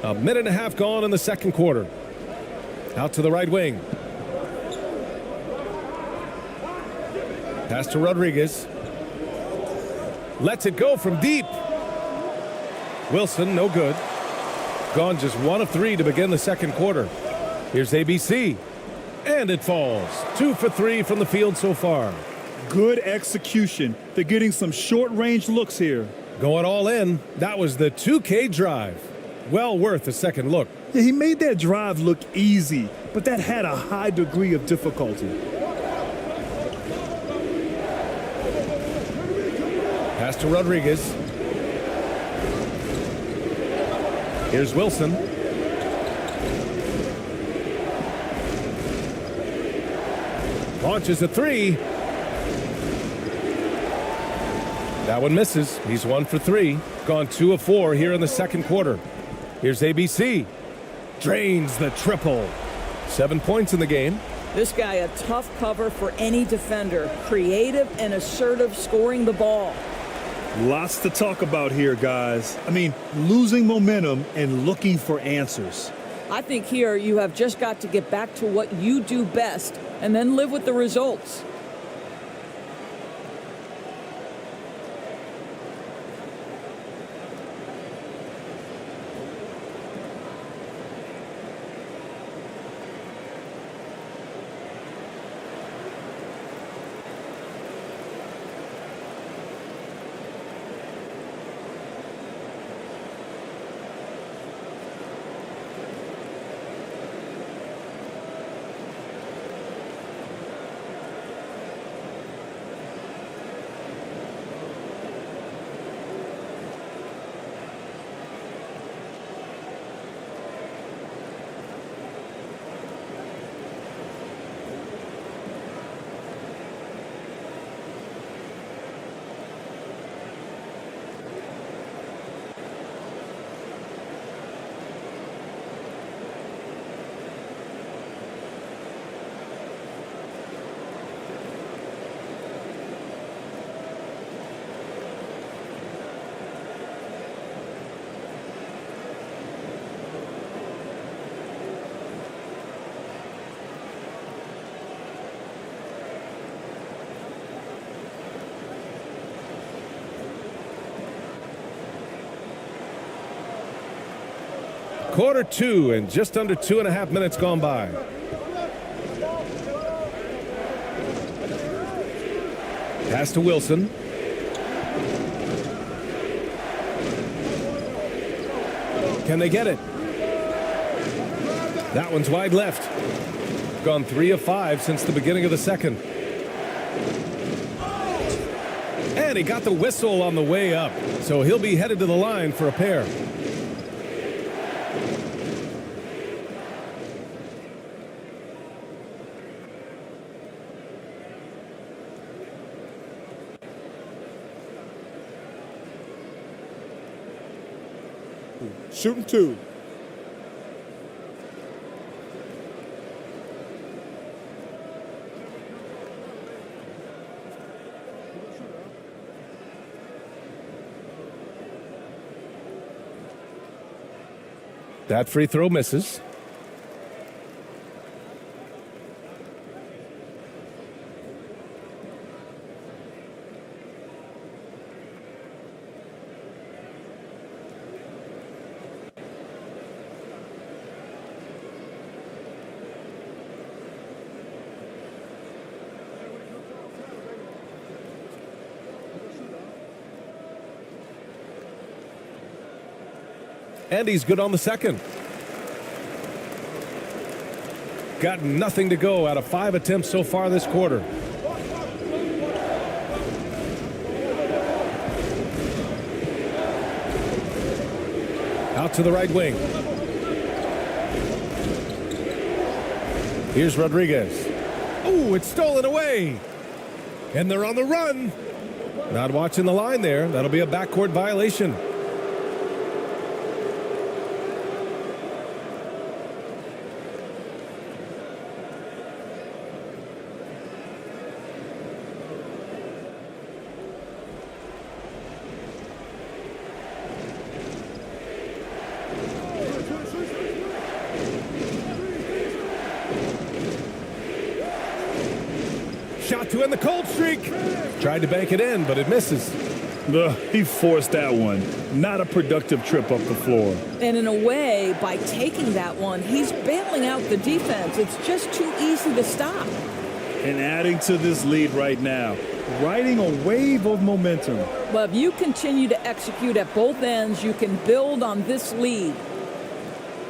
A minute and a half gone in the second quarter. Out to the right wing. Pass to Rodriguez. Lets it go from deep. Wilson, no good. Gone just 1 of 3 to begin the second quarter. Here's ABC. And it falls. 2 for 3 from the field so far. Good execution. They're getting some short-range looks here. Going all in. That was the 2K drive. Well worth a second look. Yeah, he made that drive look easy, but that had a high degree of difficulty. Pass to Rodriguez. Here's Wilson. Launches a 3. That one misses. He's 1 for 3. Gone 2 of 4 here in the second quarter. Here's ABC. Drains the triple. 7 points in the game. This guy a tough cover for any defender. Creative and assertive scoring the ball. Lots to talk about here, guys. I mean, losing momentum and looking for answers. I think here you have just got to get back to what you do best and then live with the results. Quarter 2 and just under 2.5 minutes gone by. Pass to Wilson. Can they get it? That one's wide left. Gone 3 of 5 since the beginning of the second. And he got the whistle on the way up, so he'll be headed to the line for a pair. Shooting 2. That free throw misses. And he's good on the second. Got nothing to go out of 5 attempts so far this quarter. Out to the right wing. Here's Rodriguez. Oh, it's stolen away. And they're on the run. Not watching the line there. That'll be a backcourt violation. Shot to end the cold streak. Tried to bank it in, but it misses. He forced that one. Not a productive trip up the floor. And in a way, by taking that one, he's bailing out the defense. It's just too easy to stop. And adding to this lead right now, riding a wave of momentum. Well, if you continue to execute at both ends, you can build on this lead.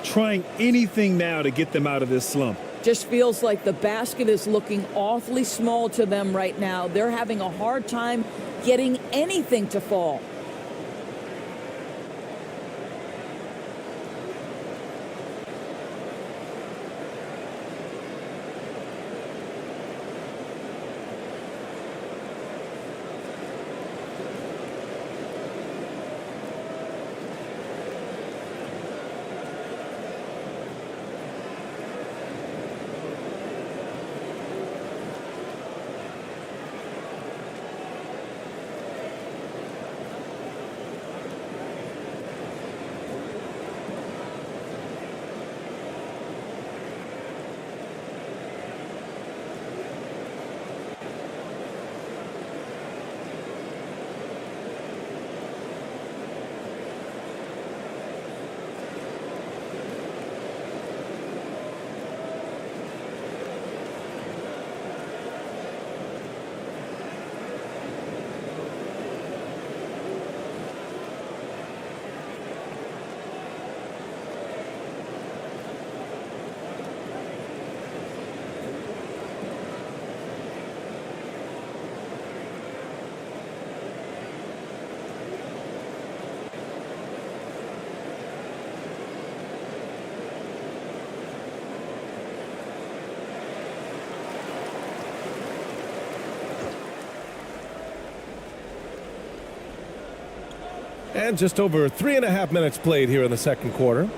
Trying anything now to get them out of this slump. Just feels like the basket is looking awfully small to them right now. They're having a hard time getting anything to fall. And just over 3.5 minutes played here in the second quarter.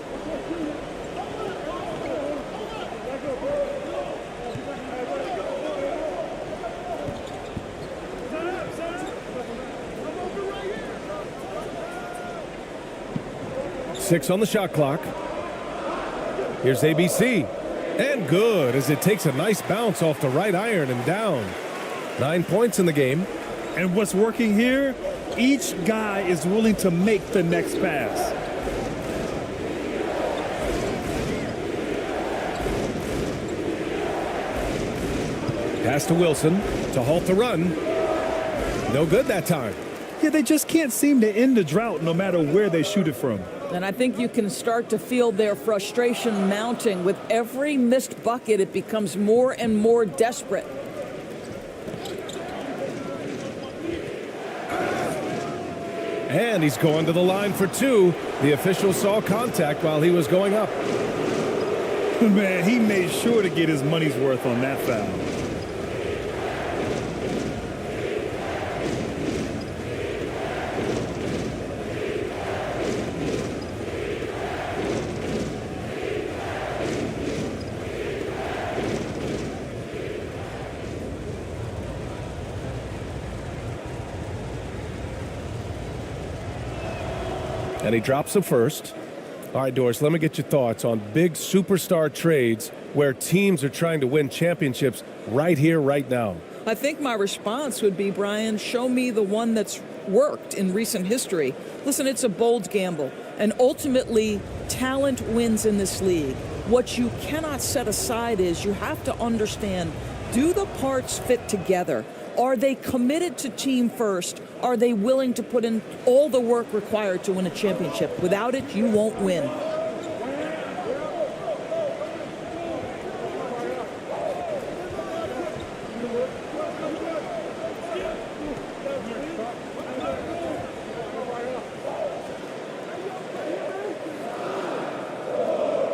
Six on the shot clock. Here's ABC. And good as it takes a nice bounce off the right iron and down. 9 points in the game. And what's working here? Each guy is willing to make the next pass. Pass to Wilson to halt the run. No good that time. Yeah, they just can't seem to end the drought no matter where they shoot it from. And I think you can start to feel their frustration mounting. With every missed bucket, it becomes more and more desperate. And he's going to the line for two. The official saw contact while he was going up. Man, he made sure to get his money's worth on that foul. And he drops the first. All right, Doris, let me get your thoughts on big superstar trades where teams are trying to win championships right here, right now. I think my response would be, Brian, show me the one that's worked in recent history. Listen, it's a bold gamble, and ultimately, talent wins in this league. What you cannot set aside is you have to understand, do the parts fit together? Are they committed to team first? Are they willing to put in all the work required to win a championship? Without it, you won't win.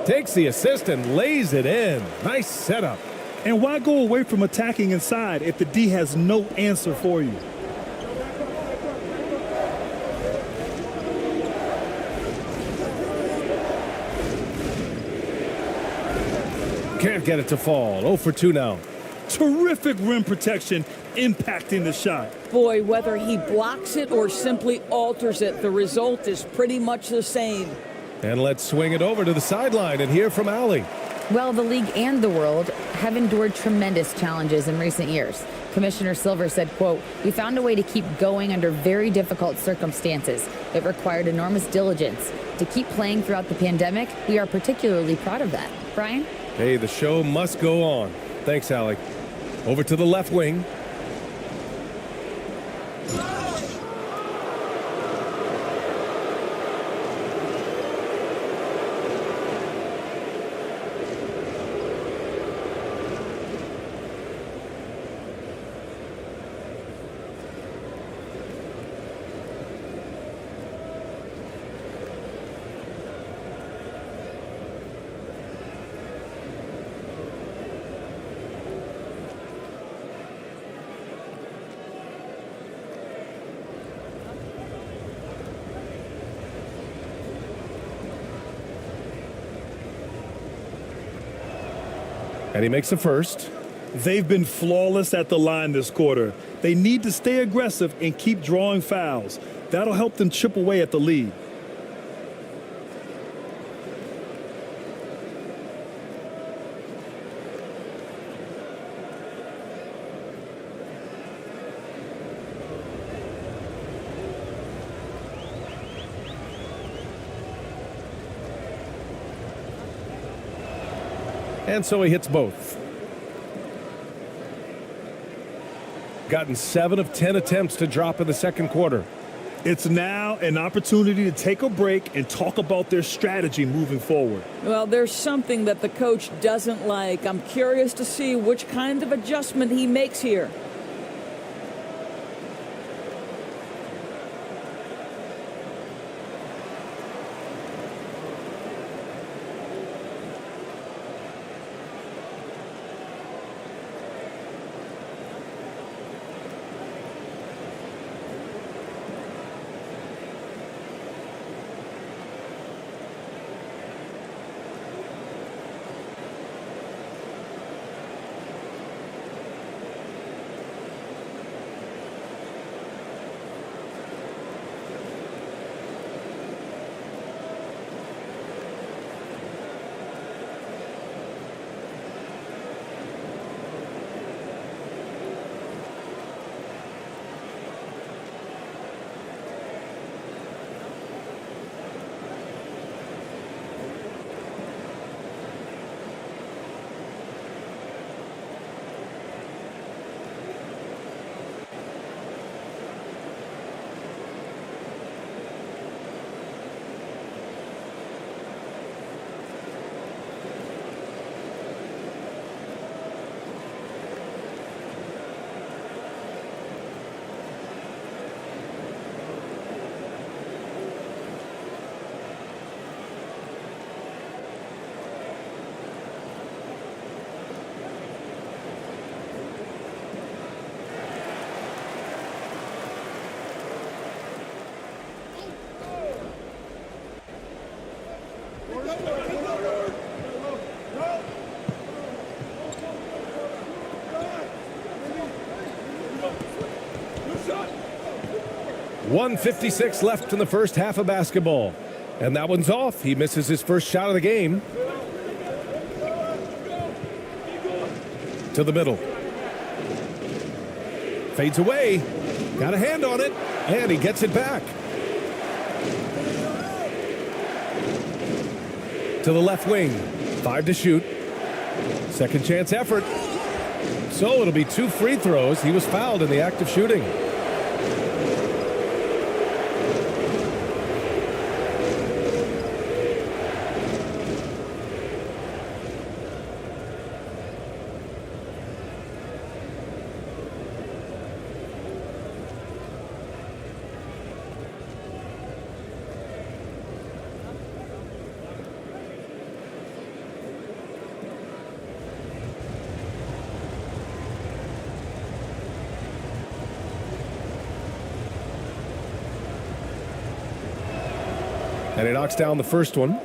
Takes the assist and lays it in. Nice setup. And why go away from attacking inside if the D has no answer for you? Can't get it to fall. 0 for 2 now. Terrific rim protection impacting the shot. Boy, whether he blocks it or simply alters it, the result is pretty much the same. And let's swing it over to the sideline and hear from Allie. Well, the league and the world have endured tremendous challenges in recent years. Commissioner Silver said, quote, "We found a way to keep going under very difficult circumstances. It required enormous diligence. To keep playing throughout the pandemic, we are particularly proud of that." Brian? Hey, the show must go on. Thanks, Allie. Over to the left wing. And he makes the first. They've been flawless at the line this quarter. They need to stay aggressive and keep drawing fouls. That'll help them chip away at the lead. And so he hits both. Gotten 7 of 10 attempts to drop in the second quarter. It's now an opportunity to take a break and talk about their strategy moving forward. Well, there's something that the coach doesn't like. I'm curious to see which kind of adjustment he makes here. .156 left in the first half of basketball. And that one's off. He misses his first shot of the game. To the middle. Fades away. Got a hand on it. And he gets it back. To the left wing. 5 to shoot. Second chance effort. So it'll be 2 free throws. He was fouled in the act of shooting. And he knocks down the first one.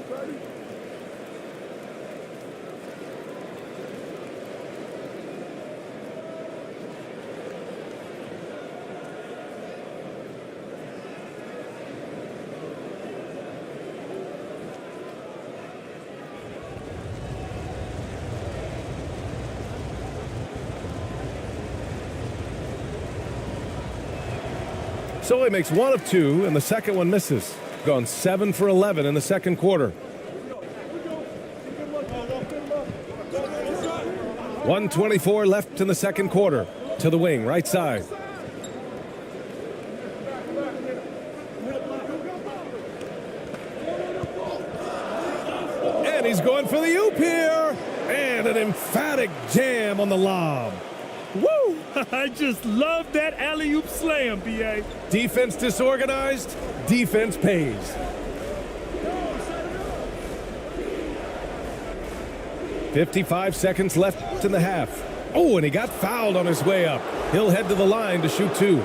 So he makes 1 of 2, and the second one misses. Gone 7 for 11 in the second quarter. 1:24 left in the second quarter. To the wing, right side. And he's going for the oop here. And an emphatic jam on the lob. Woo! I just love that alley-oop slam, B.A. Defense disorganized, defense pays. 55 seconds left in the half. Oh, and he got fouled on his way up. He'll head to the line to shoot 2.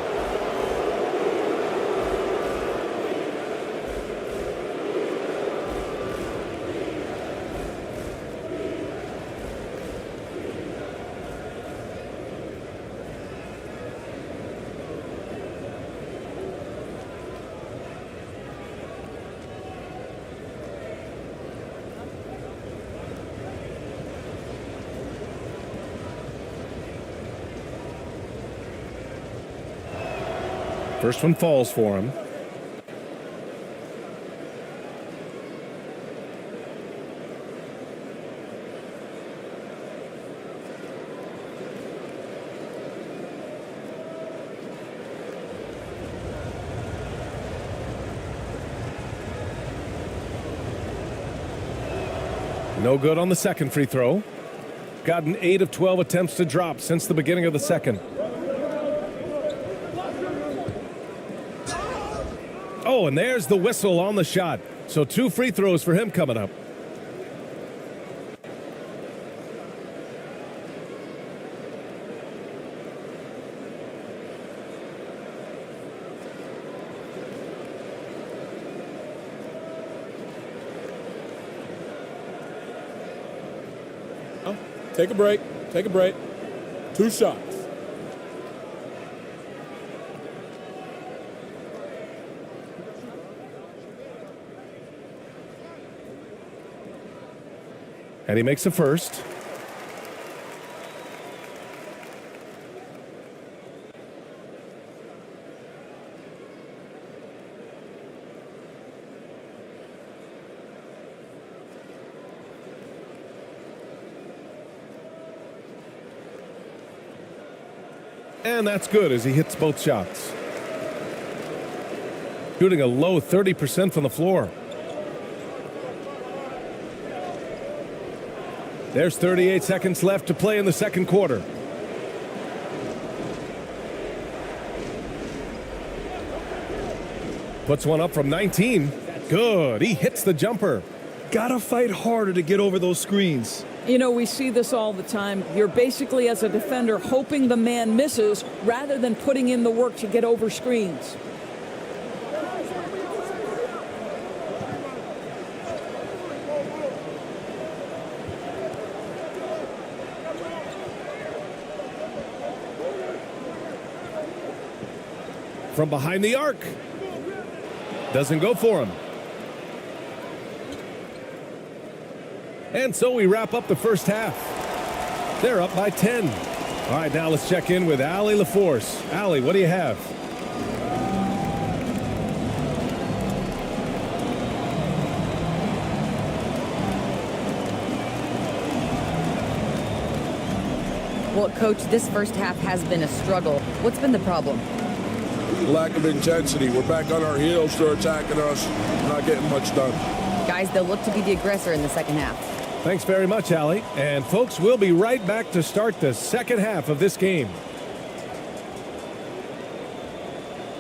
First one falls for him. No good on the second free throw. Gotten 8 of 12 attempts to drop since the beginning of the second. Oh, and there's the whistle on the shot. So 2 free throws for him coming up. Take a break. Take a break. 2 shots. And he makes a first. And that's good as he hits both shots. Shooting a low 30% from the floor. There's 38 seconds left to play in the second quarter. Puts one up from 19. Good. He hits the jumper. Gotta fight harder to get over those screens. You know, we see this all the time. You're basically, as a defender, hoping the man misses rather than putting in the work to get over screens. From behind the arc. Doesn't go for him. And so we wrap up the first half. They're up by 10. All right, now let's check in with Allie LaForce. Allie, what do you have? Well, Coach, this first half has been a struggle. What's been the problem? Lack of intensity. We're back on our heels. They're attacking us. Not getting much done. Guys, they'll look to be the aggressor in the second half. Thanks very much, Allie. And folks, we'll be right back to start the second half of this game.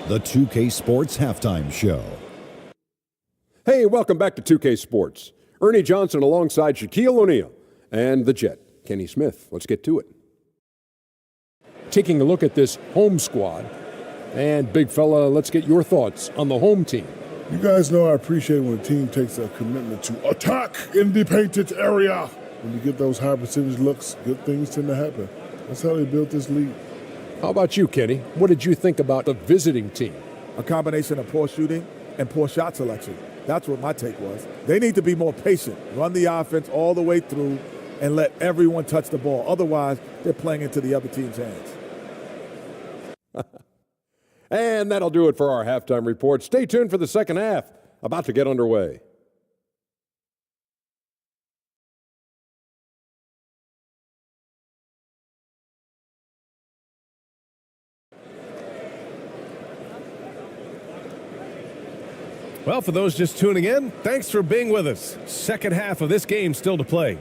The 2K Sports Halftime Show. Hey, welcome back to 2K Sports. Ernie Johnson alongside Shaquille O'Neal and the Jet, Kenny Smith. Let's get to it. Taking a look at this home squad. And big fella, let's get your thoughts on the home team. You guys know I appreciate when a team takes a commitment to attack in the painted area. When you get those high percentage looks, good things tend to happen. That's how they built this league. How about you, Kenny? What did you think about the visiting team? A combination of poor shooting and poor shot selection. That's what my take was. They need to be more patient, run the offense all the way through, and let everyone touch the ball. Otherwise, they're playing into the other team's hands. And that'll do it for our halftime report. Stay tuned for the second half, about to get underway. Well, for those just tuning in, thanks for being with us. Second half of this game still to play.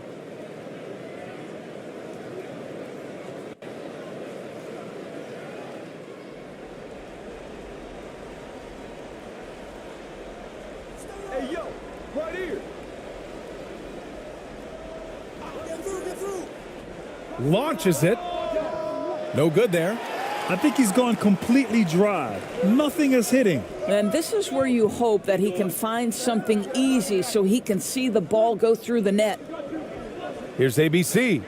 Hey, yo, right here. Get through. Launches it. No good there. I think he's gone completely dry. Nothing is hitting. And this is where you hope that he can find something easy so he can see the ball go through the net. Here's ABC.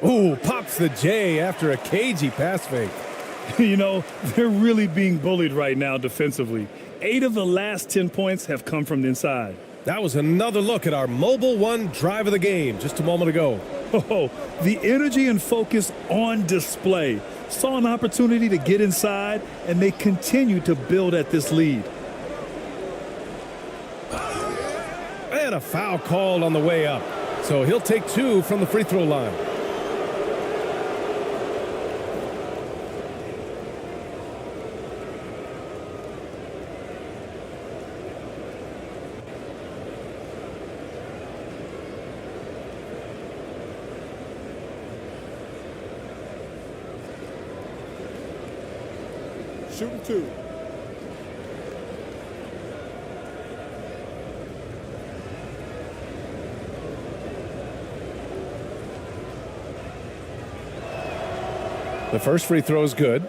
Ooh, pops the J after a cagey pass fake. You know, they're really being bullied right now defensively. 8 of the last 10 points have come from the inside. That was another look at our Mobile One drive of the game just a moment ago. Oh, the energy and focus on display. Saw an opportunity to get inside, and they continue to build at this lead. And a foul called on the way up. So he'll take 2 from the free throw line. Shooting 2. The first free throw is good.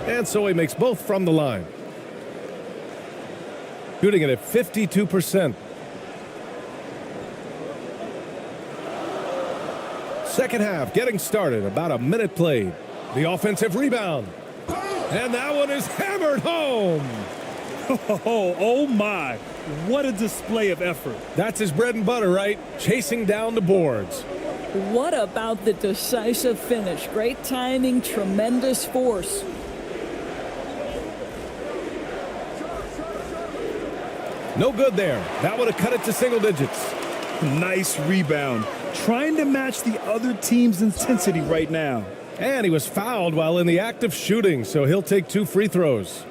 And so he makes both from the line. Shooting it at 52%. Second half getting started, about a minute played. The offensive rebound. And that one is hammered home. Oh my, what a display of effort. That's his bread and butter, right? Chasing down the boards. What about the decisive finish? Great timing, tremendous force. No good there. That would have cut it to single digits. Nice rebound. Trying to match the other team's intensity right now. And he was fouled while in the act of shooting, so he'll take 2 free throws.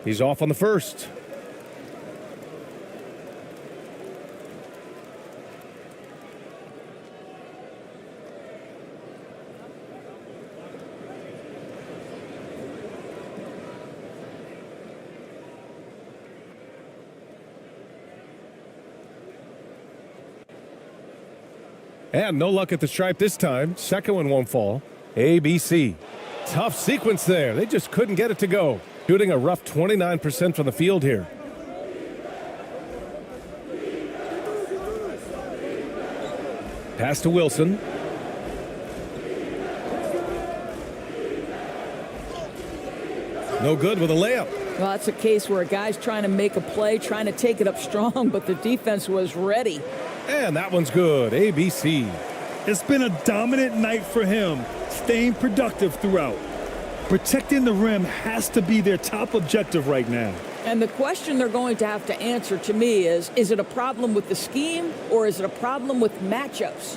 He's off on the first. And no luck at the stripe this time. Second one won't fall. ABC. Tough sequence there. They just couldn't get it to go. Shooting a rough 29% from the field here. Pass to Wilson. No good with a layup. Well, that's a case where a guy's trying to make a play, trying to take it up strong, but the defense was ready. And that one's good. ABC. It's been a dominant night for him, staying productive throughout. Protecting the rim has to be their top objective right now. And the question they're going to have to answer to me is it a problem with the scheme or is it a problem with matchups?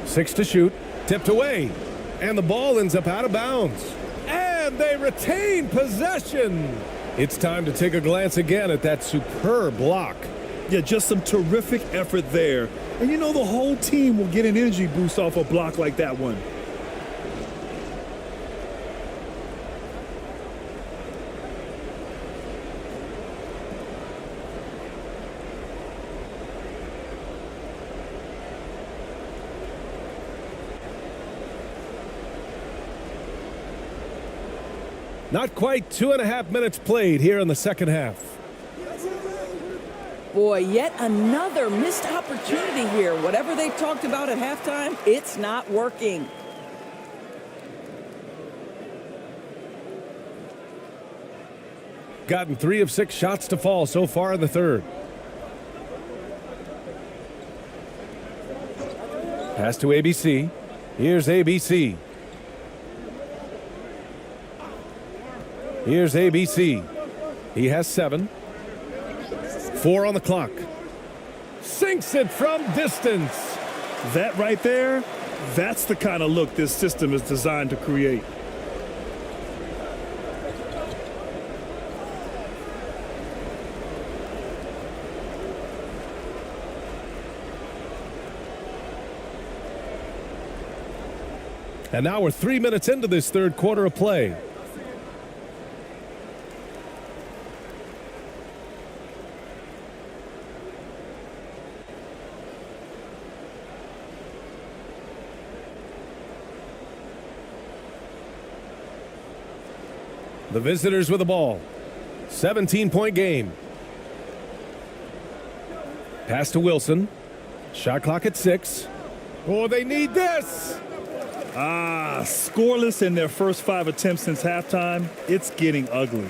Six to shoot. Tipped away. And the ball ends up out of bounds. And they retain possession. It's time to take a glance again at that superb block. Yeah, just some terrific effort there. And you know the whole team will get an energy boost off a block like that one. Not quite 2.5 minutes played here in the second half. Boy, yet another missed opportunity here. Whatever they talked about at halftime, it's not working. Gotten 3 of 6 shots to fall so far in the third. Pass to ABC. Here's ABC. Here's ABC. He has 7. 4 on the clock. Sinks it from distance. That right there, that's the kind of look this system is designed to create. And now we're 3 minutes into this third quarter of play. The visitors with the ball. 17-point game. Pass to Wilson. Shot clock at 6. Oh, they need this. Scoreless in their first 5 attempts since halftime. It's getting ugly.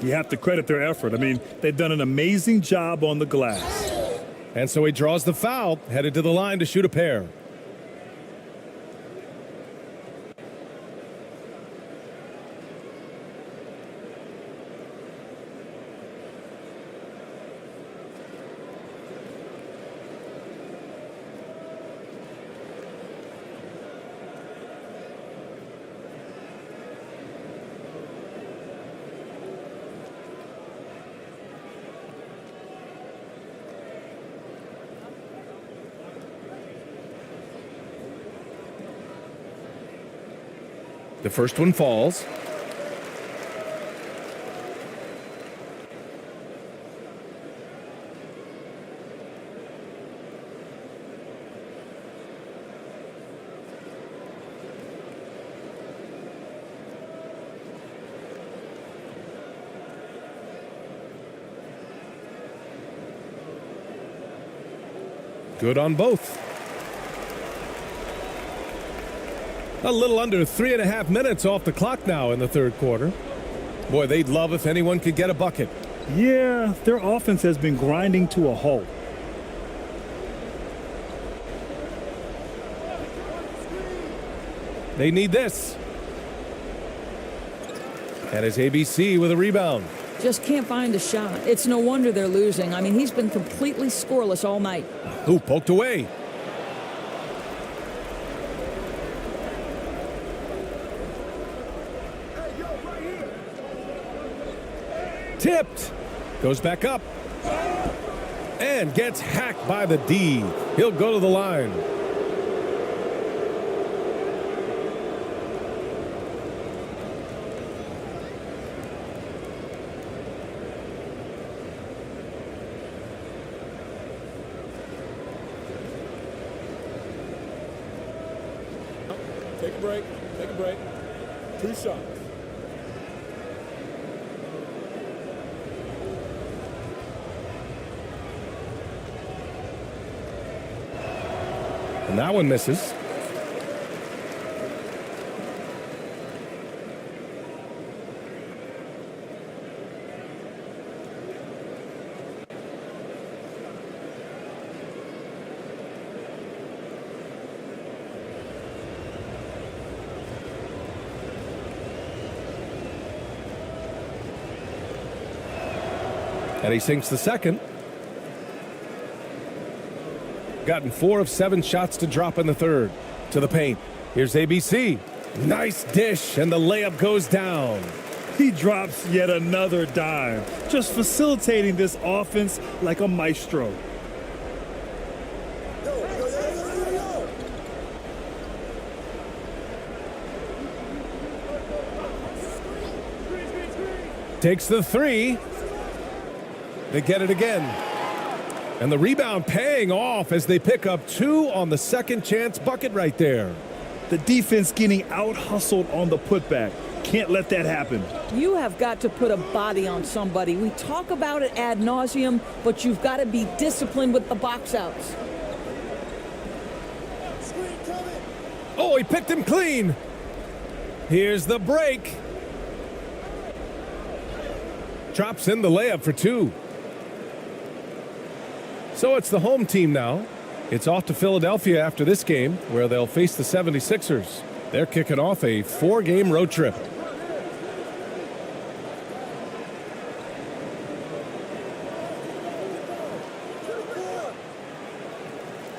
You have to credit their effort. I mean, they've done an amazing job on the glass. And so he draws the foul, headed to the line to shoot a pair. The first one falls. Good on both. A little under 3.5 minutes off the clock now in the third quarter. Boy, they'd love if anyone could get a bucket. Yeah, their offense has been grinding to a halt. They need this. And it's ABC with a rebound. Just can't find a shot. It's no wonder they're losing. I mean, he's been completely scoreless all night. Ooh, poked away. Tipped. Goes back up. And gets hacked by the D. He'll go to the line. Take a break. Take a break. 2 shots. And that one misses. And he sinks the second. Gotten 4 of 7 shots to drop in the third. To the paint. Here's ABC. Nice dish, and the layup goes down. He drops yet another dime, just facilitating this offense like a maestro. Takes the 3. They get it again. And the rebound paying off as they pick up 2 on the second chance bucket right there. The defense getting out-hustled on the putback. Can't let that happen. You have got to put a body on somebody. We talk about it ad nauseum, but you've got to be disciplined with the box outs. Oh, he picked him clean. Here's the break. Drops in the layup for 2. So it's the home team now. It's off to Philadelphia after this game, where they'll face the 76ers. They're kicking off a 4-game road trip.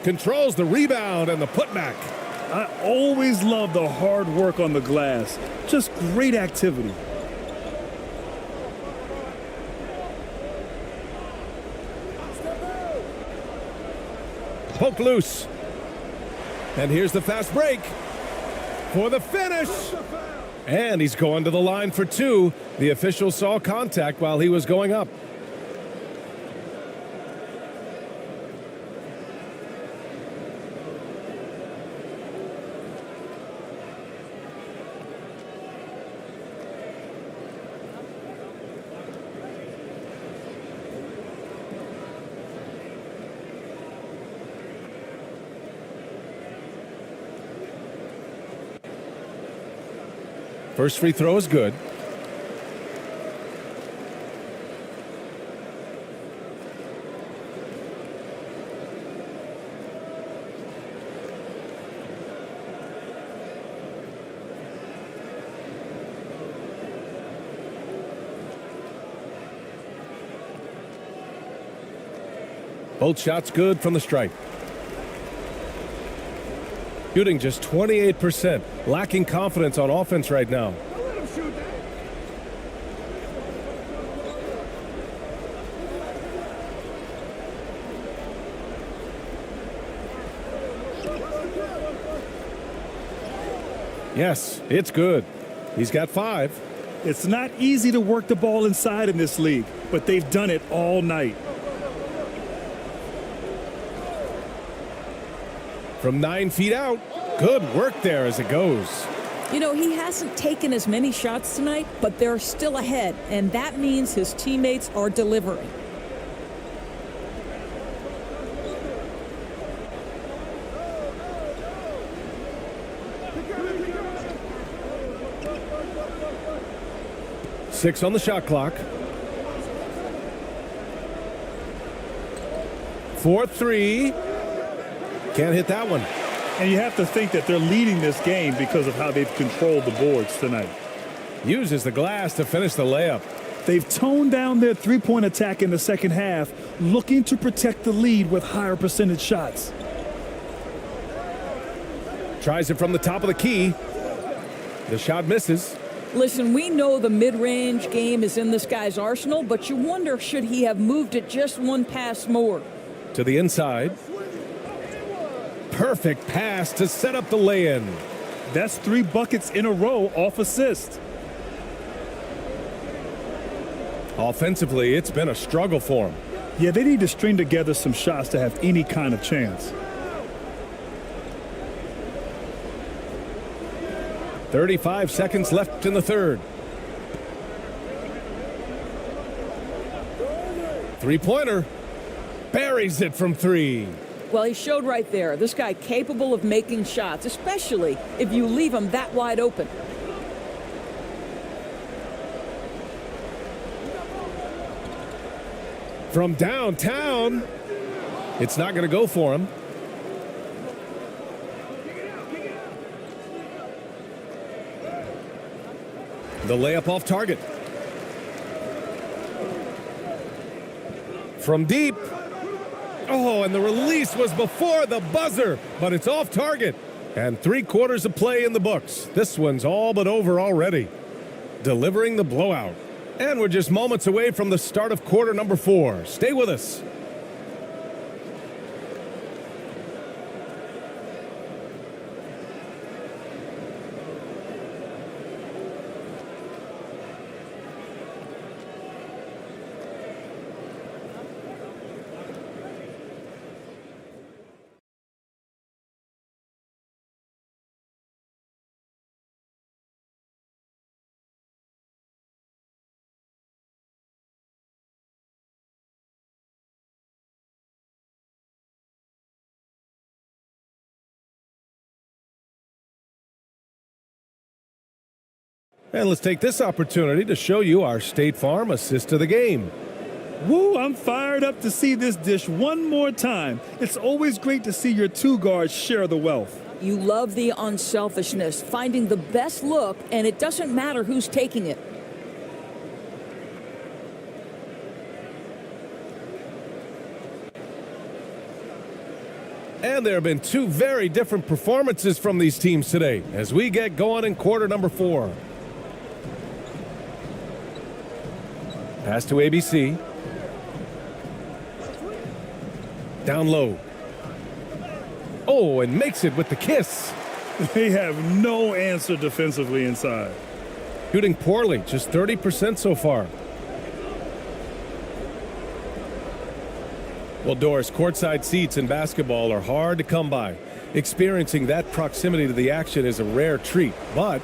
Controls the rebound and the putback. I always love the hard work on the glass. Just great activity. Poke loose. And here's the fast break for the finish. And he's going to the line for 2. The official saw contact while he was going up. First free throw is good. Both shots good from the stripe. Shooting just 28%. Lacking confidence on offense right now. Yes, it's good. He's got 5. It's not easy to work the ball inside in this league, but they've done it all night. From 9 feet out. Good work there as it goes. You know, he hasn't taken as many shots tonight, but they're still ahead, and that means his teammates are delivering. Six on the shot clock. 4-3. Can't hit that one. And you have to think that they're leading this game because of how they've controlled the boards tonight. Uses the glass to finish the layup. They've toned down their three-point attack in the second half, looking to protect the lead with higher percentage shots. Tries it from the top of the key. The shot misses. Listen, we know the mid-range game is in this guy's arsenal, but you wonder, should he have moved it just one pass more? To the inside. Perfect pass to set up the lay-in. That's 3 buckets in a row off assist. Offensively, it's been a struggle for him. Yeah, they need to string together some shots to have any kind of chance. 35 seconds left in the third. Three-pointer. Buries it from 3. Well, he showed right there. This guy capable of making shots, especially if you leave him that wide open. From downtown. It's not going to go for him. The layup off target. From deep. Oh, and the release was before the buzzer, but it's off target. And 3 quarters of play in the books. This one's all but over already. Delivering the blowout. And we're just moments away from the start of quarter number 4. Stay with us. And let's take this opportunity to show you our State Farm assist of the game. Woo, I'm fired up to see this dish one more time. It's always great to see your 2 guards share the wealth. You love the unselfishness, finding the best look, and it doesn't matter who's taking it. And there have been 2 very different performances from these teams today as we get going in quarter number 4. Pass to ABC. Down low. Oh, and makes it with the kiss. They have no answer defensively inside. Shooting poorly, just 30% so far. Well, Doris, courtside seats in basketball are hard to come by. Experiencing that proximity to the action is a rare treat, but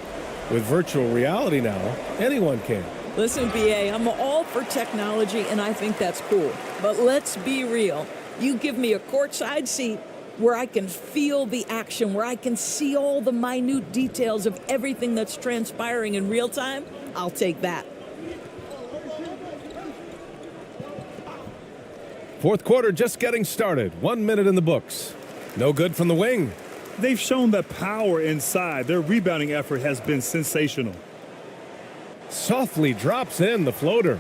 with virtual reality now, anyone can. Listen, BA, I'm all for technology, and I think that's cool. But let's be real. You give me a courtside seat where I can feel the action, where I can see all the minute details of everything that's transpiring in real time, I'll take that. Fourth quarter just getting started. 1 minute in the books. No good from the wing. They've shown the power inside. Their rebounding effort has been sensational. Softly drops in the floater.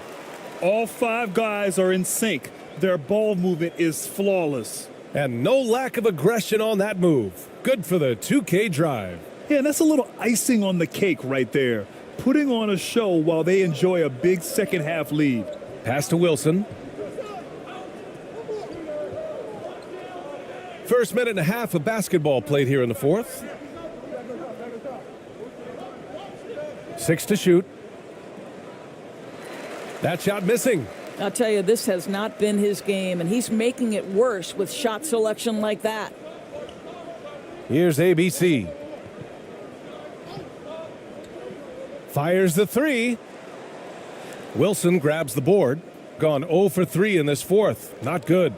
All 5 guys are in sync. Their ball movement is flawless. And no lack of aggression on that move. Good for the 2K drive. Yeah, and that's a little icing on the cake right there. Putting on a show while they enjoy a big second half lead. Pass to Wilson. First minute and a half of basketball played here in the fourth. 6 to shoot. That shot missing. I'll tell you, this has not been his game, and he's making it worse with shot selection like that. Here's ABC. Fires the three. Wilson grabs the board. Gone 0 for 3 in this fourth. Not good.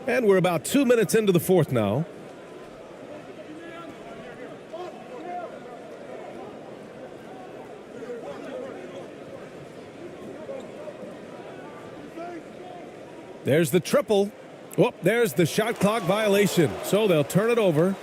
And we're about 2 minutes into the fourth now. There's the triple. Oh, there's the shot clock violation. So they'll turn it over.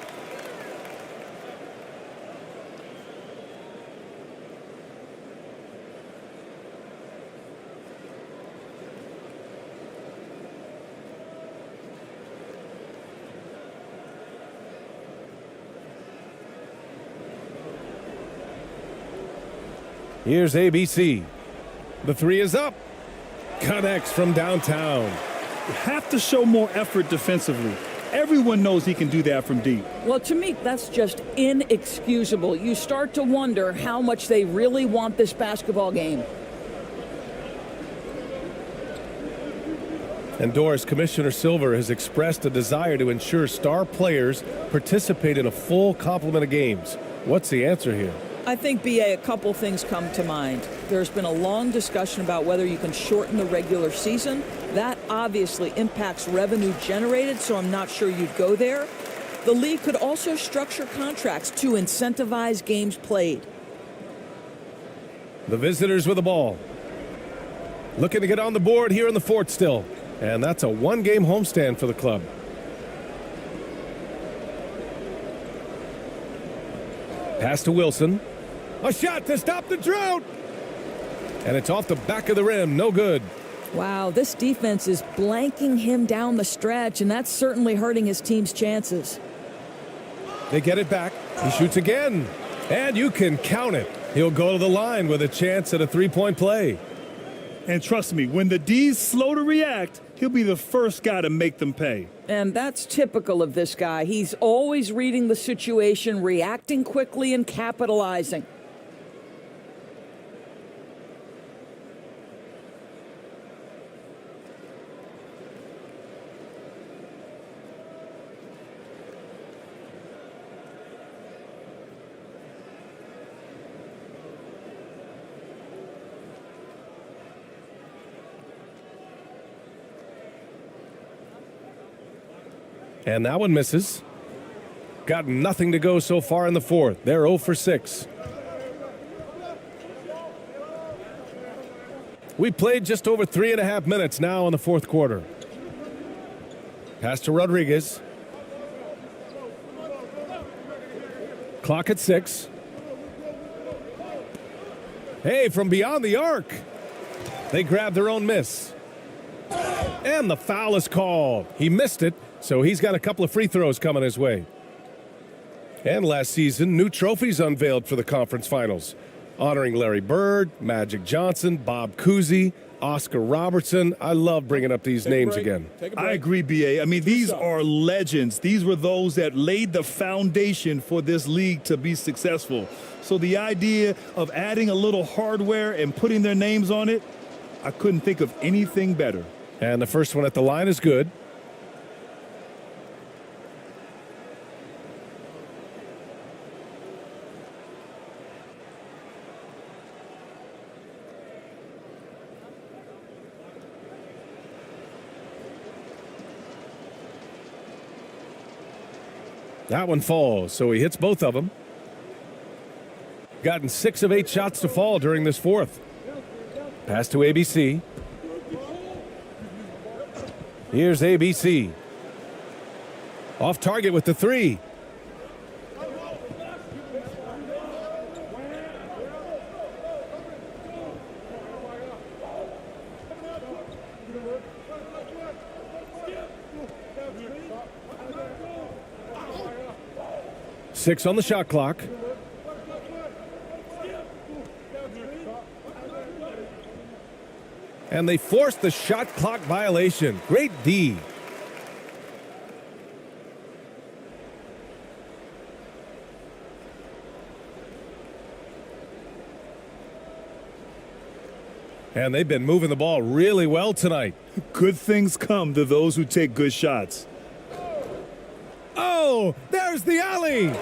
Here's ABC. The three is up. Connects from downtown. You have to show more effort defensively. Everyone knows he can do that from deep. Well, to me, that's just inexcusable. You start to wonder how much they really want this basketball game. And Doris, Commissioner Silver has expressed a desire to ensure star players participate in a full complement of games. What's the answer here? I think, BA, a couple things come to mind. There's been a long discussion about whether you can shorten the regular season. That obviously impacts revenue generated, so I'm not sure you'd go there. The league could also structure contracts to incentivize games played. The visitors with the ball. Looking to get on the board here in the fourth still. And that's a one-game homestand for the club. Pass to Wilson. A shot to stop the drought. And it's off the back of the rim. No good. Wow, this defense is blanking him down the stretch, and that's certainly hurting his team's chances. They get it back. He shoots again. And you can count it. He'll go to the line with a chance at a three-point play. And trust me, when the D's slow to react, he'll be the first guy to make them pay. And that's typical of this guy. He's always reading the situation, reacting quickly, and capitalizing. And that one misses. Got nothing to go so far in the fourth. They're 0 for 6. We played just over 3.5 minutes now in the fourth quarter. Pass to Rodriguez. Clock at 6. Hey, from beyond the arc. They grabbed their own miss. And the foul is called. He missed it. So he's got a couple of free throws coming his way. And last season, new trophies unveiled for the conference finals, honoring Larry Bird, Magic Johnson, Bob Cousy, Oscar Robertson. I love bringing up these names again. I agree, BA. I mean, these are legends. These were those that laid the foundation for this league to be successful. So the idea of adding a little hardware and putting their names on it, I couldn't think of anything better. And the first one at the line is good. That one falls, so he hits both of them. Gotten 6 of 8 shots to fall during this fourth. Pass to ABC. Here's ABC. Off target with the three. 6 on the shot clock. And they forced the shot clock violation. Great D. And they've been moving the ball really well tonight. Good things come to those who take good shots. Oh, there's the alley.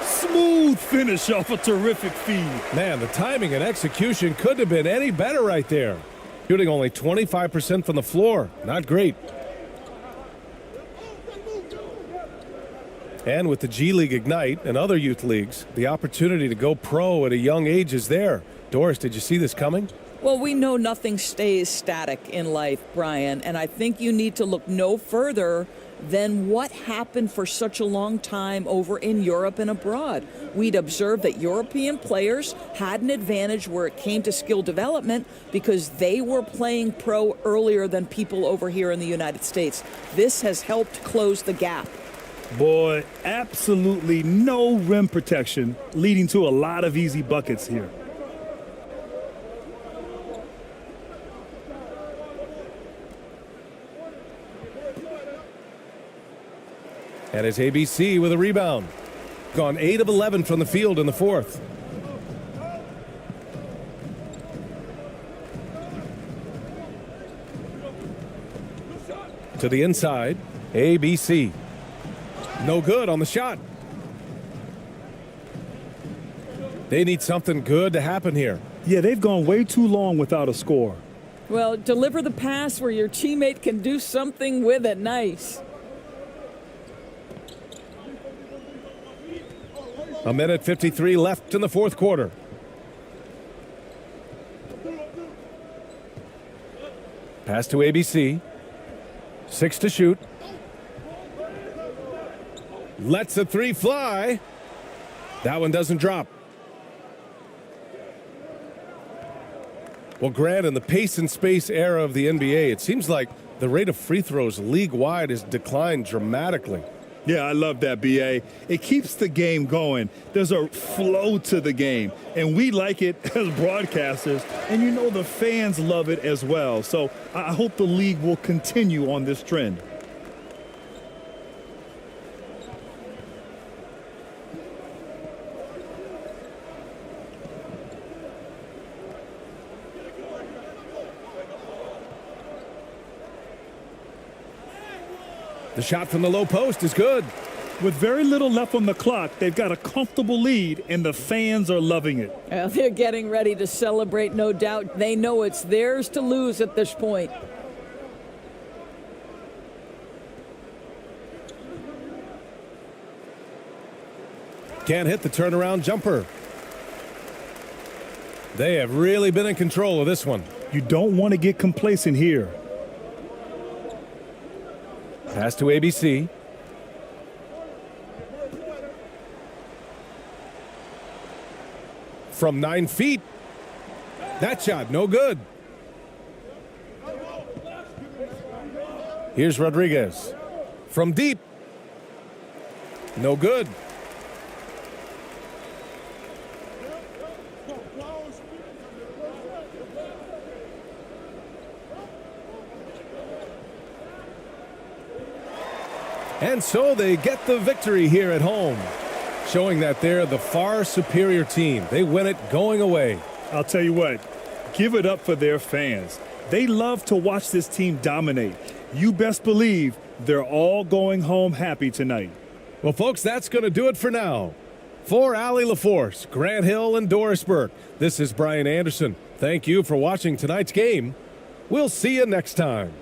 Smooth finish off a terrific feed. Man, the timing and execution couldn't have been any better right there. Shooting only 25% from the floor. Not great. And with the G League Ignite and other youth leagues, the opportunity to go pro at a young age is there. Doris, did you see this coming? Well, we know nothing stays static in life, Brian, and I think you need to look no further than what happened for such a long time over in Europe and abroad. We'd observed that European players had an advantage where it came to skill development because they were playing pro earlier than people over here in the United States. This has helped close the gap. Boy, absolutely no rim protection, leading to a lot of easy buckets here. And it's ABC with a rebound. Gone 8 of 11 from the field in the fourth. To the inside, ABC. No good on the shot. They need something good to happen here. Yeah, they've gone way too long without a score. Well, deliver the pass where your teammate can do something with it. Nice. A minute 53 left in the fourth quarter. Pass to ABC. 6 to shoot. Lets a 3 fly. That one doesn't drop. Well, Grant, in the pace and space era of the NBA, it seems like the rate of free throws league-wide has declined dramatically. Yeah, I love that, BA. It keeps the game going. There's a flow to the game, and we like it as broadcasters, and you know the fans love it as well. So I hope the league will continue on this trend. The shot from the low post is good. With very little left on the clock, they've got a comfortable lead, and the fans are loving it. Well, they're getting ready to celebrate, no doubt. They know it's theirs to lose at this point. Can't hit the turnaround jumper. They have really been in control of this one. You don't want to get complacent here. Pass to ABC. From 9 feet. That shot, no good. Here's Rodriguez. From deep. No good. And so they get the victory here at home, showing that they're the far superior team. They win it going away. I'll tell you what, give it up for their fans. They love to watch this team dominate. You best believe they're all going home happy tonight. Well, folks, that's going to do it for now. For Allie LaForce, Grant Hill, and Doris Burke, this is Brian Anderson. Thank you for watching tonight's game. We'll see you next time.